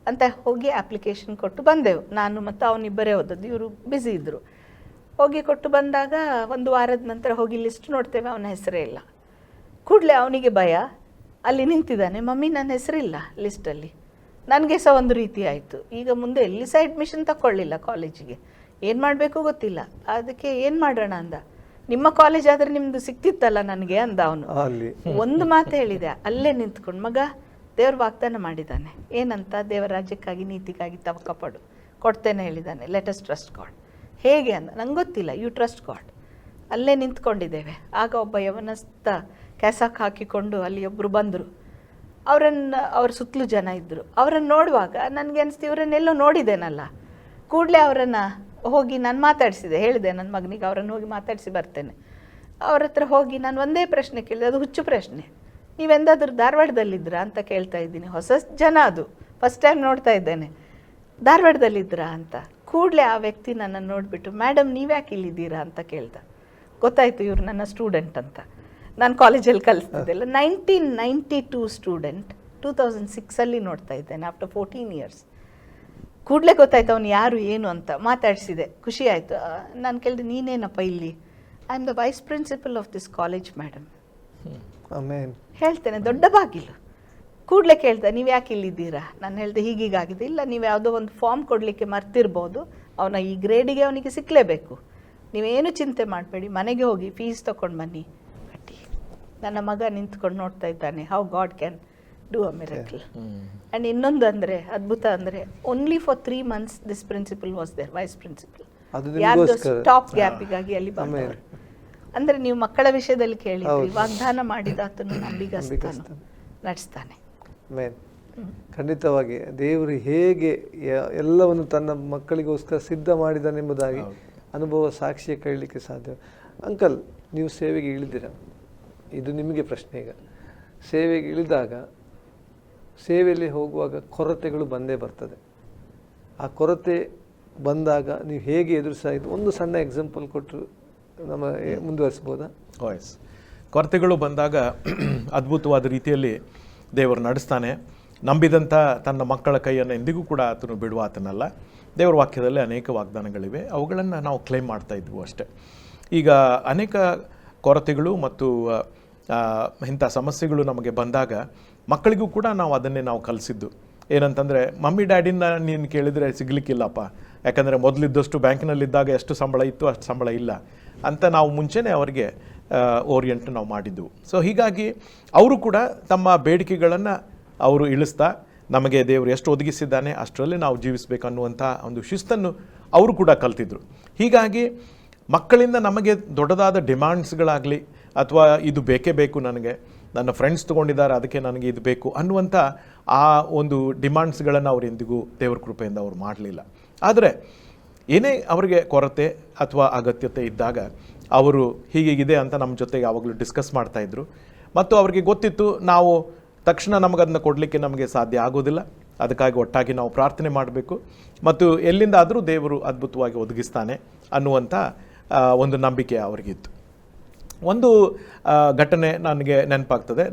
ಅಂತ ಹೋಗಿ ಅಪ್ಲಿಕೇಶನ್ ಕೊಟ್ಟು ಬಂದೆವು. ನಾನು ಮತ್ತು ಅವನಿಬ್ಬರೇ ಹೋದದ್ದು, ಇವರು ಬ್ಯುಸಿ ಇದ್ದರು. ಹೋಗಿ ಕೊಟ್ಟು ಬಂದಾಗ 1 ವಾರದ ನಂತರ ಹೋಗಿ ಲಿಸ್ಟ್ ನೋಡ್ತೇವೆ, ಅವನ ಹೆಸರೇ ಇಲ್ಲ. ಕೂಡಲೇ ಅವನಿಗೆ ಭಯ, ಅಲ್ಲಿ ನಿಂತಿದ್ದಾನೆ, ಮಮ್ಮಿ ನನ್ನ ಹೆಸರಿಲ್ಲ ಲಿಸ್ಟಲ್ಲಿ. ನನಗೆ ಸಹ ಒಂದು ರೀತಿ ಆಯಿತು. ಈಗ ಮುಂದೆ ಎಲ್ಲಿ ಸಹ ಅಡ್ಮಿಷನ್ ತಗೊಳ್ಳಿಲ್ಲ ಕಾಲೇಜಿಗೆ, ಏನು ಮಾಡಬೇಕು ಗೊತ್ತಿಲ್ಲ. ಅದಕ್ಕೆ ಏನು ಮಾಡೋಣ ಅಂದ. ನಿಮ್ಮ ಕಾಲೇಜ್ ಆದರೆ ನಿಮ್ಮದು ಸಿಕ್ತಿತ್ತಲ್ಲ ನನಗೆ ಅಂದ ಅವನು. ಒಂದು ಮಾತು ಹೇಳಿದೆ ಅಲ್ಲೇ ನಿಂತ್ಕೊಂಡು, ಮಗ ದೇವ್ರ ವಾಗ್ದಾನ ಮಾಡಿದ್ದಾನೆ, ಏನಂತ? ದೇವರ ರಾಜ್ಯಕ್ಕಾಗಿ ನೀತಿಗಾಗಿ ತವಕ ಪಡು, ಕೊಡ್ತೇನೆ ಹೇಳಿದ್ದಾನೆ, ಲೆಟ್ ಅಸ್ ಟ್ರಸ್ಟ್ ಗಾಡ್. ಹೇಗೆ ಅಂದ, ನಂಗೆ ಗೊತ್ತಿಲ್ಲ, ಯು ಟ್ರಸ್ಟ್ ಗಾಡ್. ಅಲ್ಲೇ ನಿಂತ್ಕೊಂಡಿದ್ದೇವೆ. ಆಗ ಒಬ್ಬ ಯವನಸ್ಥ ಕ್ಯಾಸಾಕ್ ಹಾಕಿಕೊಂಡು ಅಲ್ಲಿ ಒಬ್ಬರು ಬಂದರು. ಅವ್ರ ಸುತ್ತಲೂ ಜನ ಇದ್ದರು. ಅವರನ್ನು ನೋಡುವಾಗ ನನಗೆ ಅನಿಸ್ತು, ಇವರನ್ನೆಲ್ಲೋ ನೋಡಿದ್ದೇನಲ್ಲ. ಕೂಡಲೇ ಅವರನ್ನು ಹೋಗಿ ನಾನು ಮಾತಾಡಿಸಿದೆ, ಹೇಳಿದೆ ನನ್ನ ಮಗನಿಗೆ ಅವರನ್ನು ಹೋಗಿ ಮಾತಾಡಿಸಿ ಬರ್ತೇನೆ. ಅವ್ರ ಹತ್ರ ಹೋಗಿ ನಾನು ಒಂದೇ ಪ್ರಶ್ನೆ ಕೇಳಿದೆ, ಅದು ಹುಚ್ಚು ಪ್ರಶ್ನೆ. ನೀವೆಂದಾದರೂ ಧಾರವಾಡದಲ್ಲಿದ್ರಾ ಅಂತ ಕೇಳ್ತಾ ಇದ್ದೀನಿ. ಹೊಸ ಜನ, ಅದು ಫಸ್ಟ್ ಟೈಮ್ ನೋಡ್ತಾ ಇದ್ದೇನೆ. ಧಾರವಾಡದಲ್ಲಿದ್ರಾ ಅಂತ. ಕೂಡಲೇ ಆ ವ್ಯಕ್ತಿ ನನ್ನನ್ನು ನೋಡಿಬಿಟ್ಟು, ಮೇಡಮ್ ನೀವ್ಯಾಕೆ ಇಲ್ಲಿದ್ದೀರಾ ಅಂತ ಕೇಳ್ದ. ಗೊತ್ತಾಯಿತು ಇವರು ನನ್ನ ಸ್ಟೂಡೆಂಟ್ ಅಂತ. ನಾನು ಕಾಲೇಜಲ್ಲಿ ಕಲಿಸ್ತಿದ್ದೆಲ್ಲ. 1992 ಸ್ಟೂಡೆಂಟ್, 2006 ನೋಡ್ತಾ ಇದ್ದೇನೆ, ಆಫ್ಟರ್ 14 ಇಯರ್ಸ್. ಕೂಡಲೇ ಗೊತ್ತಾಯ್ತು ಅವನು ಯಾರು ಏನು ಅಂತ. ಮಾತಾಡಿಸಿದೆ, ಖುಷಿ ಆಯಿತು. ನಾನು ಕೇಳಿದೆ, ನೀನೇನಪ್ಪ ಇಲ್ಲಿ? I am the vice principal of this college madam. ಹೇಳ್ತೇನೆ, ದೊಡ್ಡ ಬಾಗಿಲು. ಕೂಡಲೇ ಕೇಳ್ದೆ, ನೀವು ಯಾಕೆ ಇಲ್ಲಿದ್ದೀರಾ? ನಾನು ಹೇಳಿದೆ, ಹೀಗೀಗಾಗಿದೆ. ಇಲ್ಲ, ನೀವು ಯಾವುದೋ ಒಂದು ಫಾರ್ಮ್ ಕೊಡಲಿಕ್ಕೆ ಮರ್ತಿರ್ಬೋದು, ಅವನ ಈ ಗ್ರೇಡಿಗೆ ಅವನಿಗೆ ಸಿಕ್ಕಲೇಬೇಕು, ನೀವೇನು ಚಿಂತೆ ಮಾಡಬೇಡಿ, ಮನೆಗೆ ಹೋಗಿ ಫೀಸ್ ತೊಗೊಂಡು ಬನ್ನಿ ಕಟ್ಟಿ. ನನ್ನ ಮಗ ನಿಂತ್ಕೊಂಡು ನೋಡ್ತಾ ಇದ್ದಾನೆ, how God can do a miracle. And ಇನ್ನೊಂದು ಅಂದರೆ ಅದ್ಭುತ ಅಂದರೆ, only for 3 months this principal was there, vice principal. ಯಾರ್ದು ಸ್ಟಾಪ್ ಗ್ಯಾಪಿಗಾಗಿ ಅಲ್ಲಿ ಬಂದವರು. ಅಂದರೆ ನೀವು ಮಕ್ಕಳ ವಿಷಯದಲ್ಲಿ ಕೇಳಿದ್ರಿ, ವಾಗ್ದಾನ ಮಾಡಿದ ಆತನು ನಂಬಿಗಸ್ತನು, ನಡೆಸ್ತಾನೆ. ಖಂಡಿತವಾಗಿ ದೇವರು ಹೇಗೆ ಎಲ್ಲವನ್ನು ತನ್ನ ಮಕ್ಕಳಿಗೋಸ್ಕರ ಸಿದ್ಧ ಮಾಡಿದನೆಂಬುದಾಗಿ ಅನುಭವ ಸಾಕ್ಷಿಯ ಕೇಳಲಿಕ್ಕೆ ಸಾಧ್ಯ. ಅಂಕಲ್, ನೀವು ಸೇವೆಗೆ ಇಳಿದಿರ, ಇದು ನಿಮಗೆ ಪ್ರಶ್ನೆ. ಈಗ ಸೇವೆಗೆ ಇಳಿದಾಗ, ಸೇವೆಯಲ್ಲಿ ಹೋಗುವಾಗ ಕೊರತೆಗಳು ಬಂದೇ ಬರ್ತದೆ. ಆ ಕೊರತೆ ಬಂದಾಗ ನೀವು ಹೇಗೆ ಎದುರಿಸಾಯಿತು, ಒಂದು ಸಣ್ಣ ಎಕ್ಸಾಂಪಲ್ ಕೊಟ್ಟರು ನಮ್ಮ ಮುಂದುವರಿಸ್ಬೋದಾ? ವಾಯ್ಸ್ ಕೊರತೆಗಳು ಬಂದಾಗ ಅದ್ಭುತವಾದ ರೀತಿಯಲ್ಲಿ ದೇವರು ನಡೆಸ್ತಾನೆ. ನಂಬಿದಂಥ ತನ್ನ ಮಕ್ಕಳ ಕೈಯನ್ನು ಎಂದಿಗೂ ಕೂಡ ಆತನು ಬಿಡುವ ಆತನಲ್ಲ. ದೇವರ ವಾಕ್ಯದಲ್ಲಿ ಅನೇಕ ವಾಗ್ದಾನಗಳಿವೆ, ಅವುಗಳನ್ನು ನಾವು ಕ್ಲೈಮ್ ಮಾಡ್ತಾ ಇದ್ವು ಅಷ್ಟೇ. ಈಗ ಅನೇಕ ಕೊರತೆಗಳು ಮತ್ತು ಇಂಥ ಸಮಸ್ಯೆಗಳು ನಮಗೆ ಬಂದಾಗ ಮಕ್ಕಳಿಗೂ ಕೂಡ ನಾವು ಅದನ್ನೇ ನಾವು ಕಲಿಸಿದ್ದು. ಏನಂತಂದರೆ, ಮಮ್ಮಿ ಡ್ಯಾಡಿನ ನೀನು ಕೇಳಿದರೆ ಸಿಗಲಿಕ್ಕಿಲ್ಲಪ್ಪ, ಯಾಕಂದರೆ ಮೊದಲಿದ್ದಷ್ಟು ಬ್ಯಾಂಕಿನಲ್ಲಿದ್ದಾಗ ಎಷ್ಟು ಸಂಬಳ ಇತ್ತು ಅಷ್ಟು ಸಂಬಳ ಇಲ್ಲ ಅಂತ ನಾವು ಮುಂಚೆನೇ ಅವರಿಗೆ ಓರಿಯೆಂಟ್ ನಾವು ಮಾಡಿದ್ದೆವು. ಸೊ ಹೀಗಾಗಿ ಅವರು ಕೂಡ ತಮ್ಮ ಬೇಡಿಕೆಗಳನ್ನು ಅವರು ಇಳಿಸ್ತಾ, ನಮಗೆ ದೇವರು ಎಷ್ಟು ಒದಗಿಸಿದ್ದಾನೆ ಅಷ್ಟರಲ್ಲಿ ನಾವು ಜೀವಿಸಬೇಕನ್ನುವಂಥ ಒಂದು ಶಿಸ್ತನ್ನು ಅವರು ಕೂಡ ಕಲ್ತಿದ್ರು. ಹೀಗಾಗಿ ಮಕ್ಕಳಿಂದ ನಮಗೆ ದೊಡ್ಡದಾದ ಡಿಮ್ಯಾಂಡ್ಸ್ಗಳಾಗಲಿ ಅಥವಾ ಇದು ಬೇಕೇ ಬೇಕು ನನಗೆ, ನನ್ನ ಫ್ರೆಂಡ್ಸ್ ತೊಗೊಂಡಿದ್ದಾರೆ ಅದಕ್ಕೆ ನನಗೆ ಇದು ಬೇಕು ಅನ್ನುವಂಥ ಆ ಒಂದು ಡಿಮಾಂಡ್ಸ್ಗಳನ್ನು ಅವ್ರು ಎಂದಿಗೂ ದೇವ್ರ ಕೃಪೆಯಿಂದ ಅವ್ರು ಮಾಡಲಿಲ್ಲ. ಆದರೆ ಏನೇ ಅವರಿಗೆ ಕೊರತೆ ಅಥವಾ ಅಗತ್ಯತೆ ಇದ್ದಾಗ ಅವರು ಹೀಗಿದೆ ಅಂತ ನಮ್ಮ ಜೊತೆಗೆ ಯಾವಾಗಲೂ ಡಿಸ್ಕಸ್ ಮಾಡ್ತಾಯಿದ್ರು. ಮತ್ತು ಅವರಿಗೆ ಗೊತ್ತಿತ್ತು ನಾವು ತಕ್ಷಣ ನಮಗದನ್ನ ಕೊಡಲಿಕ್ಕೆ ನಮಗೆ ಸಾಧ್ಯ ಆಗೋದಿಲ್ಲ, ಅದಕ್ಕಾಗಿ ಒಟ್ಟಾಗಿ ನಾವು ಪ್ರಾರ್ಥನೆ ಮಾಡಬೇಕು ಮತ್ತು ಎಲ್ಲಿಂದಾದರೂ ದೇವರು ಅದ್ಭುತವಾಗಿ ಒದಗಿಸ್ತಾನೆ ಅನ್ನುವಂಥ ಒಂದು ನಂಬಿಕೆ ಅವರಿಗಿತ್ತು. ಒಂದು ಘಟನೆ ನನಗೆ ನೆನಪಾಗ್ತದೆ.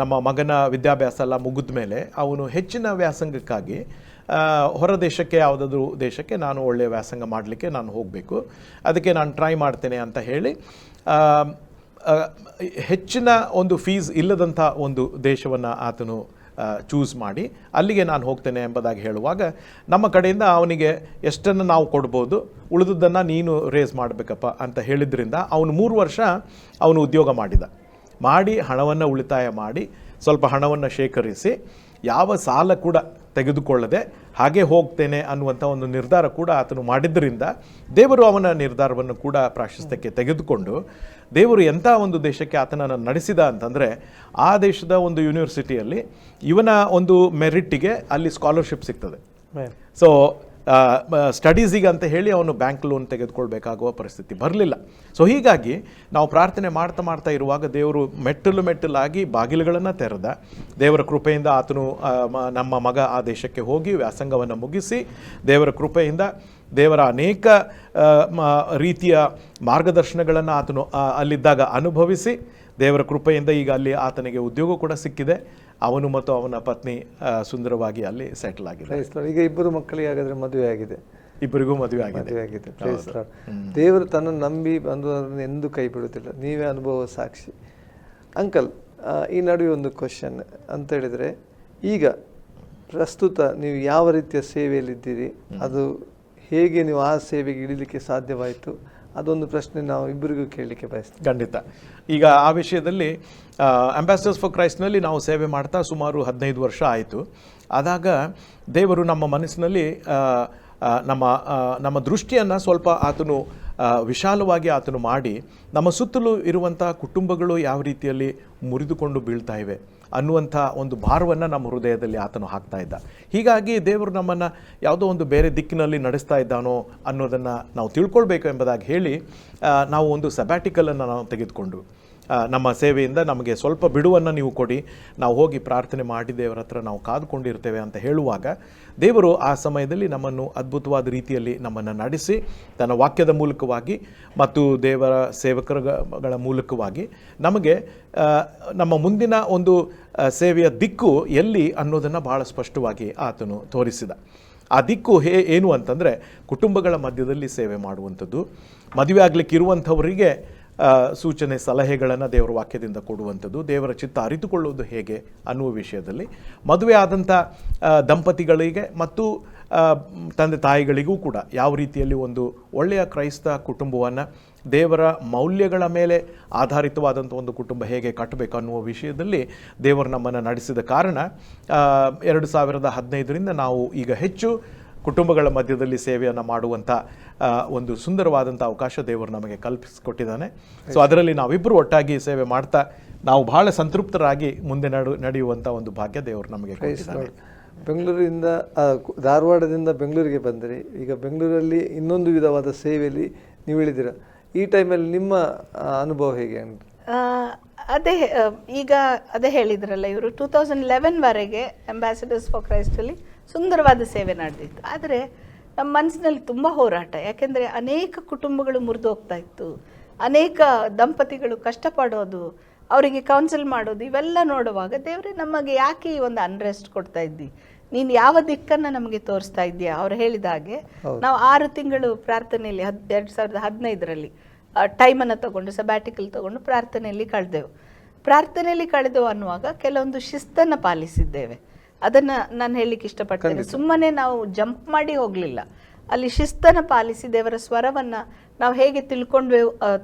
ನಮ್ಮ ಮಗನ ವಿದ್ಯಾಭ್ಯಾಸ ಎಲ್ಲ ಮುಗಿದ ಮೇಲೆ ಅವನು ಹೆಚ್ಚಿನ ವ್ಯಾಸಂಗಕ್ಕಾಗಿ ಹೊರ ದೇಶಕ್ಕೆ ಯಾವುದಾದ್ರೂ ದೇಶಕ್ಕೆ ನಾನು ಒಳ್ಳೆಯ ವ್ಯಾಸಂಗ ಮಾಡಲಿಕ್ಕೆ ನಾನು ಹೋಗಬೇಕು, ಅದಕ್ಕೆ ನಾನು ಟ್ರೈ ಮಾಡ್ತೇನೆ ಅಂತ ಹೇಳಿ ಹೆಚ್ಚಿನ ಒಂದು ಫೀಸ್ ಇಲ್ಲದಂಥ ಒಂದು ದೇಶವನ್ನು ಆತನು ಚೂಸ್ ಮಾಡಿ ಅಲ್ಲಿಗೆ ನಾನು ಹೋಗ್ತೇನೆ ಎಂಬುದಾಗಿ ಹೇಳುವಾಗ ನಮ್ಮ ಕಡೆಯಿಂದ ಅವನಿಗೆ ಎಷ್ಟನ್ನು ನಾವು ಕೊಡ್ಬೋದು, ಉಳಿದುದನ್ನು ನೀನು ರೇಸ್ ಮಾಡಬೇಕಪ್ಪ ಅಂತ ಹೇಳಿದ್ರಿಂದ ಅವನು 3 ವರ್ಷ ಅವನು ಉದ್ಯೋಗ ಮಾಡಿ ಹಣವನ್ನು ಉಳಿತಾಯ ಮಾಡಿ ಸ್ವಲ್ಪ ಹಣವನ್ನು ಶೇಖರಿಸಿ ಯಾವ ಸಾಲ ಕೂಡ ತೆಗೆದುಕೊಳ್ಳದೆ ಹಾಗೆ ಹೋಗ್ತೇನೆ ಅನ್ನುವಂಥ ಒಂದು ನಿರ್ಧಾರ ಕೂಡ ಆತನು ಮಾಡಿದ್ದರಿಂದ ದೇವರು ಅವನ ನಿರ್ಧಾರವನ್ನು ಕೂಡ ಪ್ರಾಶಸ್ತ್ಯಕ್ಕೆ ತೆಗೆದುಕೊಂಡು ದೇವರು ಎಂಥ ಒಂದು ದೇಶಕ್ಕೆ ಆತನನ್ನು ನಡೆಸಿದ ಅಂತಂದರೆ ಆ ದೇಶದ ಒಂದು ಯೂನಿವರ್ಸಿಟಿಯಲ್ಲಿ ಇವನ ಒಂದು ಮೆರಿಟ್ಟಿಗೆ ಅಲ್ಲಿ ಸ್ಕಾಲರ್ಶಿಪ್ ಸಿಗ್ತದೆ. ಸೊ ಸ್ಟಡೀಸಿಗೆ ಅಂತ ಹೇಳಿ ಅವನು ಬ್ಯಾಂಕ್ ಲೋನ್ ತೆಗೆದುಕೊಳ್ಬೇಕಾಗುವ ಪರಿಸ್ಥಿತಿ ಬರಲಿಲ್ಲ. ಸೊ ಹೀಗಾಗಿ ನಾವು ಪ್ರಾರ್ಥನೆ ಮಾಡ್ತಾ ಇರುವಾಗ ದೇವರು ಮೆಟ್ಟಲಾಗಿ ಬಾಗಿಲುಗಳನ್ನು ತೆರೆದ. ದೇವರ ಕೃಪೆಯಿಂದ ಆತನು ನಮ್ಮ ಮಗ ಆ ದೇಶಕ್ಕೆ ಹೋಗಿ ವ್ಯಾಸಂಗವನ್ನು ಮುಗಿಸಿ ದೇವರ ಕೃಪೆಯಿಂದ ದೇವರ ಅನೇಕ ರೀತಿಯ ಮಾರ್ಗದರ್ಶನಗಳನ್ನು ಆತನು ಅಲ್ಲಿದ್ದಾಗ ಅನುಭವಿಸಿ ದೇವರ ಕೃಪೆಯಿಂದ ಈಗ ಅಲ್ಲಿ ಆತನಿಗೆ ಉದ್ಯೋಗ ಕೂಡ ಸಿಕ್ಕಿದೆ. ಅವನು ಮತ್ತು ಅವನ ಪತ್ನಿ ಸುಂದರವಾಗಿ ಅಲ್ಲಿ ಸೆಟಲ್ ಆಗಿದೆ. ಈಗ ಇಬ್ಬರು ಮಕ್ಕಳಿಗೆ ಹಾಗಾದ್ರೆ ಮದುವೆ ಆಗಿದೆ, ಇಬ್ಬರಿಗೂ ಮದುವೆ ಆಗಿದೆ. ದೇವರು ತನ್ನ ನಂಬಿ ಬಂದವರನ್ನು ಎಂದೂ ಕೈ ಬಿಡುತ್ತಿಲ್ಲ. ನೀವೇ ಅನುಭವ ಸಾಕ್ಷಿ. ಅಂಕಲ್, ಈ ನಡುವೆ ಒಂದು ಕ್ವಶನ್ ಅಂತ ಹೇಳಿದರೆ, ಈಗ ಪ್ರಸ್ತುತ ನೀವು ಯಾವ ರೀತಿಯ ಸೇವೆಯಲ್ಲಿದ್ದೀರಿ, ಅದು ಹೇಗೆ ನೀವು ಆ ಸೇವೆಗೆ ಇಡೀಲಿಕ್ಕೆ ಸಾಧ್ಯವಾಯಿತು, ಅದೊಂದು ಪ್ರಶ್ನೆ ನಾವು ಇಬ್ಬರಿಗೂ ಕೇಳಲಿಕ್ಕೆ ಬಯಸ್ತೀವಿ. ಖಂಡಿತ. ಈಗ ಆ ವಿಷಯದಲ್ಲಿ ಅಂಬಾಸಿಡರ್ಸ್ ಫಾರ್ ಕ್ರೈಸ್ಟ್ನಲ್ಲಿ ನಾವು ಸೇವೆ ಮಾಡ್ತಾ ಸುಮಾರು 15 ವರ್ಷ ಆಯಿತು. ಆದಾಗ ದೇವರು ನಮ್ಮ ಮನಸ್ಸಿನಲ್ಲಿ ನಮ್ಮ ದೃಷ್ಟಿಯನ್ನು ಸ್ವಲ್ಪ ಆತನು ವಿಶಾಲವಾಗಿ ಆತನು ಮಾಡಿ ನಮ್ಮ ಸುತ್ತಲೂ ಇರುವಂಥ ಕುಟುಂಬಗಳು ಯಾವ ರೀತಿಯಲ್ಲಿ ಮುರಿದುಕೊಂಡು ಬೀಳ್ತಾ ಇವೆ ಅನ್ನುವಂಥ ಒಂದು ಭಾರವನ್ನು ನಮ್ಮ ಹೃದಯದಲ್ಲಿ ಆತನು ಹಾಕ್ತಾ ಇದ್ದ. ಹೀಗಾಗಿ ದೇವರು ನಮ್ಮನ್ನು ಯಾವುದೋ ಒಂದು ಬೇರೆ ದಿಕ್ಕಿನಲ್ಲಿ ನಡೆಸ್ತಾ ಇದ್ದಾನೋ ಅನ್ನೋದನ್ನು ನಾವು ತಿಳ್ಕೊಳ್ಬೇಕು ಎಂಬುದಾಗಿ ಹೇಳಿ ನಾವು ಒಂದು ಸಬ್ಯಾಟಿಕಲನ್ನು ನಾವು ತೆಗೆದುಕೊಂಡು ನಮ್ಮ ಸೇವೆಯಿಂದ ನಮಗೆ ಸ್ವಲ್ಪ ಬಿಡುವನ್ನು ನೀವು ಕೊಡಿ, ನಾವು ಹೋಗಿ ಪ್ರಾರ್ಥನೆ ಮಾಡಿ ದೇವರ ಹತ್ರ ನಾವು ಕಾದುಕೊಂಡಿರ್ತೇವೆ ಅಂತ ಹೇಳುವಾಗ ದೇವರು ಆ ಸಮಯದಲ್ಲಿ ನಮ್ಮನ್ನು ಅದ್ಭುತವಾದ ರೀತಿಯಲ್ಲಿ ನಮ್ಮನ್ನು ನಡೆಸಿ ತನ್ನ ವಾಕ್ಯದ ಮೂಲಕವಾಗಿ ಮತ್ತು ದೇವರ ಸೇವಕರುಗಳ ಮೂಲಕವಾಗಿ ನಮಗೆ ನಮ್ಮ ಮುಂದಿನ ಒಂದು ಸೇವೆಯ ದಿಕ್ಕು ಎಲ್ಲಿ ಅನ್ನೋದನ್ನು ಬಹಳ ಸ್ಪಷ್ಟವಾಗಿ ಆತನು ತೋರಿಸಿದ. ಆ ದಿಕ್ಕು ಏನು ಅಂತಂದರೆ ಕುಟುಂಬಗಳ ಮಧ್ಯದಲ್ಲಿ ಸೇವೆ ಮಾಡುವಂಥದ್ದು, ಮದುವೆ ಆಗಲಿಕ್ಕಿರುವಂಥವರಿಗೆ ಸೂಚನೆ ಸಲಹೆಗಳನ್ನು ದೇವರ ವಾಕ್ಯದಿಂದ ಕೊಡುವಂಥದ್ದು, ದೇವರ ಚಿತ್ತ ಅರಿತುಕೊಳ್ಳುವುದು ಹೇಗೆ ಅನ್ನುವ ವಿಷಯದಲ್ಲಿ ಮದುವೆ ಆದಂಥ ದಂಪತಿಗಳಿಗೆ ಮತ್ತು ತಂದೆ ತಾಯಿಗಳಿಗೂ ಕೂಡ ಯಾವ ರೀತಿಯಲ್ಲಿ ಒಂದು ಒಳ್ಳೆಯ ಕ್ರೈಸ್ತ ಕುಟುಂಬವನ್ನು ದೇವರ ಮೌಲ್ಯಗಳ ಮೇಲೆ ಆಧಾರಿತವಾದಂಥ ಒಂದು ಕುಟುಂಬ ಹೇಗೆ ಕಟ್ಟಬೇಕು ಅನ್ನುವ ವಿಷಯದಲ್ಲಿ ದೇವರು ನಮ್ಮನ್ನು ನಡೆಸಿದ ಕಾರಣ 2015ರಿಂದ ನಾವು ಈಗ ಹೆಚ್ಚು ಕುಟುಂಬಗಳ ಮಧ್ಯದಲ್ಲಿ ಸೇವೆಯನ್ನು ಮಾಡುವಂಥ ಒಂದು ಸುಂದರವಾದಂಥ ಅವಕಾಶ ದೇವರು ನಮಗೆ ಕಲ್ಪಿಸಿಕೊಟ್ಟಿದ್ದಾನೆ. ಸೊ ಅದರಲ್ಲಿ ನಾವಿಬ್ಬರು ಒಟ್ಟಾಗಿ ಸೇವೆ ಮಾಡ್ತಾ ನಾವು ಬಹಳ ಸಂತೃಪ್ತರಾಗಿ ಮುಂದೆ ನಡೆಯುವಂಥ ಒಂದು ಭಾಗ್ಯ ದೇವರು ನಮಗೆ ಕೊಟ್ಟಿದ್ದಾನೆ. ಬೆಂಗಳೂರಿಂದ ಧಾರವಾಡದಿಂದ ಬೆಂಗಳೂರಿಗೆ ಬಂದರೆ ಈಗ ಬೆಂಗಳೂರಲ್ಲಿ ಇನ್ನೊಂದು ವಿಧವಾದ ಸೇವೆಯಲ್ಲಿ ನೀವು ಹೇಳಿದ್ದೀರ. ಈ ಟೈಮಲ್ಲಿ ನಿಮ್ಮ ಅನುಭವ ಹೇಗೆ? ಅದೇ ಹೇಳಿದ್ರಲ್ಲ, ಇವರು 2011ವರೆಗೆ ಅಂಬಾಸಿಡರ್ಸ್ ಫಾರ್ ಕ್ರೈಸ್ಟಲ್ಲಿ ಸುಂದರವಾದ ಸೇವೆ ನಡೆದಿತ್ತು. ಆದರೆ ನಮ್ಮ ಮನಸ್ಸಿನಲ್ಲಿ ತುಂಬ ಹೋರಾಟ, ಯಾಕೆಂದರೆ ಅನೇಕ ಕುಟುಂಬಗಳು ಮುರಿದು ಹೋಗ್ತಾ ಇತ್ತು, ಅನೇಕ ದಂಪತಿಗಳು ಕಷ್ಟಪಡೋದು, ಅವರಿಗೆ ಕೌನ್ಸಿಲ್ ಮಾಡೋದು, ಇವೆಲ್ಲ ನೋಡುವಾಗ ದೇವರೇ ನಮಗೆ ಯಾಕೆ ಈ ಒಂದು ಅನ್ರೆಸ್ಟ್ ಕೊಡ್ತಾ ಇದ್ದಿ, ನೀನು ಯಾವ ದಿಕ್ಕನ್ನು ನಮಗೆ ತೋರಿಸ್ತಾ ಇದ್ದೀಯಾ? ಅವ್ರು ಹೇಳಿದ ಹಾಗೆ ನಾವು 6 ತಿಂಗಳು ಪ್ರಾರ್ಥನೆಯಲ್ಲಿ 2015ರಲ್ಲಿ ಟೈಮನ್ನು ತಗೊಂಡು ಸಬ್ಯಾಟಿಕಲ್ ತಗೊಂಡು ಪ್ರಾರ್ಥನೆಯಲ್ಲಿ ಕಳೆದೆವು ಅನ್ನುವಾಗ ಕೆಲವೊಂದು ಶಿಸ್ತನ್ನು ಪಾಲಿಸಿದ್ದೇವೆ. ಅದನ್ನು ನಾನು ಹೇಳಲಿಕ್ಕೆ ಇಷ್ಟಪಡ್ತೇನೆ. ಸುಮ್ಮನೆ ನಾವು ಜಂಪ್ ಮಾಡಿ ಹೋಗಲಿಲ್ಲ, ಅಲ್ಲಿ ಶಿಸ್ತನ್ನು ಪಾಲಿಸಿ ದೇವರ ಸ್ವರವನ್ನು ನಾವು ಹೇಗೆ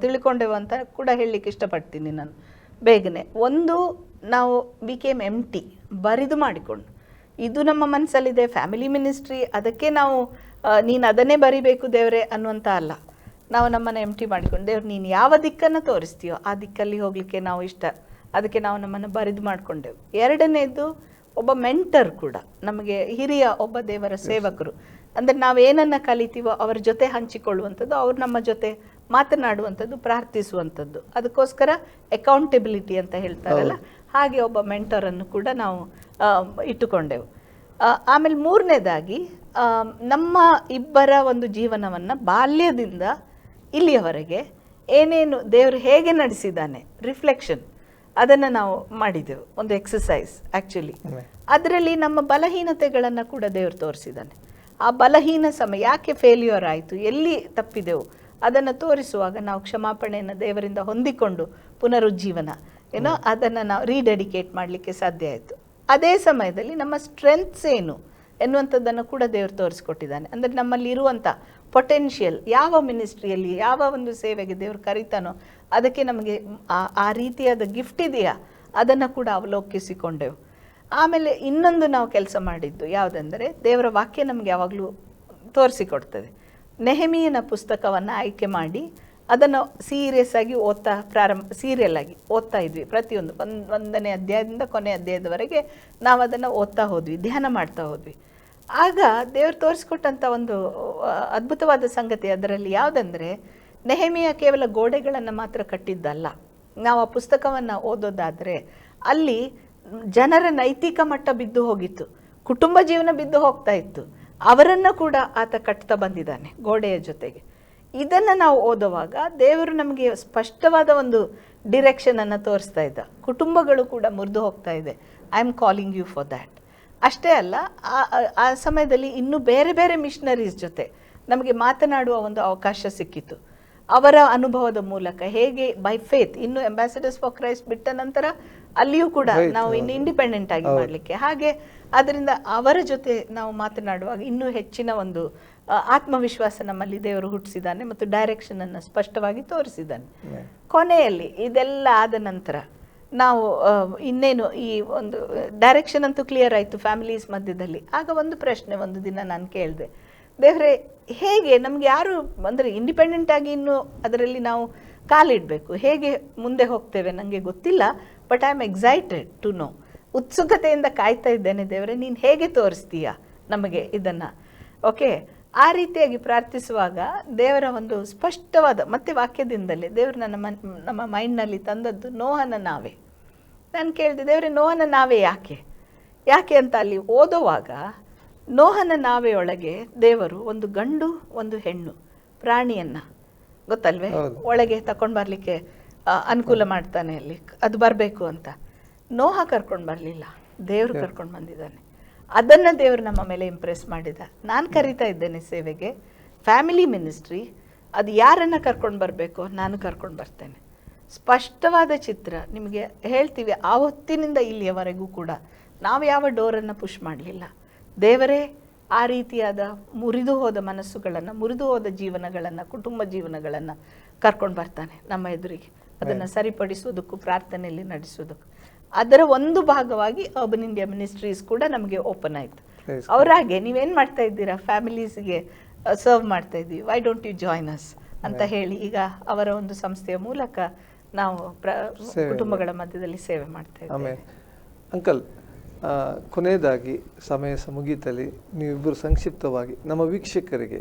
ತಿಳ್ಕೊಂಡೆವು ಅಂತ ಕೂಡ ಹೇಳಲಿಕ್ಕೆ ಇಷ್ಟಪಡ್ತೀನಿ ನಾನು ಬೇಗನೆ. ಒಂದು, ನಾವು ಬಿಕೇಮ್ ಎಂಟಿ, ಬರಿದು ಮಾಡಿಕೊಂಡು, ಇದು ನಮ್ಮ ಮನಸ್ಸಲ್ಲಿದೆ ಫ್ಯಾಮಿಲಿ ಮಿನಿಸ್ಟ್ರಿ, ಅದಕ್ಕೆ ನಾವು ನೀನು ಅದನ್ನೇ ಬರಿಬೇಕು ದೇವರೇ ಅನ್ನುವಂಥ ಅಲ್ಲ. ನಾವು ನಮ್ಮನ್ನು ಎಂಟಿ ಮಾಡಿಕೊಂಡು ದೇವ್ರು ನೀನು ಯಾವ ದಿಕ್ಕನ್ನು ತೋರಿಸ್ತೀಯೋ ಆ ದಿಕ್ಕಲ್ಲಿ ಹೋಗಲಿಕ್ಕೆ ನಾವು ಅದಕ್ಕೆ ನಾವು ನಮ್ಮನ್ನು ಬರಿದು ಮಾಡಿಕೊಂಡೆವು. ಎರಡನೇದು ಒಬ್ಬ ಮೆಂಟರ್ ಕೂಡ, ನಮಗೆ ಹಿರಿಯ ಒಬ್ಬ ದೇವರ ಸೇವಕರು. ಅಂದರೆ ನಾವು ಏನನ್ನು ಕಲಿತೀವೋ ಅವರ ಜೊತೆ ಹಂಚಿಕೊಳ್ಳುವಂಥದ್ದು, ಅವ್ರು ನಮ್ಮ ಜೊತೆ ಮಾತನಾಡುವಂಥದ್ದು, ಪ್ರಾರ್ಥಿಸುವಂಥದ್ದು. ಅದಕ್ಕೋಸ್ಕರ ಅಕೌಂಟೆಬಿಲಿಟಿ ಅಂತ ಹೇಳ್ತಾರಲ್ಲ, ಹಾಗೆ ಒಬ್ಬ ಮೆಂಟರನ್ನು ಕೂಡ ನಾವು ಇಟ್ಟುಕೊಂಡೆವು. ಆಮೇಲೆ ಮೂರನೇದಾಗಿ ನಮ್ಮ ಇಬ್ಬರ ಒಂದು ಜೀವನವನ್ನು ಬಾಲ್ಯದಿಂದ ಇಲ್ಲಿಯವರೆಗೆ ಏನೇನು ದೇವರು ಹೇಗೆ ನಡೆಸಿದ್ದಾನೆ ರಿಫ್ಲೆಕ್ಷನ್, ಅದನ್ನು ನಾವು ಮಾಡಿದೆವು. ಒಂದು ಎಕ್ಸಸೈಸ್ ಆ್ಯಕ್ಚುಲಿ. ಅದರಲ್ಲಿ ನಮ್ಮ ಬಲಹೀನತೆಗಳನ್ನು ಕೂಡ ದೇವರು ತೋರಿಸಿದ್ದಾನೆ. ಆ ಬಲಹೀನ ಸಮಯ ಯಾಕೆ ಫೇಲ್ಯೂರ್ ಆಯಿತು, ಎಲ್ಲಿ ತಪ್ಪಿದೆವು ಅದನ್ನು ತೋರಿಸುವಾಗ ನಾವು ಕ್ಷಮಾಪಣೆಯನ್ನು ದೇವರಿಂದ ಹೊಂದಿಕೊಂಡು ಪುನರುಜ್ಜೀವನ ಅದನ್ನು ನಾವು ರೀಡೆಡಿಕೇಟ್ ಮಾಡಲಿಕ್ಕೆ ಸಾಧ್ಯ ಆಯಿತು. ಅದೇ ಸಮಯದಲ್ಲಿ ನಮ್ಮ ಸ್ಟ್ರೆಂತ್ಸ್ ಏನು ಎನ್ನುವಂಥದ್ದನ್ನು ಕೂಡ ದೇವರು ತೋರಿಸ್ಕೊಟ್ಟಿದ್ದಾನೆ. ಅಂದರೆ ನಮ್ಮಲ್ಲಿ ಇರುವಂಥ ಪೊಟೆನ್ಷಿಯಲ್, ಯಾವ ಮಿನಿಸ್ಟ್ರಿಯಲ್ಲಿ ಯಾವ ಒಂದು ಸೇವೆಗೆ ದೇವರು ಕರೀತಾನೋ ಅದಕ್ಕೆ ನಮಗೆ ಆ ರೀತಿಯಾದ ಗಿಫ್ಟ್ ಇದೆಯಾ ಅದನ್ನು ಕೂಡ ಅವಲೋಕಿಸಿಕೊಂಡೆವು. ಆಮೇಲೆ ಇನ್ನೊಂದು ನಾವು ಕೆಲಸ ಮಾಡಿದ್ದು ಯಾವುದೆಂದರೆ, ದೇವರ ವಾಕ್ಯ ನಮಗೆ ಯಾವಾಗಲೂ ತೋರಿಸಿಕೊಡ್ತದೆ. ನೆಹೆಮೀಯನ ಪುಸ್ತಕವನ್ನು ಆಯ್ಕೆ ಮಾಡಿ ಅದನ್ನು ಸೀರಿಯಸ್ ಆಗಿ ಸೀರಿಯಲ್ ಆಗಿ ಓದ್ತಾ ಇದ್ವಿ. ಪ್ರತಿಯೊಂದು ಒಂದನೇ ಅಧ್ಯಾಯದಿಂದ ಕೊನೆ ಅಧ್ಯಾಯದವರೆಗೆ ನಾವು ಅದನ್ನು ಓದ್ತಾ ಹೋದ್ವಿ, ಧ್ಯಾನ ಮಾಡ್ತಾ ಹೋದ್ವಿ. ಆಗ ದೇವರು ತೋರಿಸ್ಕೊಟ್ಟಂಥ ಒಂದು ಅದ್ಭುತವಾದ ಸಂಗತಿ ಅದರಲ್ಲಿ ಯಾವುದಂದರೆ, ನೆಹೆಮೀಯ ಕೇವಲ ಗೋಡೆಗಳನ್ನು ಮಾತ್ರ ಕಟ್ಟಿದ್ದಲ್ಲ. ನಾವು ಆ ಪುಸ್ತಕವನ್ನು ಓದೋದಾದರೆ ಅಲ್ಲಿ ಜನರ ನೈತಿಕ ಮಟ್ಟ ಬಿದ್ದು ಹೋಗಿತ್ತು, ಕುಟುಂಬ ಜೀವನ ಬಿದ್ದು ಹೋಗ್ತಾ ಇತ್ತು. ಅವರನ್ನು ಕೂಡ ಆತ ಕಟ್ತಾ ಬಂದಿದ್ದಾನೆ ಗೋಡೆಯ ಜೊತೆಗೆ. ಇದನ್ನು ನಾವು ಓದುವಾಗ ದೇವರು ನಮಗೆ ಸ್ಪಷ್ಟವಾದ ಒಂದು ಡಿರೆಕ್ಷನನ್ನು ತೋರಿಸ್ತಾ ಇದ್ದ. ಕುಟುಂಬಗಳು ಕೂಡ ಮುರಿದು ಹೋಗ್ತಾ ಇದೆ, I am calling you for that. ಅಷ್ಟೇ ಅಲ್ಲ, ಆ ಸಮಯದಲ್ಲಿ ಇನ್ನೂ ಬೇರೆ ಬೇರೆ ಮಿಷನರೀಸ್ ಜೊತೆ ನಮಗೆ ಮಾತನಾಡುವ ಒಂದು ಅವಕಾಶ ಸಿಕ್ಕಿತು. ಅವರ ಅನುಭವದ ಮೂಲಕ ಹೇಗೆ ಬೈ ಫೇತ್, ಇನ್ನು ಅಂಬಾಸಿಡರ್ಸ್ ಫಾರ್ ಕ್ರೈಸ್ಟ್ ಬಿಟ್ಟ ನಂತರ ಅಲ್ಲಿಯೂ ಕೂಡ ನಾವು ಇನ್ನು ಇಂಡಿಪೆಂಡೆಂಟ್ ಆಗಿ ಮಾಡಲಿಕ್ಕೆ, ಹಾಗೆ ಅದರಿಂದ ಅವರ ಜೊತೆ ನಾವು ಮಾತನಾಡುವಾಗ ಇನ್ನೂ ಹೆಚ್ಚಿನ ಒಂದು ಆತ್ಮವಿಶ್ವಾಸ ನಮ್ಮಲ್ಲಿ ದೇವರು ಹುಟ್ಟಿಸಿದ್ದಾನೆ ಮತ್ತು ಡೈರೆಕ್ಷನನ್ನು ಸ್ಪಷ್ಟವಾಗಿ ತೋರಿಸಿದ್ದಾನೆ. ಕೊನೆಯಲ್ಲಿ ಇದೆಲ್ಲ ಆದ ನಂತರ ನಾವು ಇನ್ನೇನು ಈ ಒಂದು ಡೈರೆಕ್ಷನ್ ಅಂತೂ ಕ್ಲಿಯರ್ ಆಯಿತು ಫ್ಯಾಮಿಲೀಸ್ ಮಧ್ಯದಲ್ಲಿ. ಆಗ ಒಂದು ಪ್ರಶ್ನೆ ಒಂದು ದಿನ ನಾನು ಕೇಳಿದೆ, ದೇವರೇ ಹೇಗೆ ನಮಗೆ ಯಾರು ಅಂದರೆ ಇಂಡಿಪೆಂಡೆಂಟ್ ಆಗಿ ಇನ್ನು ಅದರಲ್ಲಿ ನಾವು ಕಾಲಿಡಬೇಕು, ಹೇಗೆ ಮುಂದೆ ಹೋಗ್ತೇವೆ ನನಗೆ ಗೊತ್ತಿಲ್ಲ, but I am excited to know. ಉತ್ಸುಕತೆಯಿಂದ ಕಾಯ್ತಾ ಇದ್ದೇನೆ ದೇವರೇ, ನೀನು ಹೇಗೆ ತೋರಿಸ್ತೀಯಾ ನಮಗೆ ಇದನ್ನು. ಓಕೆ, ಆ ರೀತಿಯಾಗಿ ಪ್ರಾರ್ಥಿಸುವಾಗ ದೇವರ ಒಂದು ಸ್ಪಷ್ಟವಾದ ಮತ್ತೆ ವಾಕ್ಯದಿಂದಲೇ ದೇವರು ನಮ್ಮ ಮೈಂಡ್ನಲ್ಲಿ ತಂದದ್ದು ನೋಹನ ನಾವೇ. ನಾನು ಕೇಳಿದೆ, ದೇವರೇ ನೋಹನ ನಾವೇ ಯಾಕೆ ಅಂತ ಅಲ್ಲಿ ಓದುವಾಗ ನೋಹನ ನಾವೆಯೊಳಗೆ ದೇವರು ಒಂದು ಗಂಡು ಒಂದು ಹೆಣ್ಣು ಪ್ರಾಣಿಯನ್ನು ಗೊತ್ತಲ್ವೇ ಒಳಗೆ ತಗೊಂಡು ಬರಲಿಕ್ಕೆ ಅನುಕೂಲ ಮಾಡ್ತಾನೆ ಅಲ್ಲಿ, ಅದು ಬರಬೇಕು ಅಂತ. ನೋಹ ಕರ್ಕೊಂಡು ಬರಲಿಲ್ಲ, ದೇವರು ಕರ್ಕೊಂಡು ಬಂದಿದ್ದಾನೆ. ಅದನ್ನು ದೇವರು ನಮ್ಮ ಮೇಲೆ ಇಂಪ್ರೆಸ್ ಮಾಡಿದ. ನಾನು ಕರಿತಾ ಇದ್ದೇನೆ ಸೇವೆಗೆ, ಫ್ಯಾಮಿಲಿ ಮಿನಿಸ್ಟ್ರಿ, ಅದು ಯಾರನ್ನು ಕರ್ಕೊಂಡು ಬರಬೇಕೋ ನಾನು ಕರ್ಕೊಂಡು ಬರ್ತೇನೆ. ಸ್ಪಷ್ಟವಾದ ಚಿತ್ರ ನಿಮಗೆ ಹೇಳ್ತೀವಿ. ಆ ಹೊತ್ತಿನಿಂದ ಇಲ್ಲಿಯವರೆಗೂ ಕೂಡ ನಾವು ಯಾವ ಡೋರನ್ನು ಪುಷ್ ಮಾಡಲಿಲ್ಲ. ದೇವರೇ ಆ ರೀತಿಯಾದ ಮುರಿದು ಹೋದ ಮನಸ್ಸುಗಳನ್ನು, ಮುರಿದು ಹೋದ ಜೀವನಗಳನ್ನು, ಕುಟುಂಬ ಜೀವನಗಳನ್ನು ಕರ್ಕೊಂಡು ಬರ್ತಾನೆ ನಮ್ಮ ಎದುರಿಗೆ. ಅದನ್ನು ಸರಿಪಡಿಸೋದಕ್ಕೂ ಪ್ರಾರ್ಥನೆಯಲ್ಲಿ ನಡೆಸೋದಕ್ಕೂ ಅದರ ಒಂದು ಭಾಗವಾಗಿ ಅರ್ಬನ್ ಇಂಡಿಯಾ ಮಿನಿಸ್ಟ್ರೀಸ್ ಕೂಡ ನಮಗೆ ಓಪನ್ ಆಯಿತು. ಅವರಾಗೆ ನೀವೇನು ಮಾಡ್ತಾ ಇದ್ದೀರಾ, ಫ್ಯಾಮಿಲೀಸ್ಗೆ ಸರ್ವ್ ಮಾಡ್ತಾ ಇದ್ದೀವಿ, why don't you join us ಅಂತ ಹೇಳಿ ಈಗ ಅವರ ಒಂದು ಸಂಸ್ಥೆಯ ಮೂಲಕ ನಾವು ಕುಟುಂಬಗಳ ಮಧ್ಯದಲ್ಲಿ ಸೇವೆ ಮಾಡ್ತಾ ಇದ್ದೀವಿ. ಅಂಕಲ್, ಕೊನೆಯದಾಗಿ ಸಮಯ ಮುಗೀತಲ್ಲಿ ನೀವಿಬ್ಬರು ಸಂಕ್ಷಿಪ್ತವಾಗಿ ನಮ್ಮ ವೀಕ್ಷಕರಿಗೆ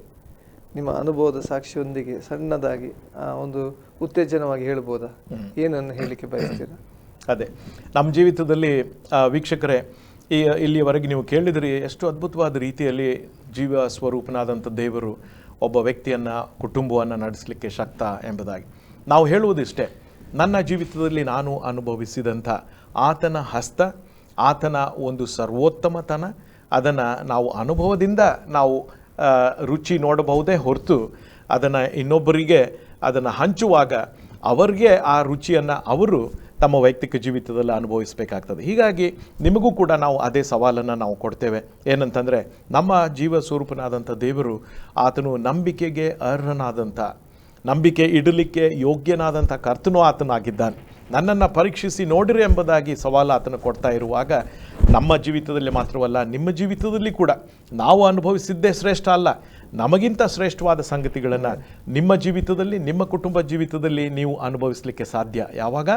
ನಿಮ್ಮ ಅನುಭವದ ಸಾಕ್ಷಿಯೊಂದಿಗೆ ಸಣ್ಣದಾಗಿ ಒಂದು ಉತ್ತೇಜನವಾಗಿ ಹೇಳ್ಬೋದಾ, ಏನನ್ನು ಹೇಳಲಿಕ್ಕೆ ಬಯಸ್ತೀರಾ? ಅದೇ ನಮ್ಮ ಜೀವಿತದಲ್ಲಿ ವೀಕ್ಷಕರೇ, ಇಲ್ಲಿಯವರೆಗೆ ನೀವು ಕೇಳಿದ್ರಿ ಎಷ್ಟು ಅದ್ಭುತವಾದ ರೀತಿಯಲ್ಲಿ ಜೀವ ಸ್ವರೂಪನಾದಂಥ ದೇವರು ಒಬ್ಬ ವ್ಯಕ್ತಿಯನ್ನು, ಕುಟುಂಬವನ್ನು ನಡೆಸಲಿಕ್ಕೆ ಶಕ್ತ ಎಂಬುದಾಗಿ. ನಾವು ಹೇಳುವುದಿಷ್ಟೇ, ನನ್ನ ಜೀವಿತದಲ್ಲಿ ನಾನು ಅನುಭವಿಸಿದಂಥ ಆತನ ಹಸ್ತ, ಆತನ ಒಂದು ಸರ್ವೋತ್ತಮತನ, ಅದನ್ನು ನಾವು ಅನುಭವದಿಂದ ನಾವು ರುಚಿ ನೋಡಬಹುದೇ ಹೊರತು ಅದನ್ನು ಇನ್ನೊಬ್ಬರಿಗೆ ಅದನ್ನು ಹಂಚುವಾಗ ಅವರಿಗೆ ಆ ರುಚಿಯನ್ನು ಅವರು ತಮ್ಮ ವೈಯಕ್ತಿಕ ಜೀವಿತದಲ್ಲಿ ಅನುಭವಿಸಬೇಕಾಗ್ತದೆ. ಹೀಗಾಗಿ ನಿಮಗೂ ಕೂಡ ನಾವು ಅದೇ ಸವಾಲನ್ನು ನಾವು ಕೊಡ್ತೇವೆ. ಏನಂತಂದರೆ, ನಮ್ಮ ಜೀವ ಸ್ವರೂಪನಾದಂಥ ದೇವರು ಆತನು ನಂಬಿಕೆಗೆ ಅರ್ಹನಾದಂಥ, ನಂಬಿಕೆ ಇಡಲಿಕ್ಕೆ ಯೋಗ್ಯನಾದಂಥ ಕರ್ತನೂ ಆತನಾಗಿದ್ದಾನೆ. ನನ್ನನ್ನು ಪರೀಕ್ಷಿಸಿ ನೋಡಿರಿ ಎಂಬುದಾಗಿ ಸವಾಲು ಆತನು ಕೊಡ್ತಾ ಇರುವಾಗ ನಮ್ಮ ಜೀವಿತದಲ್ಲಿ ಮಾತ್ರವಲ್ಲ, ನಿಮ್ಮ ಜೀವಿತದಲ್ಲಿ ಕೂಡ ನಾವು ಅನುಭವಿಸಿದ್ದೇ ಶ್ರೇಷ್ಠ ಅಲ್ಲ. ನಮಗಿಂತ ಶ್ರೇಷ್ಠವಾದ ಸಂಗತಿಗಳನ್ನು ನಿಮ್ಮ ಜೀವಿತದಲ್ಲಿ, ನಿಮ್ಮ ಕುಟುಂಬ ಜೀವಿತದಲ್ಲಿ ನೀವು ಅನುಭವಿಸಲಿಕ್ಕೆ ಸಾಧ್ಯ ಯಾವಾಗ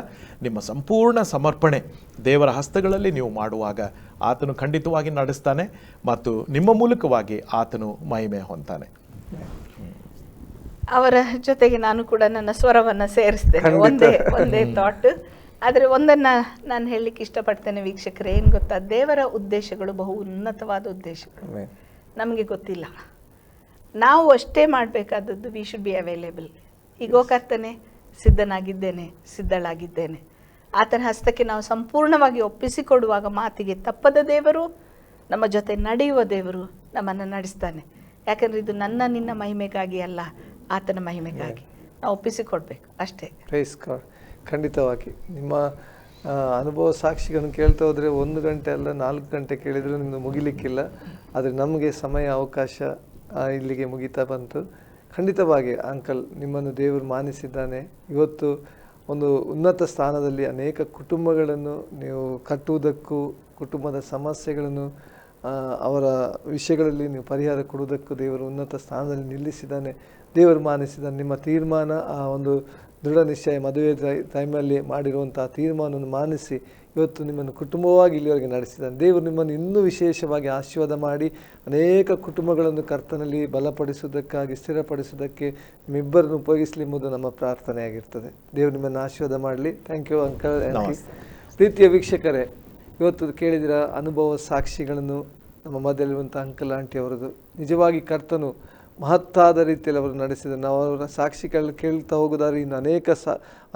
ನಿಮ್ಮ ಸಂಪೂರ್ಣ ಸಮರ್ಪಣೆ ದೇವರ ಹಸ್ತಗಳಲ್ಲಿ ನೀವು ಮಾಡುವಾಗ ಆತನು ಖಂಡಿತವಾಗಿ ನಡೆಸ್ತಾನೆ ಮತ್ತು ನಿಮ್ಮ ಮೂಲಕವಾಗಿ ಆತನು ಮಹಿಮೆ ಹೊಂತಾನೆ. ಅವರ ಜೊತೆಗೆ ನಾನು ಕೂಡ ನನ್ನ ಸ್ವರವನ್ನು ಸೇರಿಸ್ತೇನೆ. ಒಂದೇ ಥಾಟ್. ಆದರೆ ಒಂದನ್ನು ನಾನು ಹೇಳಲಿಕ್ಕೆ ಇಷ್ಟಪಡ್ತೇನೆ ವೀಕ್ಷಕರೇ, ಏನು ಗೊತ್ತಾ, ದೇವರ ಉದ್ದೇಶಗಳು ಬಹು ಉನ್ನತವಾದ ಉದ್ದೇಶಗಳು, ನಮಗೆ ಗೊತ್ತಿಲ್ಲ. ನಾವು ಅಷ್ಟೇ ಮಾಡಬೇಕಾದದ್ದು, ವಿ ಶುಡ್ ಬಿ ಅವೈಲೇಬಲ್. ಈಗೋ ಕರ್ತನೆ, ಸಿದ್ಧನಾಗಿದ್ದೇನೆ, ಸಿದ್ಧಳಾಗಿದ್ದೇನೆ. ಆತನ ಹಸ್ತಕ್ಕೆ ನಾವು ಸಂಪೂರ್ಣವಾಗಿ ಒಪ್ಪಿಸಿಕೊಡುವಾಗ ಮಾತಿಗೆ ತಪ್ಪದ ದೇವರು, ನಮ್ಮ ಜೊತೆ ನಡೆಯುವ ದೇವರು ನಮ್ಮನ್ನು ನಡೆಸ್ತಾನೆ. ಯಾಕಂದರೆ ಇದು ನನ್ನ ನಿನ್ನ ಮಹಿಮೆಗಾಗಿ ಅಲ್ಲ, ಆತನ ಮಹಿಮೆಗಾಗಿ ನಾವು ಒಪ್ಪಿಸಿಕೊಡ್ಬೇಕು ಅಷ್ಟೇ. Praise God. ಖಂಡಿತವಾಗಿ ನಿಮ್ಮ ಅನುಭವ ಸಾಕ್ಷಿಗಳನ್ನು ಕೇಳ್ತಾ ಹೋದರೆ 1 ಗಂಟೆ ಅಲ್ಲ 4 ಗಂಟೆ ಕೇಳಿದರೂ ನಿಮ್ಮದು ಮುಗಿಲಿಕ್ಕಿಲ್ಲ. ಆದರೆ ನಮಗೆ ಸಮಯ ಅವಕಾಶ ಇಲ್ಲಿಗೆ ಮುಗಿತಾ ಬಂತು. ಖಂಡಿತವಾಗಿ ಅಂಕಲ್, ನಿಮ್ಮನ್ನು ದೇವರು ಮಾನಿಸಿದ್ದಾನೆ. ಇವತ್ತು ಒಂದು ಉನ್ನತ ಸ್ಥಾನದಲ್ಲಿ ಅನೇಕ ಕುಟುಂಬಗಳನ್ನು ನೀವು ಕಟ್ಟುವುದಕ್ಕೂ, ಕುಟುಂಬದ ಸಮಸ್ಯೆಗಳನ್ನು ಅವರ ವಿಷಯಗಳಲ್ಲಿ ನೀವು ಪರಿಹಾರ ಕೊಡುವುದಕ್ಕೂ ದೇವರು ಉನ್ನತ ಸ್ಥಾನದಲ್ಲಿ ನಿಲ್ಲಿಸಿದ್ದಾನೆ, ದೇವರು ಮಾನಿಸಿದ್ದಾನೆ. ನಿಮ್ಮ ತೀರ್ಮಾನ, ಆ ಒಂದು ದೃಢ ನಿಶ್ಚಯ, ಮದುವೆ ಟೈಮಲ್ಲಿ ಮಾಡಿರುವಂಥ ತೀರ್ಮಾನವನ್ನು ಮಾನಿಸಿ ಇವತ್ತು ನಿಮ್ಮನ್ನು ಕುಟುಂಬವಾಗಿ ಇಲ್ಲಿವರೆಗೆ ನಡೆಸಿದ್ದಾನೆ. ದೇವರು ನಿಮ್ಮನ್ನು ಇನ್ನೂ ವಿಶೇಷವಾಗಿ ಆಶೀರ್ವಾದ ಮಾಡಿ ಅನೇಕ ಕುಟುಂಬಗಳನ್ನು ಕರ್ತನಲ್ಲಿ ಬಲಪಡಿಸುವುದಕ್ಕಾಗಿ, ಸ್ಥಿರಪಡಿಸುವುದಕ್ಕೆ ನಿಮ್ಮಿಬ್ಬರನ್ನು ಉಪಯೋಗಿಸಲಿ ಎಂಬುದು ನಮ್ಮ ಪ್ರಾರ್ಥನೆಯಾಗಿರ್ತದೆ. ದೇವರು ನಿಮ್ಮನ್ನು ಆಶೀರ್ವಾದ ಮಾಡಲಿ. Thank you uncle. ಪ್ರೀತಿಯ ವೀಕ್ಷಕರೇ, ಇವತ್ತು ಕೇಳಿದಿರ ಅನುಭವ ಸಾಕ್ಷಿಗಳನ್ನು ನಮ್ಮ ಮಧ್ಯದಲ್ಲಿರುವಂಥ ಅಂಕಲ್ ಆಂಟಿ ಅವರದು. ನಿಜವಾಗಿ ಕರ್ತನು ಮಹತ್ತಾದ ರೀತಿಯಲ್ಲಿ ಅವರು ನಡೆಸಿದರು. ನಾವು ಅವರ ಸಾಕ್ಷಿಗಳು ಕೇಳ್ತಾ ಹೋಗೋದಾದ್ರೆ ಇನ್ನು ಅನೇಕ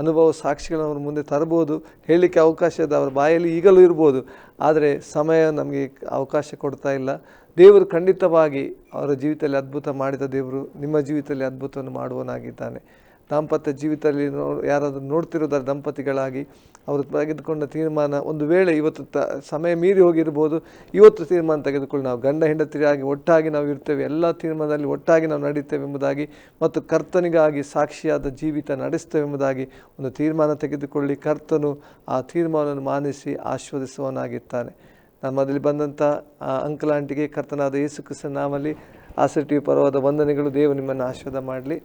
ಅನುಭವ ಸಾಕ್ಷಿಗಳನ್ನು ಅವ್ರ ಮುಂದೆ ತರ್ಬೋದು, ಹೇಳಲಿಕ್ಕೆ ಅವಕಾಶ ಇದೆ, ಅವರ ಬಾಯಲ್ಲಿ ಈಗಲೂ ಇರ್ಬೋದು. ಆದರೆ ಸಮಯ ನಮಗೆ ಅವಕಾಶ ಕೊಡ್ತಾ ಇಲ್ಲ. ದೇವರು ಖಂಡಿತವಾಗಿ ಅವರ ಜೀವಿತದಲ್ಲಿ ಅದ್ಭುತ ಮಾಡಿದ ದೇವರು ನಿಮ್ಮ ಜೀವಿತದಲ್ಲಿ ಅದ್ಭುತವನ್ನು ಮಾಡುವನಾಗಿದ್ದಾನೆ. ದಾಂಪತ್ಯ ಜೀವಿತದಲ್ಲಿ ಯಾರಾದರೂ ನೋಡ್ತಿರೋದಾದ್ರೆ ದಂಪತಿಗಳಾಗಿ ಅವರು ತೆಗೆದುಕೊಂಡ ತೀರ್ಮಾನ, ಒಂದು ವೇಳೆ ಇವತ್ತು ಸಮಯ ಮೀರಿ ಹೋಗಿರ್ಬೋದು, ಇವತ್ತು ತೀರ್ಮಾನ ತೆಗೆದುಕೊಂಡು ನಾವು ಗಂಡ ಹೆಂಡತಿಯಾಗಿ ಒಟ್ಟಾಗಿ ನಾವು ಇರ್ತೇವೆ, ಎಲ್ಲ ತೀರ್ಮಾನದಲ್ಲಿ ಒಟ್ಟಾಗಿ ನಾವು ನಡೀತೇವೆ ಎಂಬುದಾಗಿ ಮತ್ತು ಕರ್ತನಿಗಾಗಿ ಸಾಕ್ಷಿಯಾದ ಜೀವಿತ ನಡೆಸ್ತೇವೆ ಎಂಬುದಾಗಿ ಒಂದು ತೀರ್ಮಾನ ತೆಗೆದುಕೊಳ್ಳಿ. ಕರ್ತನು ಆ ತೀರ್ಮಾನವನ್ನು ಮಾನಿಸಿ ಆಶೀರ್ವದಿಸುವವನಾಗಿದ್ದಾನೆ. ನಾನು ಮೊದಲು ಬಂದಂಥ ಅಂಕಲ್ ಆಂಟಿಗೆ ಕರ್ತನಾದ ಯೇಸು ಕ್ರಿಸ್ತನ ನಾಮದಲ್ಲಿ ಆಸರ್ಟಿವಿ ಪರವಾದ ವಂದನೆಗಳು. ದೇವರು ನಿಮ್ಮನ್ನು ಆಶೀರ್ವಾದ ಮಾಡಲಿ.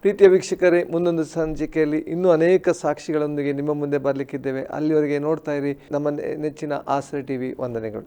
ಪ್ರೀತಿಯ ವೀಕ್ಷಕರೇ, ಮುಂದೊಂದು ಸಂಚಿಕೆಯಲ್ಲಿ ಇನ್ನೂ ಅನೇಕ ಸಾಕ್ಷಿಗಳೊಂದಿಗೆ ನಿಮ್ಮ ಮುಂದೆ ಬರಲಿಕ್ಕಿದ್ದೇವೆ. ಅಲ್ಲಿವರೆಗೆ ನೋಡ್ತಾ ಇರಿ ನಮ್ಮ ನೆಚ್ಚಿನ ಆಸರೆ ಟಿವಿ. ವಂದನೆಗಳು.